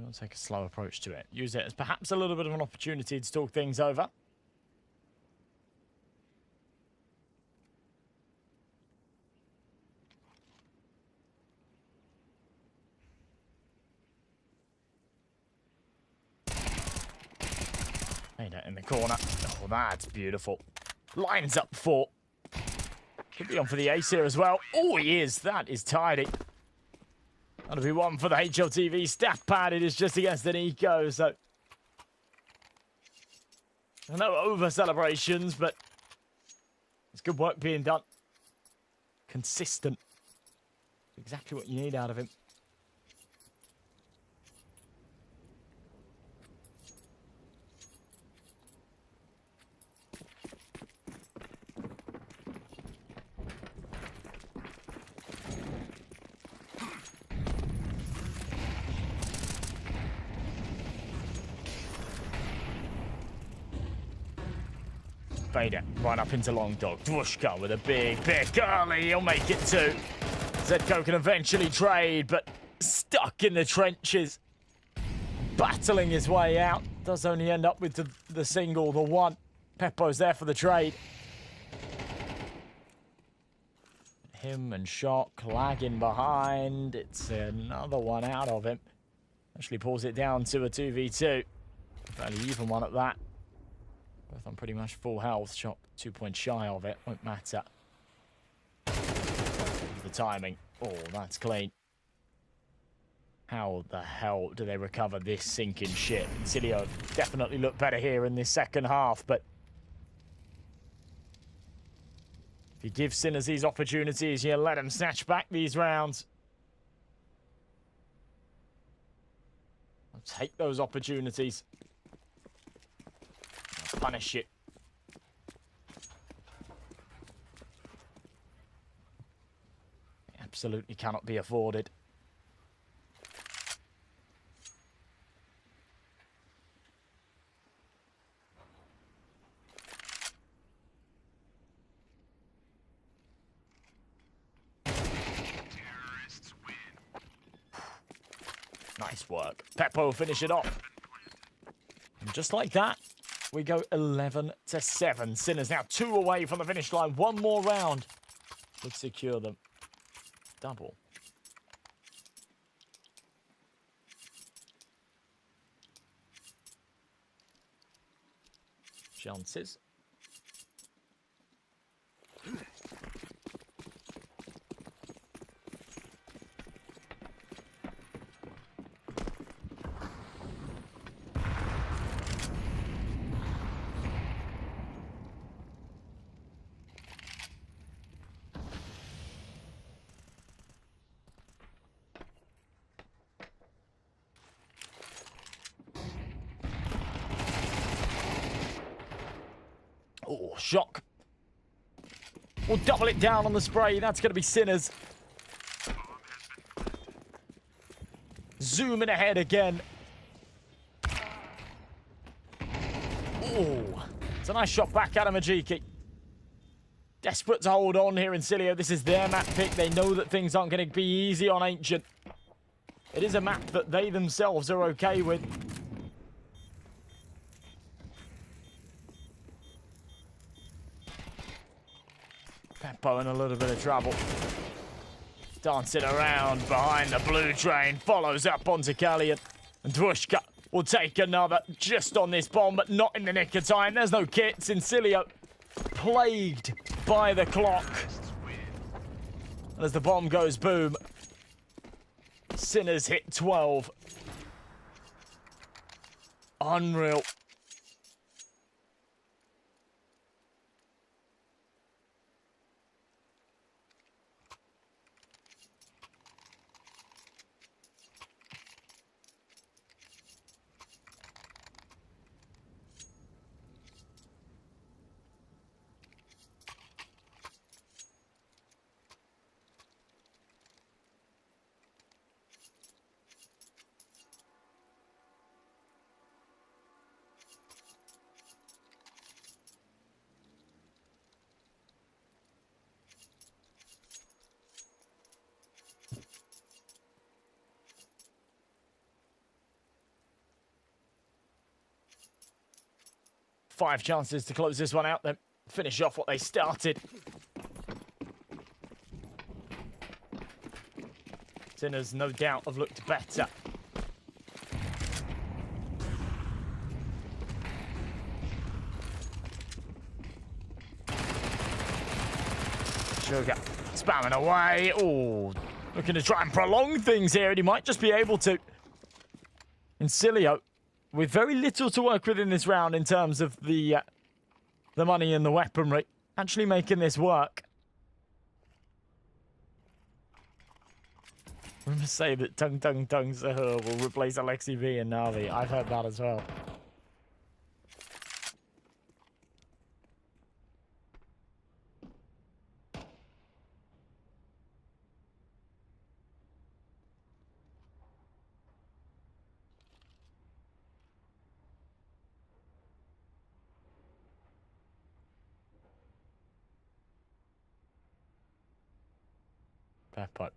Speaker 1: we'll take a slow approach to it. Use it as perhaps a little bit of an opportunity to talk things over. Made it in the corner. Oh, that's beautiful. Lines up 4. Could be on for the ace here as well. Oh, he is. That is tidy. That'll be one for the HLTV stat pad. It is just against an eco, so no over celebrations, but it's good work being done. Consistent. Exactly what you need out of him. Vader right up into Long Dog. Dwushka with a big pick early. He'll make it 2. Zedko can eventually trade, but stuck in the trenches. Battling his way out. Does only end up with the single, the 1. Peppo's there for the trade. Him and Shock lagging behind. It's another one out of him. Actually pulls it down to a 2v2. Fairly even one at that. Both on pretty much full health. Shot 2 points shy of it. Won't matter. The timing. Oh, that's clean. How the hell do they recover this sinking ship? Insilio definitely looked better here in this second half, but if you give Sinners these opportunities, you let them snatch back these rounds. I'll take those opportunities. Punish it. Absolutely cannot be afforded. Nice work. Peppo will finish it off. And just like that, we go 11-7. Sinners now 2 away from the finish line. 1 more round would secure them. Double. Chances. Oh, Shock. We'll double it down on the spray. That's going to be Sinners. Zooming ahead again. Oh, it's a nice shot back at Majiki. Desperate to hold on here in Insilio. This is their map pick. They know that things aren't going to be easy on Ancient. It is a map that they themselves are okay with. Peppo in a little bit of trouble. Dancing around behind the blue train. Follows up onto Kallian. And Dwushka will take another just on this bomb, but not in the nick of time. There's no kits. Insilio plagued by the clock. And as the bomb goes boom, Sinners hit 12. Unreal. 5 chances to close this one out, then finish off what they started. Sinners, no doubt, have looked better. Sugar spamming away. Oh, looking to try and prolong things here, and he might just be able to. Insilio, with very little to work with in this round in terms of the money and the weaponry, actually making this work. Rumors say that Tung Tung Tung Sahur will replace Alexi V and Navi. I've heard that as well. Peppo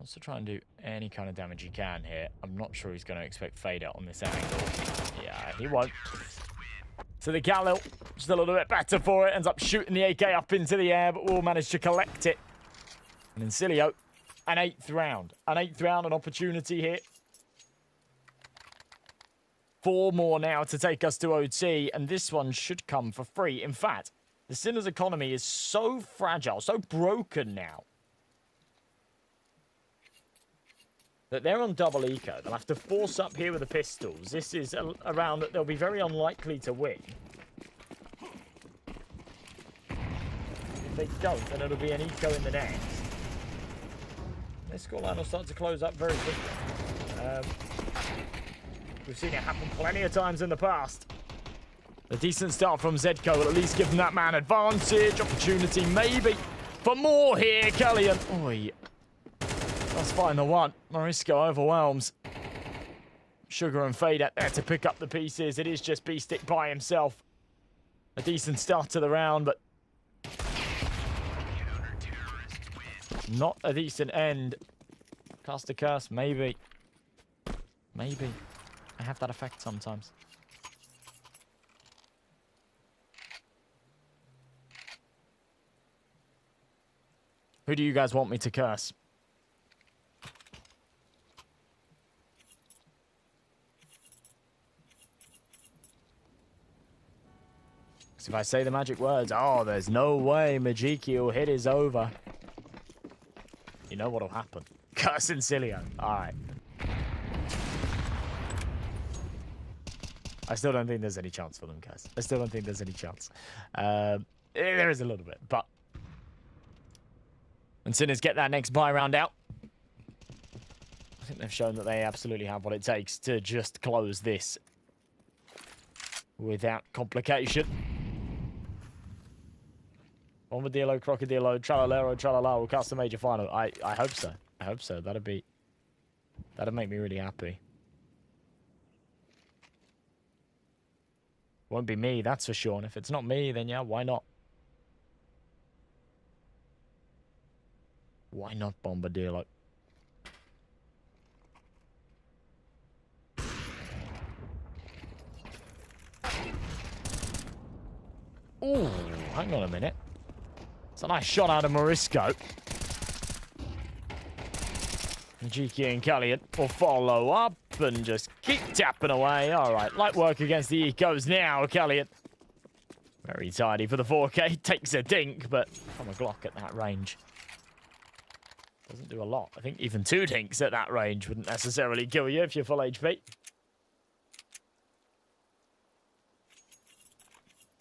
Speaker 1: wants to try and do any kind of damage he can here. I'm not sure he's going to expect fade out on this angle. Yeah, he won't. So the Galil, still a little bit better for it, ends up shooting the AK up into the air, but will manage to collect it. And Insilio, an 8th round. An 8th round, an opportunity here. 4 more now to take us to OT, and this one should come for free. In fact, the Sinners' economy is so fragile, so broken now, that they're on double eco. They'll have to force up here with the pistols. This is a round that they'll be very unlikely to win. If they don't, then it'll be an eco in the next. This scoreline will start to close up very quickly. We've seen it happen plenty of times in the past. A decent start from Zedco will at least give them that man advantage. Opportunity maybe for more here. Kellyan. Oi. That's fine, the one. Morisco overwhelms. Sugar and Fade out there to pick up the pieces. It is just Beastick by himself. A decent start to the round, but not a decent end. Cast a curse, maybe. Maybe. I have that effect sometimes. Who do you guys want me to curse? If I say the magic words, oh, there's no way Majiki will hit his over. You know what'll happen. Curse Insilio. Alright. I still don't think there's any chance for them, guys. I still don't think there's any chance. There is a little bit, but when Sinners get that next buy round out, I think they've shown that they absolutely have what it takes to just close this without complication. Bombadillo, Crocodillo, Tralalero, Tralala will cast the major final. I hope so. I hope so. That'd make me really happy. Won't be me, that's for sure. And if it's not me, then yeah, why not? Why not Bombadillo? Ooh, hang on a minute. It's a nice shot out of Morisco. Majiki and Kellyan will follow up and just keep tapping away. All right, light work against the ecos now, Kellyan. Very tidy for the 4K. Takes a dink, but from a Glock at that range doesn't do a lot. I think even 2 dinks at that range wouldn't necessarily kill you if you're full HP.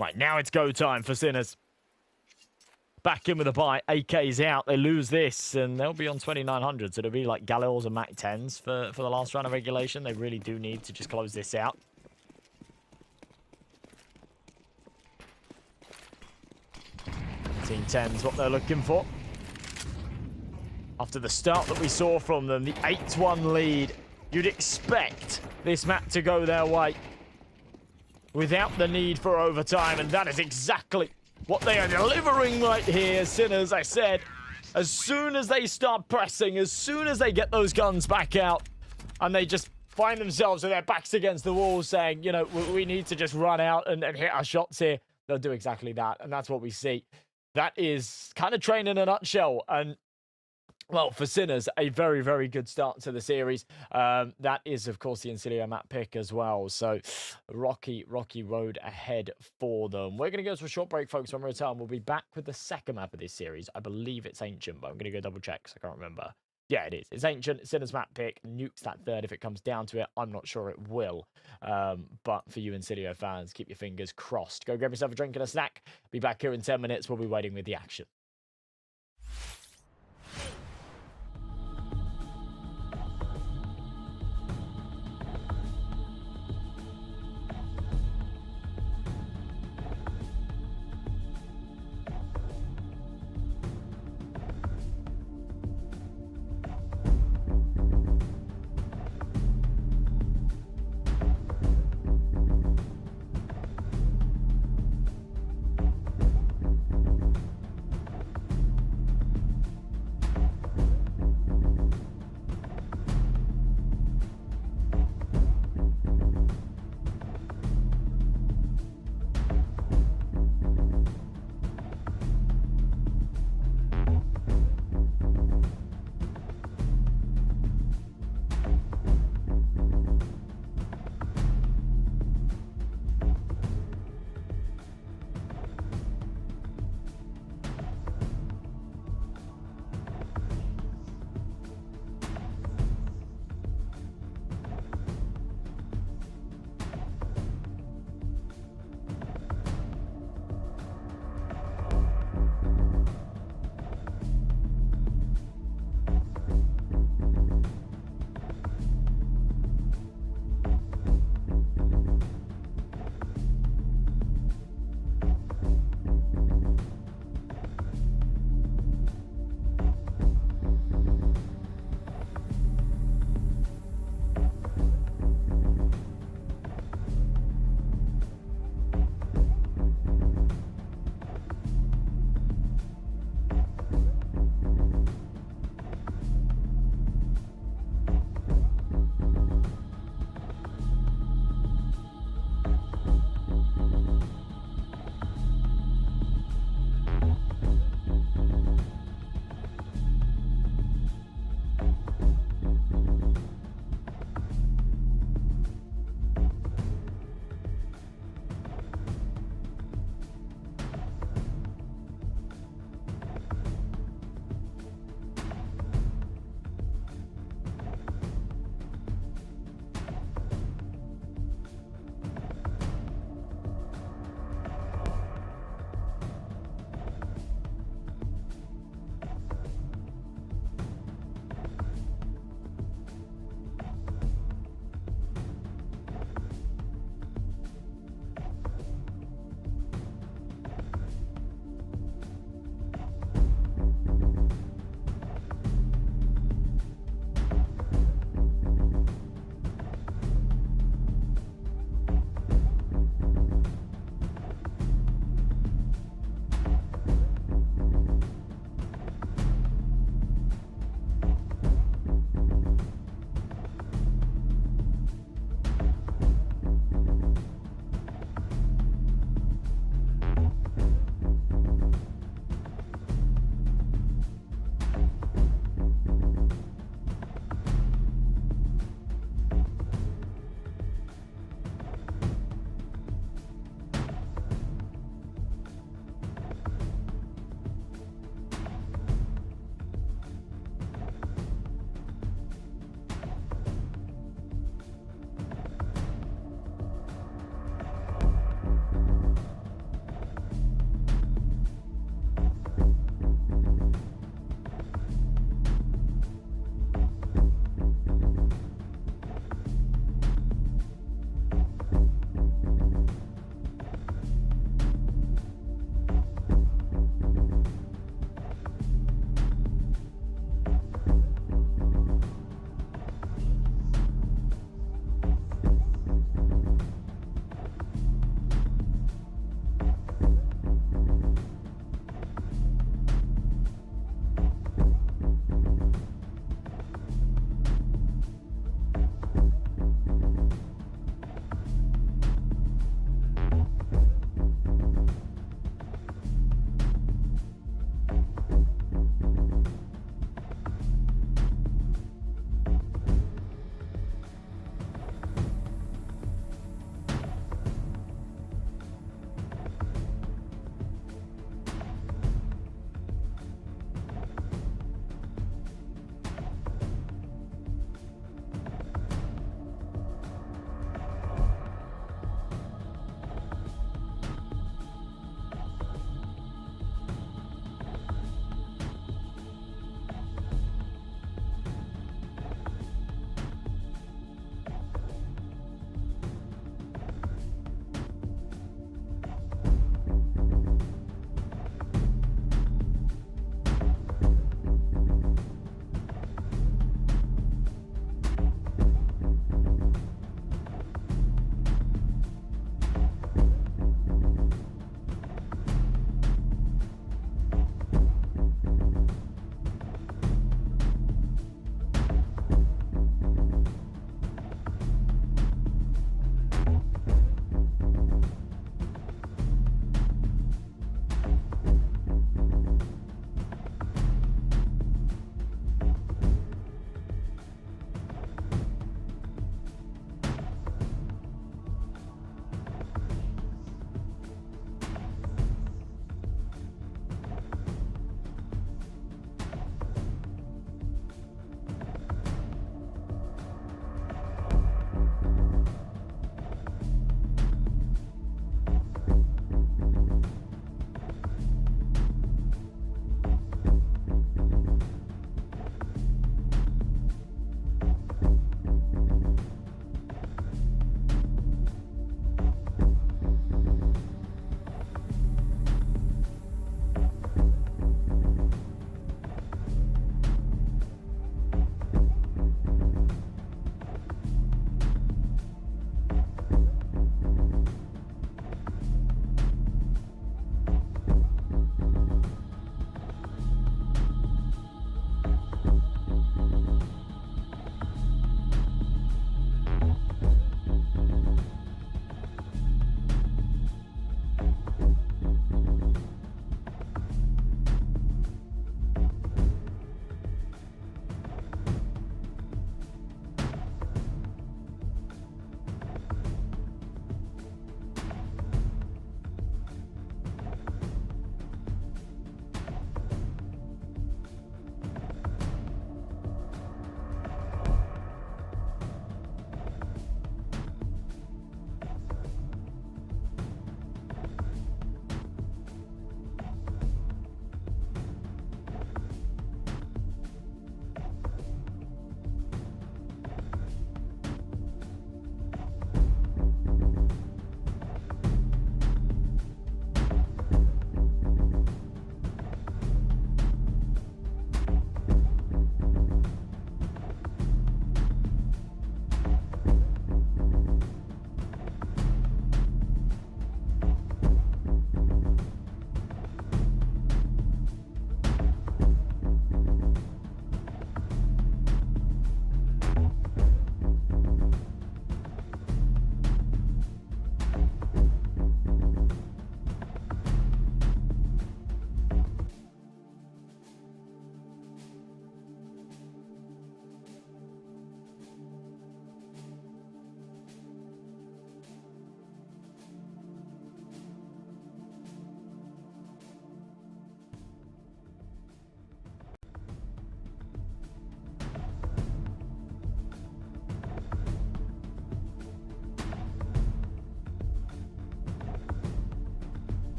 Speaker 1: Right, now it's go time for Sinners. Back in with a buy. AK's out. They lose this, and they'll be on 2,900. So it'll be like Galils and Mac 10s for the last round of regulation. They really do need to just close this out. Team 10's what they're looking for. After the start that we saw from them, the 8-1 lead, you'd expect this map to go their way without the need for overtime, and that is exactly what they are delivering right here. Sinners, I said, as soon as they start pressing, as soon as they get those guns back out, and they just find themselves with their backs against the wall saying, you know, we need to just run out and hit our shots here, they'll do exactly that. And that's what we see. That is kind of train in a nutshell. And well, for Sinners, a very, very good start to the series. That is, of course, the Insilio map pick as well. So, rocky road ahead for them. We're going to go to a short break, folks. When we return, we'll be back with the second map of this series. I believe it's Ancient, but I'm going to go double check because I can't remember. Yeah, it is. It's Ancient, Sinners map pick. Nukes that third if it comes down to it. I'm not sure it will. But for you Insilio fans, keep your fingers crossed. Go grab yourself a drink and a snack. Be back here in 10 minutes. We'll be waiting with the action.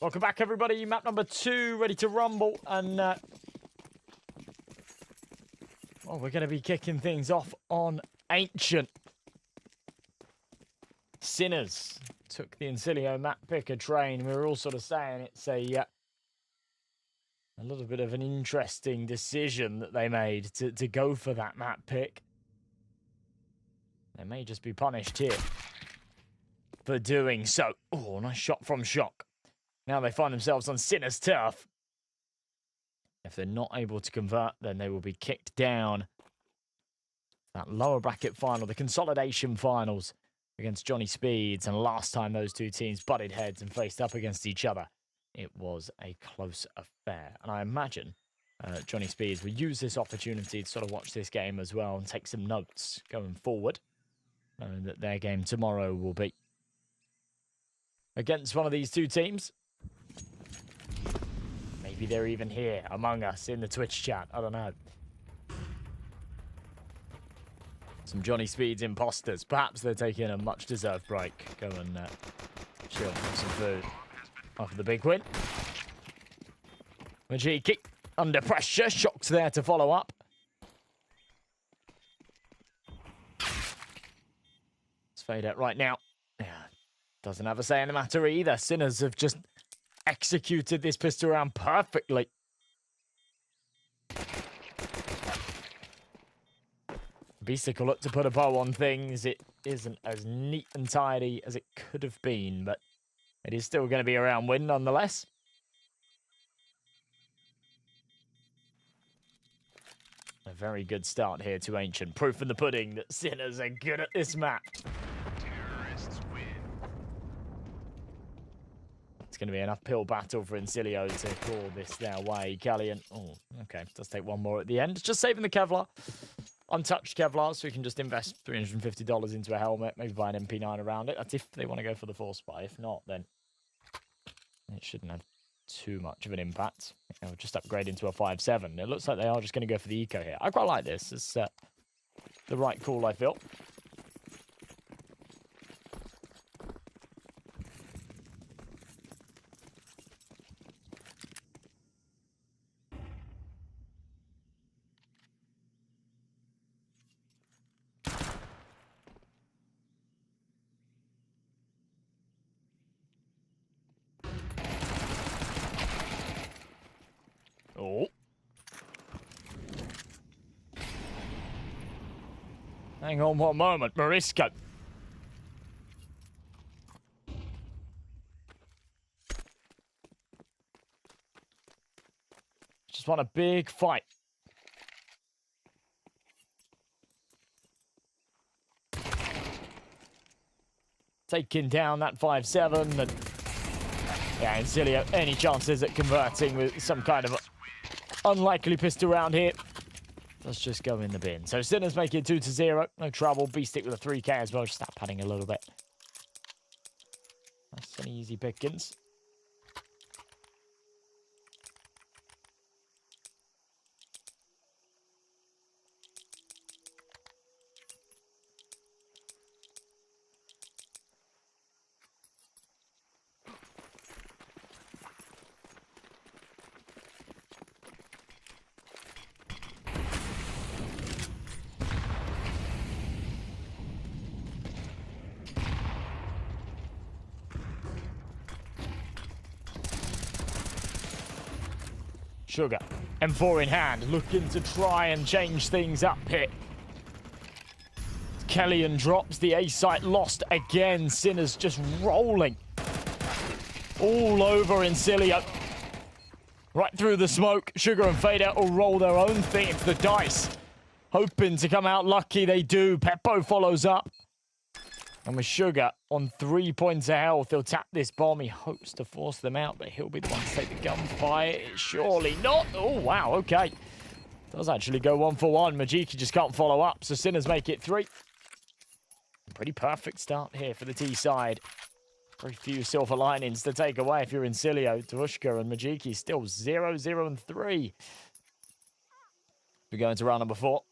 Speaker 1: Welcome back, everybody. Map number 2, ready to rumble. And, well, we're going to be kicking things off on Ancient. Sinners took the Insilio map picker train. We were all sort of saying it's a little bit of an interesting decision that they made to go for that map pick. They may just be punished here for doing so. Oh, nice shot from Shock. Now they find themselves on Sinner's turf. If they're not able to convert, then they will be kicked down. That lower bracket final, the consolidation finals against Johnny Speeds. And last time those two teams butted heads and faced up against each other, it was a close affair. And I imagine Johnny Speeds will use this opportunity to sort of watch this game as well and take some notes going forward, knowing that their game tomorrow will be against one of these two teams. Maybe they're even here among us in the Twitch chat. I don't know. Some Johnny Speeds imposters. Perhaps they're taking a much-deserved break. Go and chill, have some food after the big win. Majiki under pressure. Shock's there to follow up. Let's fade out right now. Yeah, doesn't have a say in the matter either. Sinners have just executed this pistol round perfectly. Beastical look to put a bow on things. It isn't as neat and tidy as it could have been, but it is still going to be a round win nonetheless. A very good start here to Ancient. Proof in the pudding that Sinners are good at this map. It's going to be an uphill battle for Insilio to call this their way. Galleon, oh, okay, does take one more at the end. Just saving the Kevlar. Untouched Kevlar, so we can just invest $350 into a helmet, maybe buy an MP9 around it. That's if they want to go for the Force Buy. If not, then it shouldn't have too much of an impact. We'll just upgrade into a 5.7. It looks like they are just going to go for the eco here. I quite like this. It's the right call, I feel. Oh. Hang on one moment, Morisco. Just want a big fight. Taking down that 5.7 and yeah, Insilio, any chances at converting with some kind of unlikely pistol round here? Let's just go in the bin. So Sinners make it 2-0. No trouble. Beastick with a 3k as well. Just start padding a little bit. Nice and easy pickings. Sugar, M4 in hand, looking to try and change things up here. Kellyan drops the A site, lost again. Sinners just rolling all over Insilio. Right through the smoke. Sugar and Fade Out will roll their own thing into the dice. Hoping to come out lucky, they do. Peppo follows up. And with Sugar on 3 points of health, he'll tap this bomb. He hopes to force them out, but he'll be the one to take the gunfire. Surely not. Oh, wow, okay. Does actually go 1 for 1. Majiki just can't follow up, so Sinners make it 3. Pretty perfect start here for the T side. Very few silver linings to take away if you're Insilio. Dvushka and Majiki still 0, 0, and 3. We go into round number 4.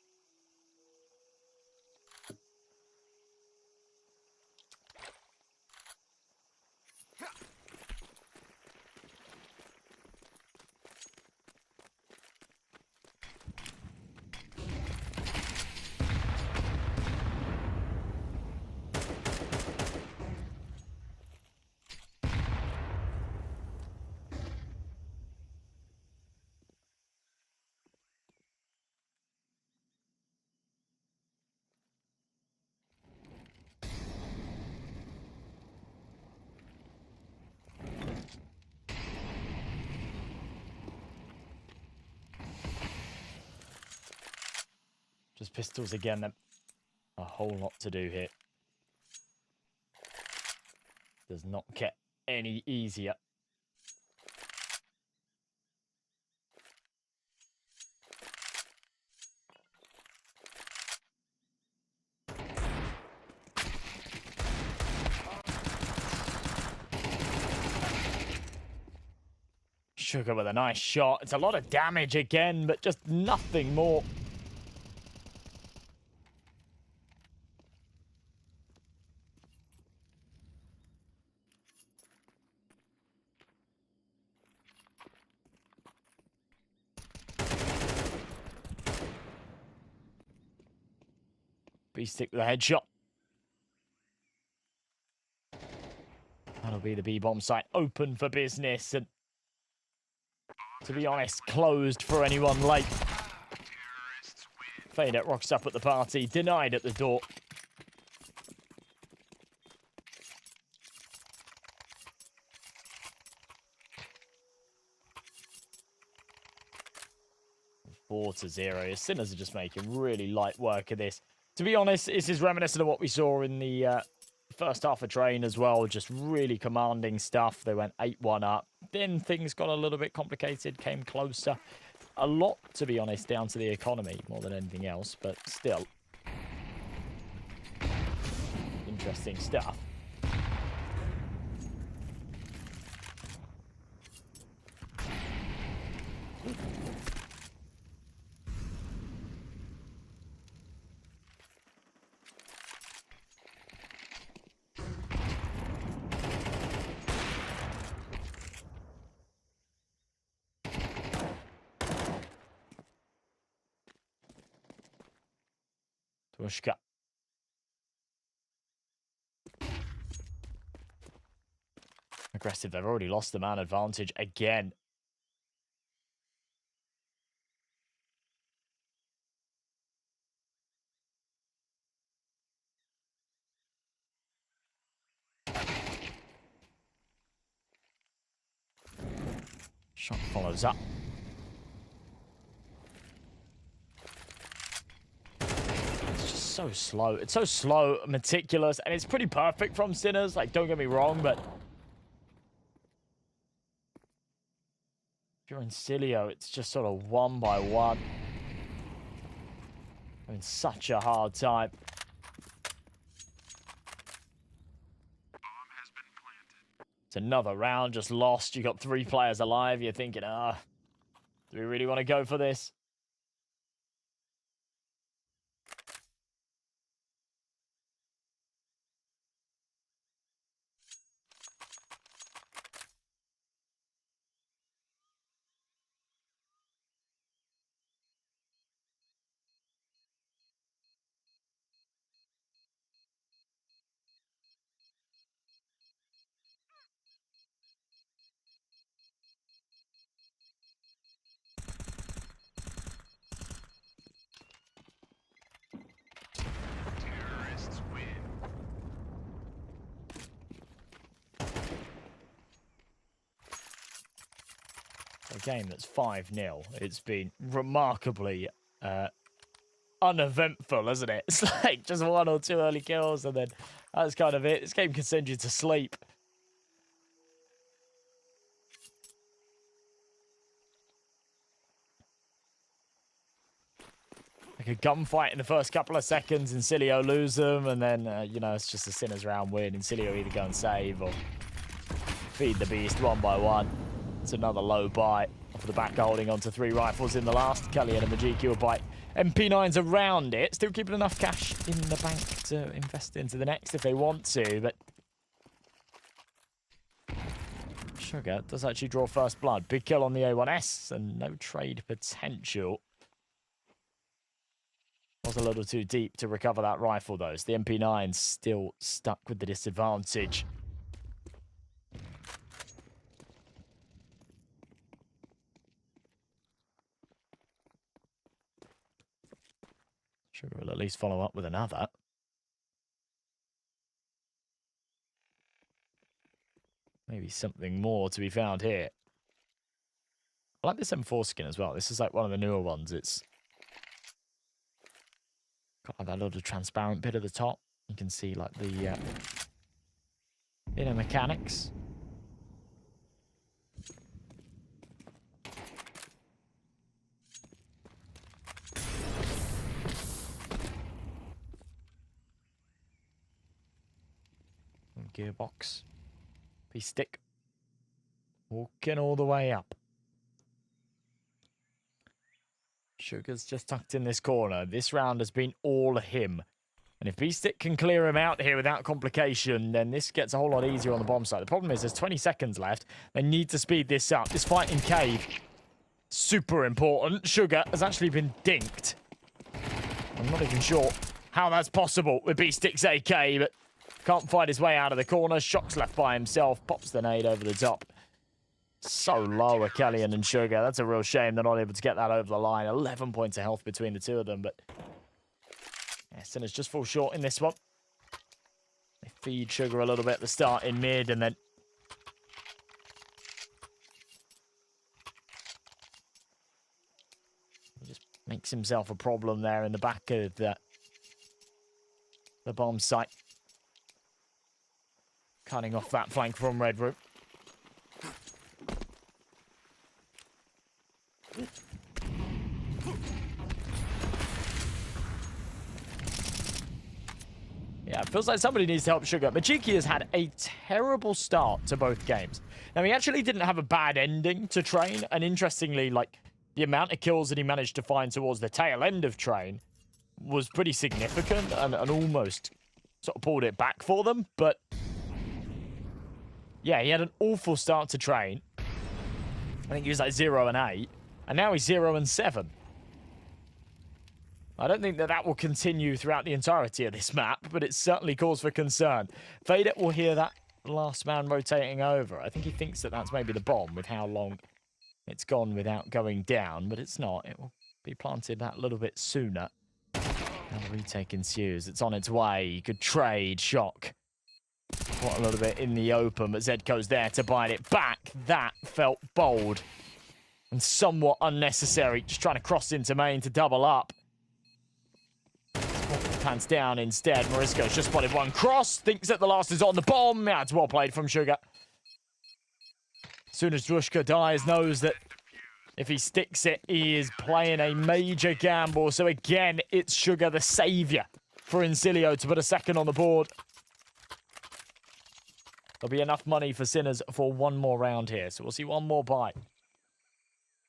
Speaker 1: those pistols again. Then a whole lot to do here. Does not get any easier. Sugar with a nice shot. It's a lot of damage again, but just nothing more. B-stick with a headshot. That'll be the B-bomb site open for business, and to be honest, closed for anyone late. Fade rocks up at the party, denied at the door. Four to 0. Sinners are just making really light work of this. To be honest, this is reminiscent of what we saw in the first half of Train as well. Just really commanding stuff. They went 8-1 up. Then things got a little bit complicated, came closer. A lot, to be honest, down to the economy more than anything else, but still. Interesting stuff. Tushka. Aggressive. They've already lost the man advantage again. Shot follows up. So slow. It's so slow, meticulous, and it's pretty perfect from Sinners. Like, don't get me wrong, but if you're Insilio, it's just sort of one by one. Having such a hard time. It's another round just lost. You got 3 players alive. You're thinking, do we really want to go for this? A game that's 5-0. It's been remarkably uneventful, hasn't it? It's like just 1 or 2 early kills, and then that's kind of it. This game can send you to sleep. Like a gunfight in the first couple of seconds, Insilio lose them, and then, you know, it's just a Sinners round win. Insilio either go and save or feed the beast 1 by 1. It's another low buy off the back, holding on to 3 rifles in the last. Kelly and a Majiki will buy MP9s around it. Still keeping enough cash in the bank to invest into the next if they want to, but Sugar does actually draw first blood. Big kill on the A1S and no trade potential. Was a little too deep to recover that rifle, though. So the MP9 still stuck with the disadvantage. Sugar will at least follow up with another. Maybe something more to be found here. I like this M4 skin as well. This is like one of the newer ones. It's Got that little transparent bit at the top. You can see like the inner mechanics. Gearbox. P-stick. Walking all the way up. Sugar's just tucked in this corner. This round has been all him. And if B-stick can clear him out here without complication, then this gets a whole lot easier on the bomb side. The problem is there's 20 seconds left. They need to speed this up. This fight in cave, super important. Sugar has actually been dinked. I'm not even sure how that's possible with B-stick's AK, but can't fight his way out of the corner. Shock's left by himself. Pops the nade over the top. So low are Kellyan and Sugar. That's a real shame they're not able to get that over the line. 11 points of health between the two of them, but yeah, Sinners just fall short in this one. They feed Sugar a little bit at the start in mid, and then he just makes himself a problem there in the back of the bomb site. Cutting off that flank from Red Room. Yeah, it feels like somebody needs to help Sugar. Majiki has had a terrible start to both games. Now, he actually didn't have a bad ending to Train, and interestingly, like, the amount of kills that he managed to find towards the tail end of Train was pretty significant and almost sort of pulled it back for them, but yeah, he had an awful start to Train. I think he was like 0 and 8, and now he's 0 and 7. I don't think that will continue throughout the entirety of this map, but it's certainly cause for concern. Vader will hear that last man rotating over. I think he thinks that that's maybe the bomb with how long it's gone without going down, but it's not. It will be planted that little bit sooner. And the retake ensues. It's on its way. You could trade Shock. Quite a little bit in the open, but Zedko's there to bite it back. That felt bold and somewhat unnecessary. Just trying to cross into main to double up. Pants down instead. Morisco's just spotted one cross. Thinks that the last is on the bomb. Yeah, it's well played from Sugar. As soon as Drushka dies, knows that if he sticks it, he is playing a major gamble. So again, it's Sugar, the saviour for Insilio, to put a second on the board. There'll be enough money for Sinners for one more round here. So we'll see one more buy.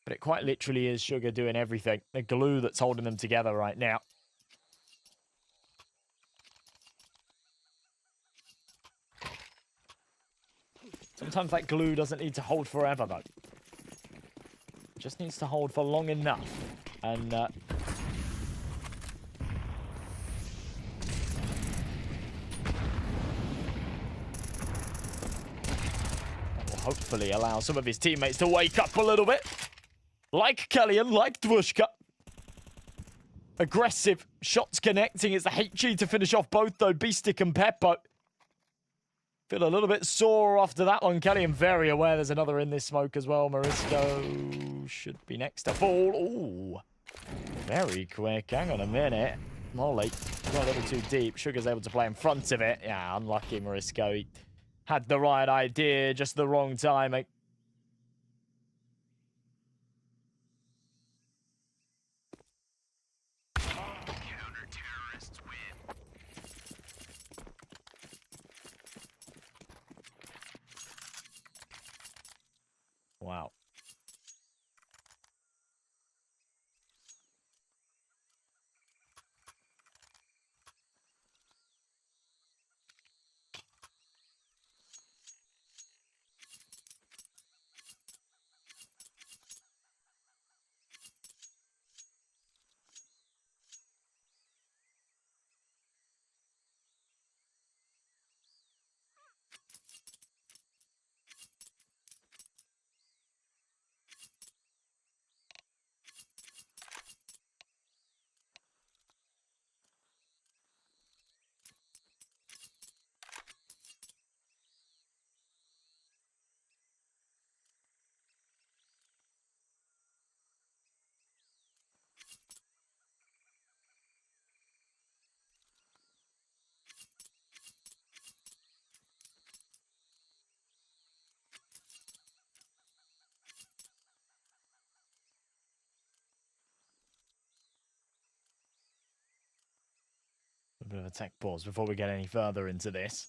Speaker 1: But it quite literally is Sugar doing everything. The glue that's holding them together right now. Sometimes that glue doesn't need to hold forever, though. It just needs to hold for long enough. And that will hopefully allow some of his teammates to wake up a little bit. Like Kellyan, like Dvushka. Aggressive shots connecting. It's the HG to finish off both, though. B-Stick and Peppo. Feel a little bit sore after that one. Kellyan very aware there's another in this smoke as well. Morisco should be next to fall. Ooh, very quick. Hang on a minute. Molly got a little too deep. Sugar's able to play in front of it. Yeah, unlucky Morisco. He had the right idea, just the wrong timing. Wow. a tech pause before we get any further into this.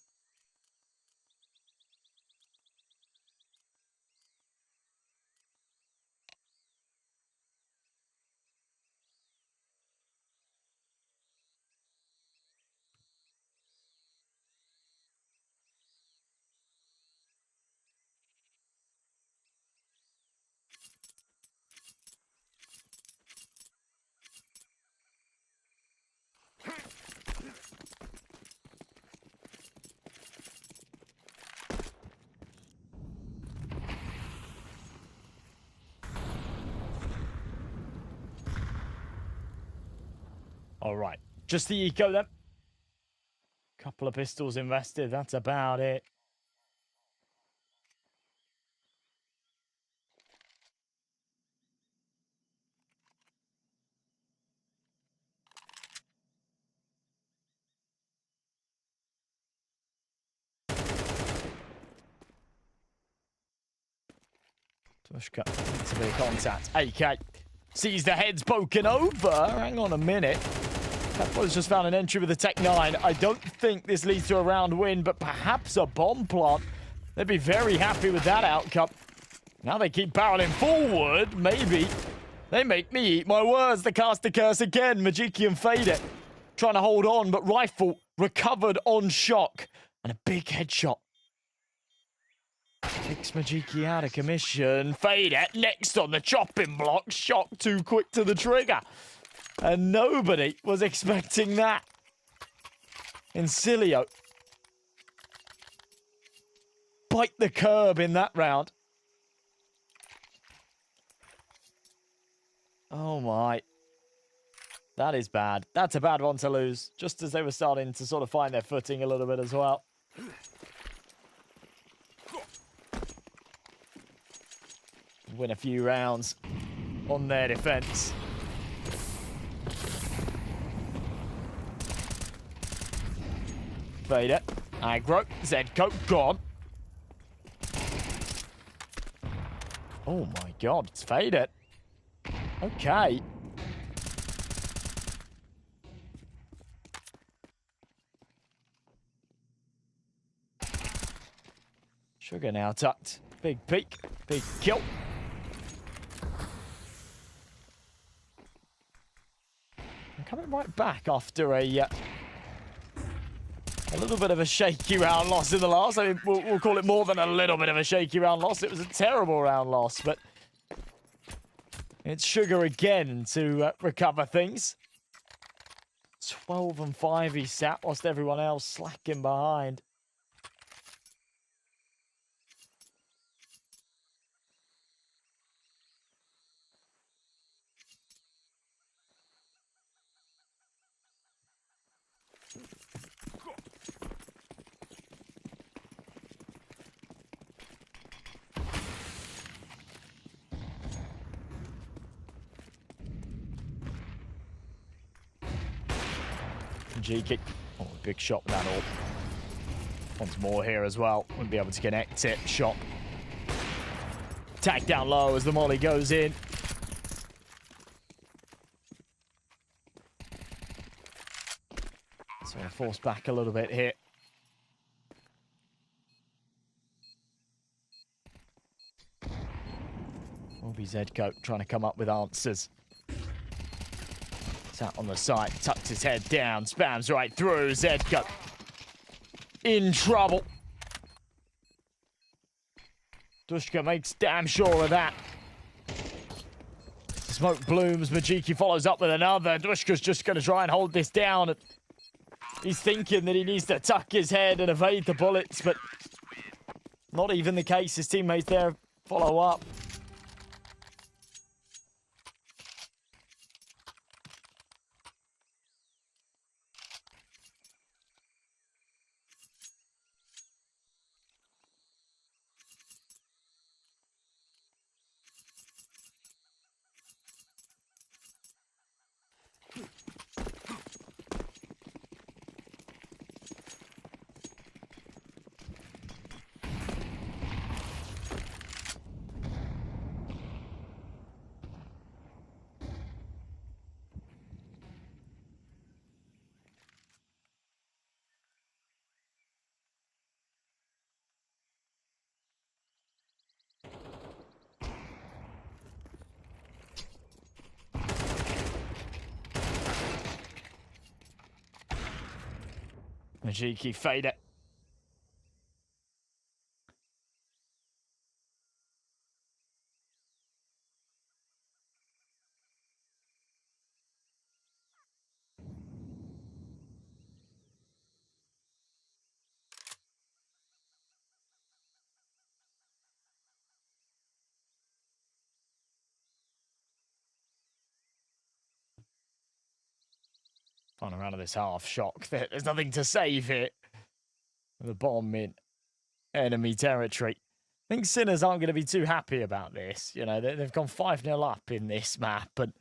Speaker 1: All right, just the eco then. Couple of pistols invested, that's about it. Tushka needs a bit of contact. AK sees the heads poking over. Hang on a minute. Peppo's just found an entry with a Tech 9. I don't think this leads to a round win, but perhaps a bomb plant. They'd be very happy with that outcome. Now they keep barreling forward. Maybe they make me eat my words. The caster curse again. Majiki and Fade it. Trying to hold on, but rifle recovered on shock. And a big headshot. Takes Majiki out of commission. Fade it next on the chopping block. Shock too quick to the trigger. And nobody was expecting that. Insilio bite the curb in that round. Oh my. That is bad. That's a bad one to lose. Just as they were starting to sort of find their footing a little bit as well. Win a few rounds on their defense. Vader, aggro, Zedco, gone. Oh my god, it's Vader. Okay. Sugar now tucked. Big peek, big kill. I'm coming right back after a little bit of a shaky round loss in the last. I mean, we'll call it more than a little bit of a shaky round loss. It was a terrible round loss, but it's Sugar again to recover things. 12 and 5 he sat whilst everyone else slacking behind. G-kick. Oh, big shot with that all. Once more here as well. Wouldn't be able to connect it. Shot. Tag down low as the molly goes in. So force back a little bit here. Will be Zedco trying to come up with answers. Sat on the side, tucks his head down, spams right through. Zedco in trouble. Dushka makes damn sure of that. Smoke blooms. Majiki follows up with another. Dushka's just going to try and hold this down. He's thinking that he needs to tuck his head and evade the bullets, but not even the case. His teammates there follow up. Majiki fade it. Final round of this half. Shock. There's nothing to save here. The bomb in enemy territory. I think Sinners aren't going to be too happy about this. You know, they've gone 5-0 up in this map and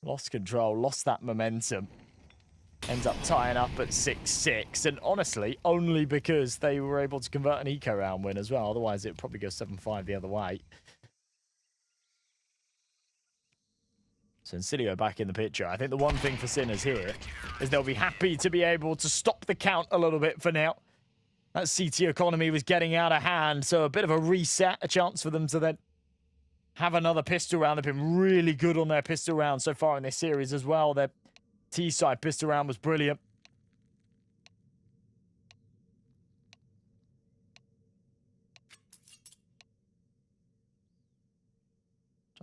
Speaker 1: lost control, lost that momentum. Ends up tying up at 6-6. And honestly, only because they were able to convert an eco round win as well. Otherwise, it would probably go 7-5 the other way. So Insilio back in the picture. I think the one thing for Sinners here is they'll be happy to be able to stop the count a little bit for now. That CT economy was getting out of hand, so a bit of a reset, a chance for them to then have another pistol round. They've been really good on their pistol round so far in this series as well. Their T-side pistol round was brilliant.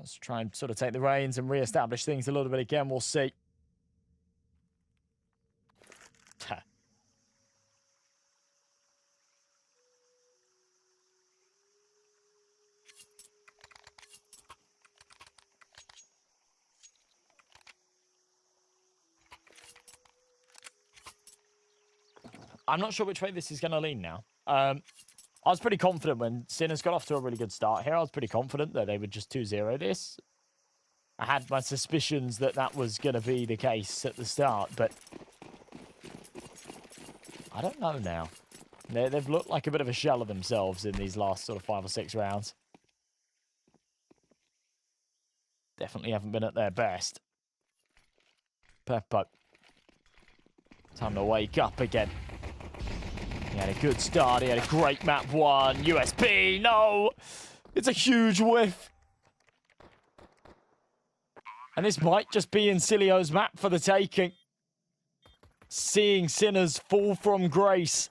Speaker 1: Just try and sort of take the reins and re-establish things a little bit again. We'll see. I'm not sure which way this is going to lean now. I was pretty confident when Sinners got off to a really good start here. I was pretty confident that they would just 2-0 this. I had my suspicions that that was going to be the case at the start, but I don't know now. They've looked like a bit of a shell of themselves in these last sort of 5 or 6 rounds. Definitely haven't been at their best. Peppo. Time to wake up again. He had a good start. He had a great map 1. USP, no! It's a huge whiff. And this might just be Insilio's map for the taking. Seeing Sinners fall from grace.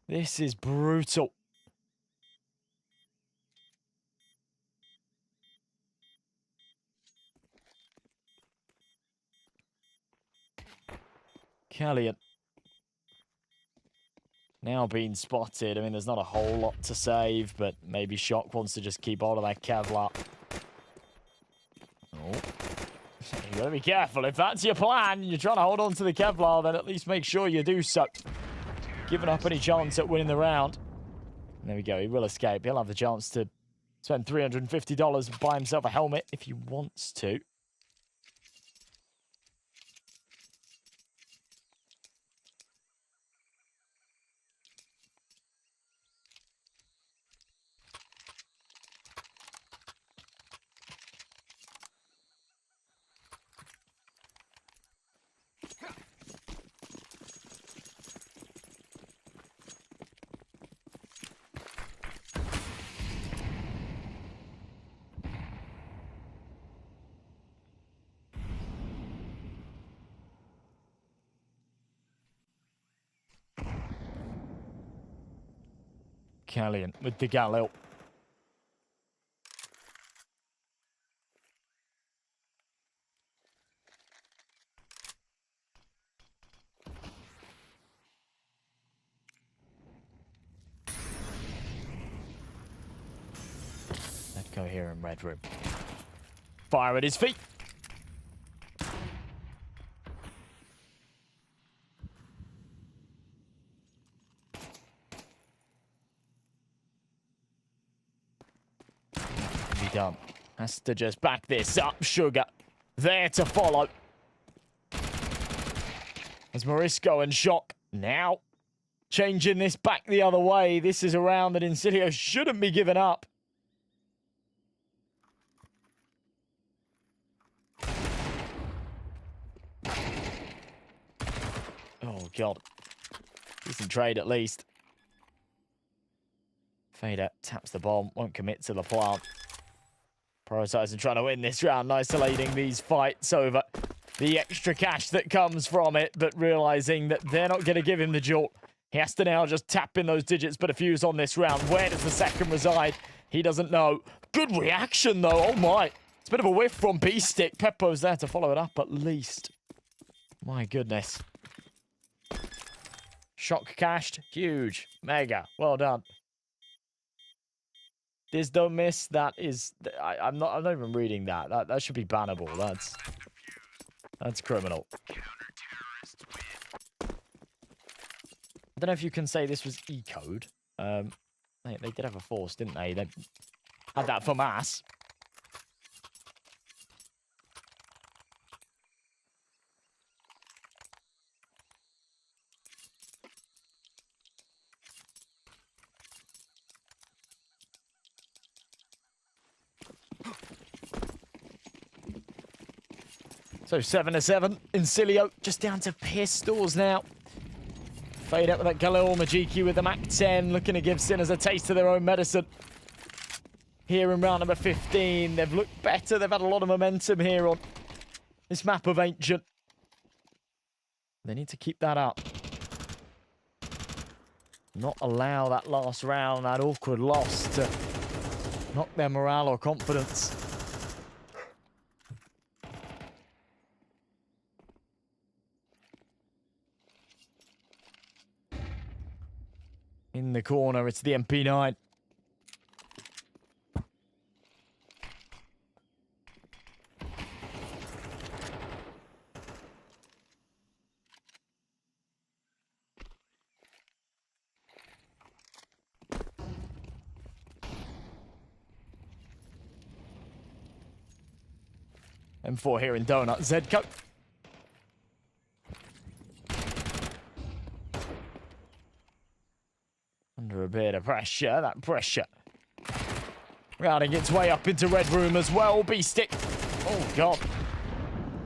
Speaker 1: This is brutal. Callian. Now being spotted. I mean, there's not a whole lot to save, but maybe Shock wants to just keep hold of that Kevlar. Oh. You gotta be careful. If that's your plan, you're trying to hold on to the Kevlar, then at least make sure you do so. Giving up any chance at winning the round. And there we go. He will escape. He'll have the chance to spend $350 and buy himself a helmet if he wants to. Callian with the Galil. Let's go here in red room. Fire at his feet. Done. Has to just back this up. Sugar there to follow. As Morisco and Shock now changing this back the other way. This is a round that Insilio shouldn't be given up. Oh, God. Decent trade, at least. Fader taps the bomb. Won't commit to the plant. Prioritizing trying to win this round, isolating these fights over the extra cash that comes from it, but realizing that they're not going to give him the jolt. He has to now just tap in those digits, but a fuse on this round. Where does the second reside? He doesn't know. Good reaction, though. Oh, my. It's a bit of a whiff from B-Stick. Peppo's there to follow it up, at least. My goodness. Shock cashed. Huge. Mega. Well done. This don't miss. That is... I'm not even reading that. That should be bannable. That's criminal. I don't know if you can say this was E-code. They did have a force, didn't they? They had that for mass. So 7-7. Insilio just down to pistols now. Fade out with that Galil Majiki with the MAC-10, looking to give Sinners a taste of their own medicine. Here in round number 15, they've looked better. They've had a lot of momentum here on this map of Ancient. They need to keep that up. Not allow that last round, that awkward loss, to knock their morale or confidence. In the corner, it's the MP9. M4 here in Donut. Zedco. Under a bit of pressure. That pressure rounding its way up into Red Room as well. B-Stick. Oh, God.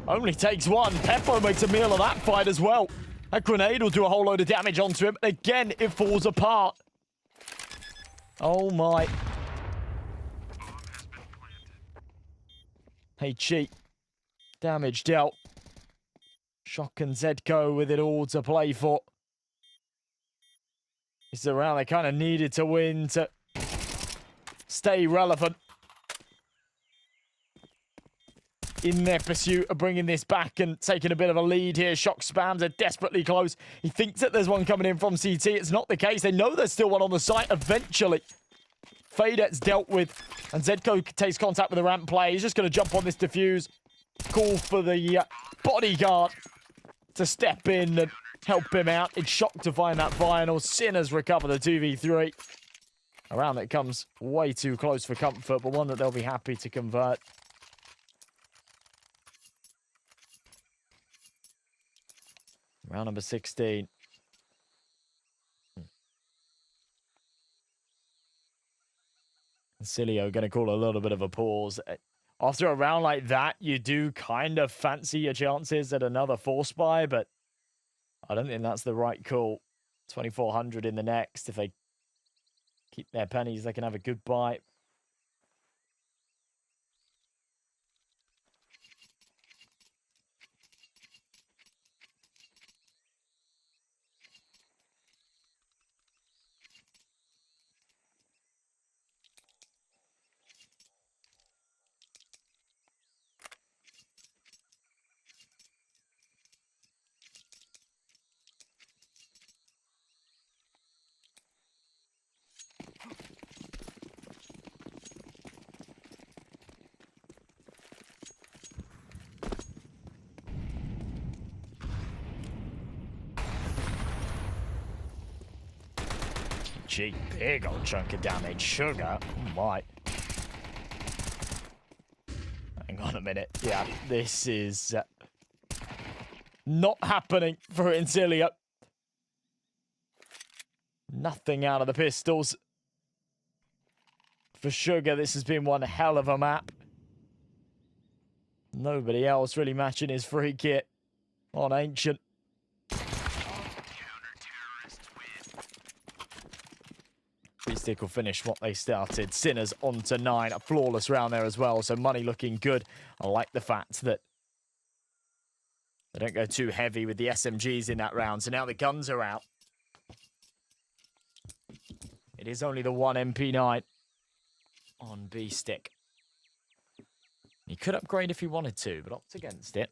Speaker 1: Only takes one. Peppo makes a meal of that fight as well. That grenade will do a whole load of damage onto him. Again, it falls apart. Oh, my. Hey, cheat. Damage dealt. Shock and Zedco with it all to play for. It's a round they kind of needed to win to stay relevant in their pursuit of bringing this back and taking a bit of a lead here. Shock spams are desperately close. He thinks that there's one coming in from CT. It's not the case. They know there's still one on the site eventually. Fadet's dealt with, and Zedco takes contact with the ramp play. He's just going to jump on this defuse. Call for the bodyguard to step in and help him out. It's Shock to find that final. Sinners recover the 2v3. A round that comes way too close for comfort, but one that they'll be happy to convert. Round number 16. Insilio going to call a little bit of a pause. After a round like that, you do kind of fancy your chances at another force buy, but I don't think that's the right call. 2,400 in the next. If they keep their pennies, they can have a good buy. Gee, big old chunk of damage. Sugar. Oh my. Hang on a minute. Yeah, this is not happening for Insilio. Nothing out of the pistols. For Sugar, this has been one hell of a map. Nobody else really matching his free kit on Ancient. Mystic will finish what they started. Sinners on to 9. A flawless round there as well, so money looking good. I like the fact that they don't go too heavy with the SMGs in that round, so now the guns are out. It is only the one MP9 on B stick. He could upgrade if he wanted to, but opts against it.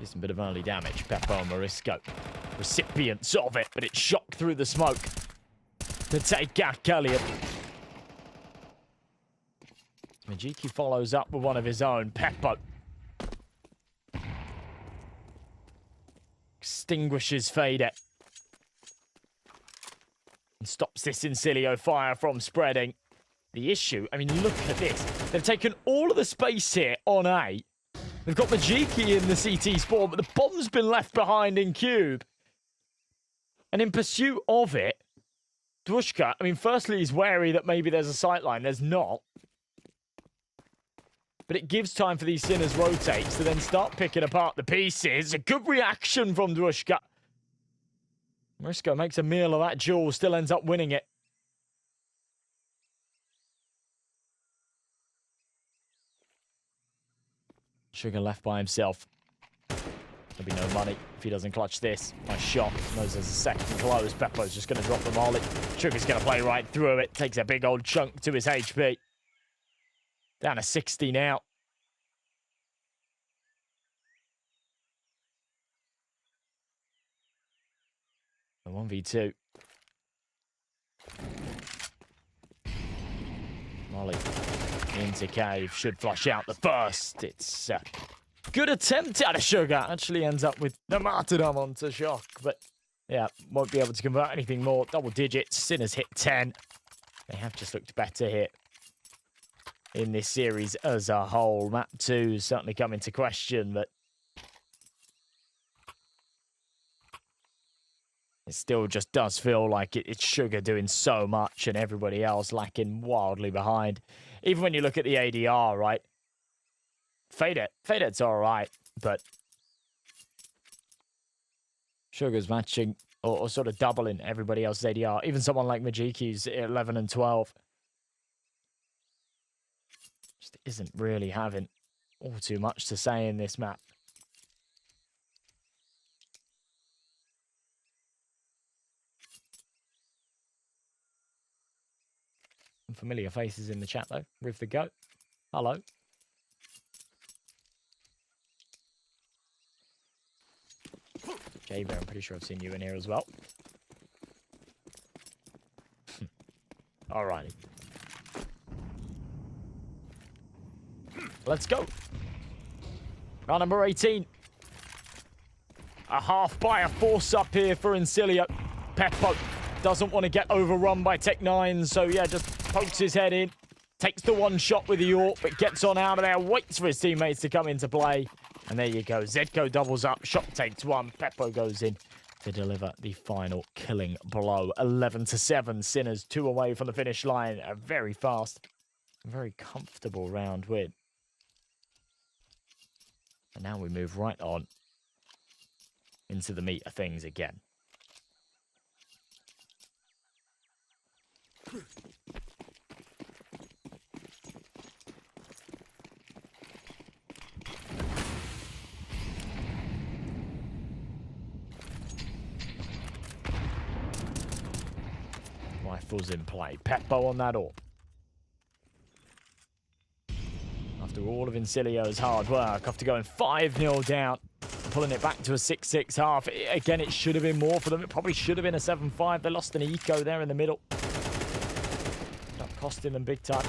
Speaker 1: Some bit of early damage. Peppo and Morisco, recipients of it, but it shot through the smoke to take out Elliot. Majiki follows up with one of his own. Peppo extinguishes Fade and stops this Insilio fire from spreading. The issue, I mean, look at this. They've taken all of the space here on A. They've got Majiki in the CT spawn, but the bomb's been left behind in Cube. And in pursuit of it, Dwushka, I mean, firstly, he's wary that maybe there's a sightline. There's not. But it gives time for these Sinners rotates to then start picking apart the pieces. A good reaction from Dwushka. Morisco makes a meal of that duel, still ends up winning it. Sugar left by himself. There'll be no money if he doesn't clutch this. Nice shot. Knows there's a second close. Beppo's just going to drop the molly. Sugar's going to play right through it. Takes a big old chunk to his HP. Down to 60 now. A 1v2. Molly into cave. Should flush out the first. It's a good attempt out of Sugar. Actually ends up with the martyrdom onto Shock. But yeah, won't be able to convert anything more. Double digits. Sinners hit 10. They have just looked better here in this series as a whole. Map 2 certainly come into question, but it still just does feel like it's Sugar doing so much and everybody else lacking wildly behind. Even when you look at the ADR, right? Faded's all right, but Sugar's matching or sort of doubling everybody else's ADR. Even someone like Majiki's 11 and 12. Just isn't really having all too much to say in this map. Some familiar faces in the chat, though. Riv the Goat. Hello. J-Bear, I'm pretty sure I've seen you in here as well. Alrighty. Let's go. Round number 18. A half by a force up here for Insilio. Peppo doesn't want to get overrun by Tech 9, so yeah, just pokes his head in. Takes the one shot with the AWP, but gets on out of there. Waits for his teammates to come into play. And there you go. Zedko doubles up. Shock takes one. Peppo goes in to deliver the final killing blow. 11-7. Sinners 2 away from the finish line. A very fast, very comfortable round win. And now we move right on into the meat of things again. Rifles in play. Peppo on that AWP. After all of Insilio's hard work, after going 5-0 down, pulling it back to a 6-6 half. Again, it should have been more for them. It probably should have been a 7-5. They lost an eco there in the middle. Not costing them big time.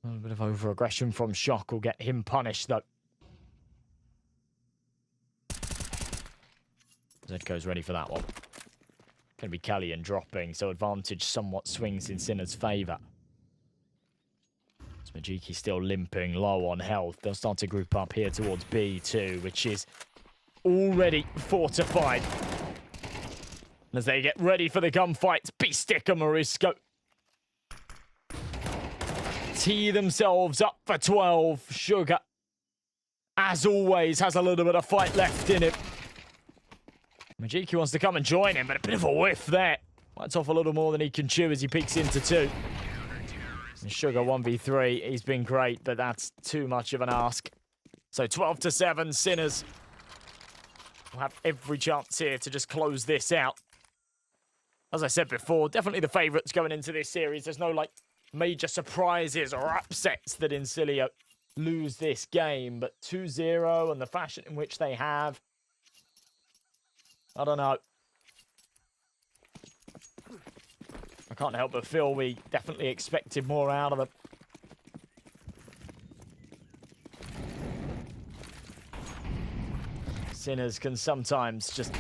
Speaker 1: A little bit of over-aggression from Shock will get him punished, though. Zedko's ready for that one. Going to be Callian dropping, so advantage somewhat swings in Sinner's favour. Majiki still limping low on health. They'll start to group up here towards B2, which is already fortified. As they get ready for the gunfights, B-Stick and Morisco tee themselves up for 12. Sugar, as always, has a little bit of fight left in him. Majiki wants to come and join him, but a bit of a whiff there. Bites off a little more than he can chew as he peeks into 2. Sugar 1v3, he's been great, but that's too much of an ask. So 12-7, Sinners will have every chance here to just close this out. As I said before, definitely the favourites going into this series. There's no, like, major surprises or upsets that Insilio lose this game, but 2-0 and the fashion in which they have, I don't know. I can't help but feel we definitely expected more out of them. Sinners can sometimes just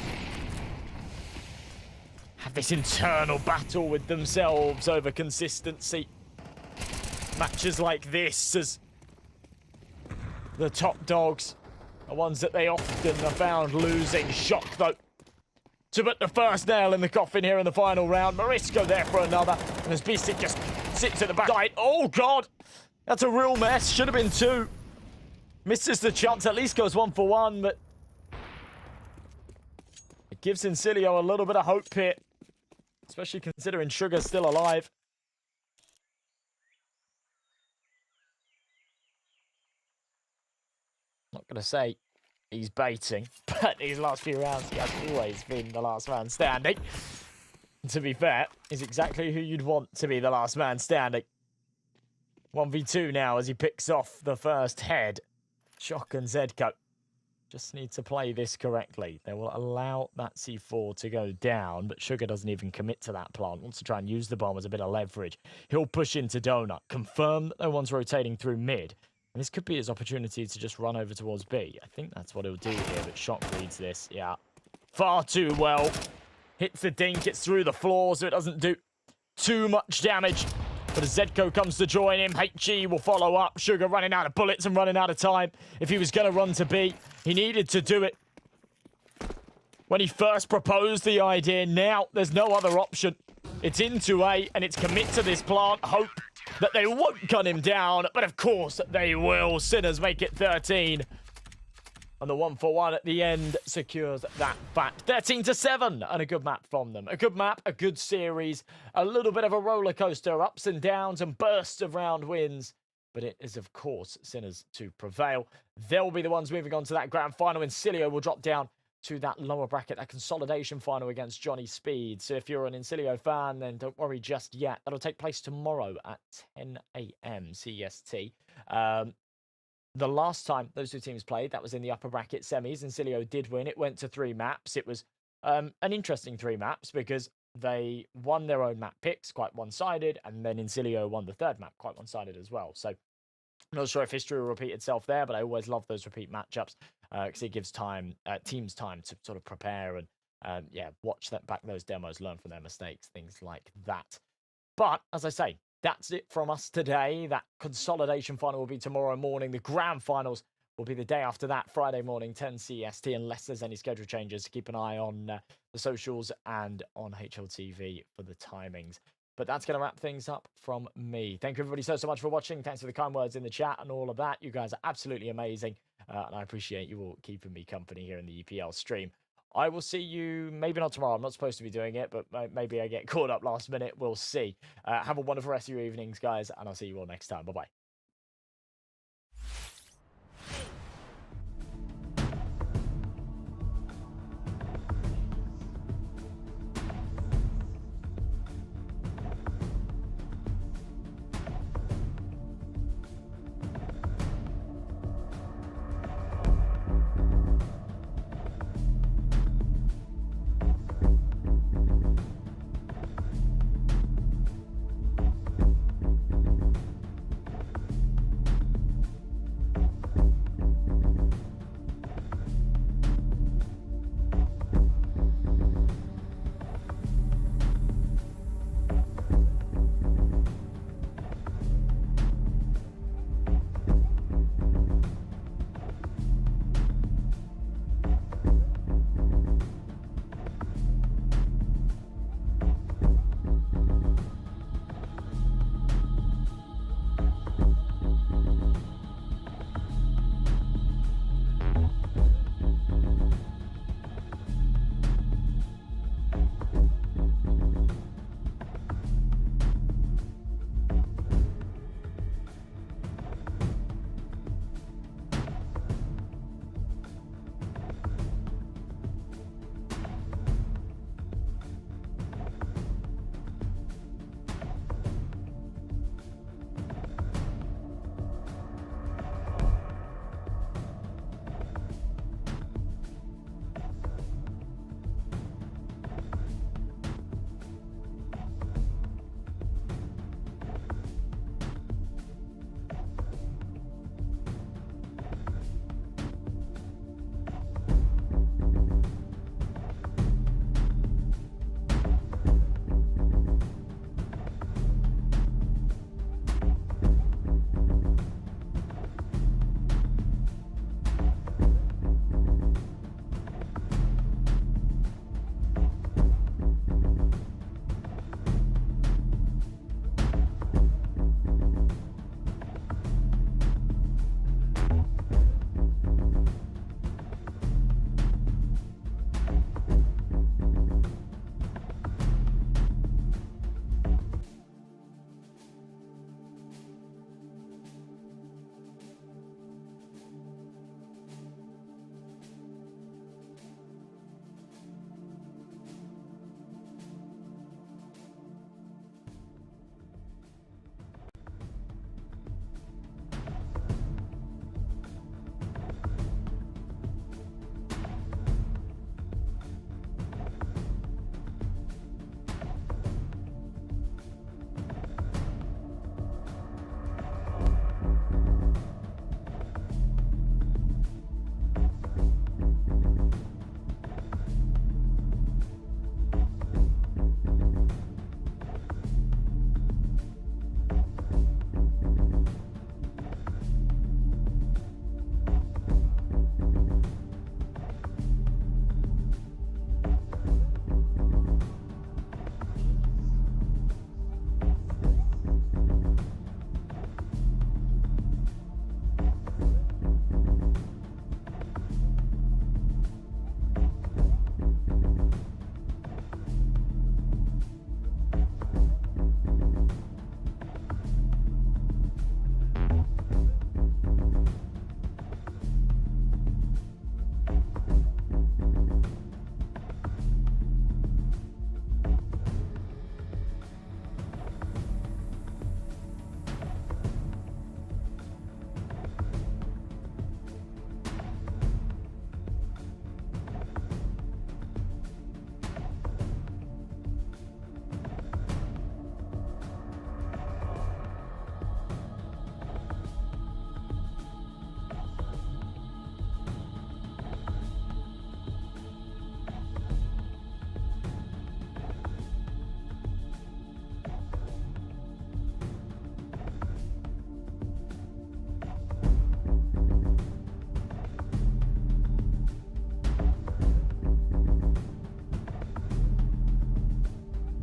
Speaker 1: have this internal battle with themselves over consistency. Matches like this, as the top dogs are ones that they often are found losing. Shock, though, to put the first nail in the coffin here in the final round. Morisco there for another. And as B-Stick just sits at the back. Oh, God. That's a real mess. Should have been 2. Misses the chance. At least goes 1 for 1. But it gives Insilio a little bit of hope here. Especially considering Sugar's still alive. Not going to say he's baiting, but these last few rounds, he has always been the last man standing. To be fair, he's exactly who you'd want to be the last man standing. 1v2 now as he picks off the first head. Shock and Zedko just need to play this correctly. They will allow that C4 to go down, but Sugar doesn't even commit to that plant. Wants to try and use the bomb as a bit of leverage. He'll push into Donut, confirm that no one's rotating through mid. And this could be his opportunity to just run over towards B. I think that's what he'll do here, but Shock reads this. Yeah, far too well. Hits the dink, it's through the floor, so it doesn't do too much damage. But as Zedko comes to join him, HG will follow up. Sugar running out of bullets and running out of time. If he was going to run to B, he needed to do it when he first proposed the idea. Now, there's no other option. It's into A, and it's commit to this plant. Hope that they won't gun him down, but of course they will. Sinners make it 13. And the 1 for 1 at the end secures that fact. 13-7, and a good map from them. A good map, a good series, a little bit of a roller coaster, ups and downs and bursts of round wins. But it is, of course, Sinners to prevail. They'll be the ones moving on to that grand final. Insilio will drop down to that lower bracket, that consolidation final against Johnny Speed. So if you're an Insilio fan, then don't worry just yet. That'll take place tomorrow at 10 a.m. CST. The last time those two teams played, that was in the upper bracket semis. Insilio did win. It went to 3 maps. It was an interesting 3 maps because they won their own map picks, quite one-sided, and then Insilio won the 3rd map, quite one-sided as well. So I'm not sure if history will repeat itself there, but I always love those repeat matchups because it gives teams time to sort of prepare and watch back those demos, learn from their mistakes, things like that. But as I say, that's it from us today. That consolidation final will be tomorrow morning. The grand finals will be the day after that, Friday morning, 10 CST, unless there's any schedule changes. Keep an eye on the socials and on HLTV for the timings. But that's going to wrap things up from me. Thank you, everybody, so much for watching. Thanks for the kind words in the chat and all of that. You guys are absolutely amazing. And I appreciate you all keeping me company here in the EPL stream. I will see you, maybe not tomorrow. I'm not supposed to be doing it, but maybe I get caught up last minute. We'll see. Have a wonderful rest of your evenings, guys, and I'll see you all next time. Bye-bye.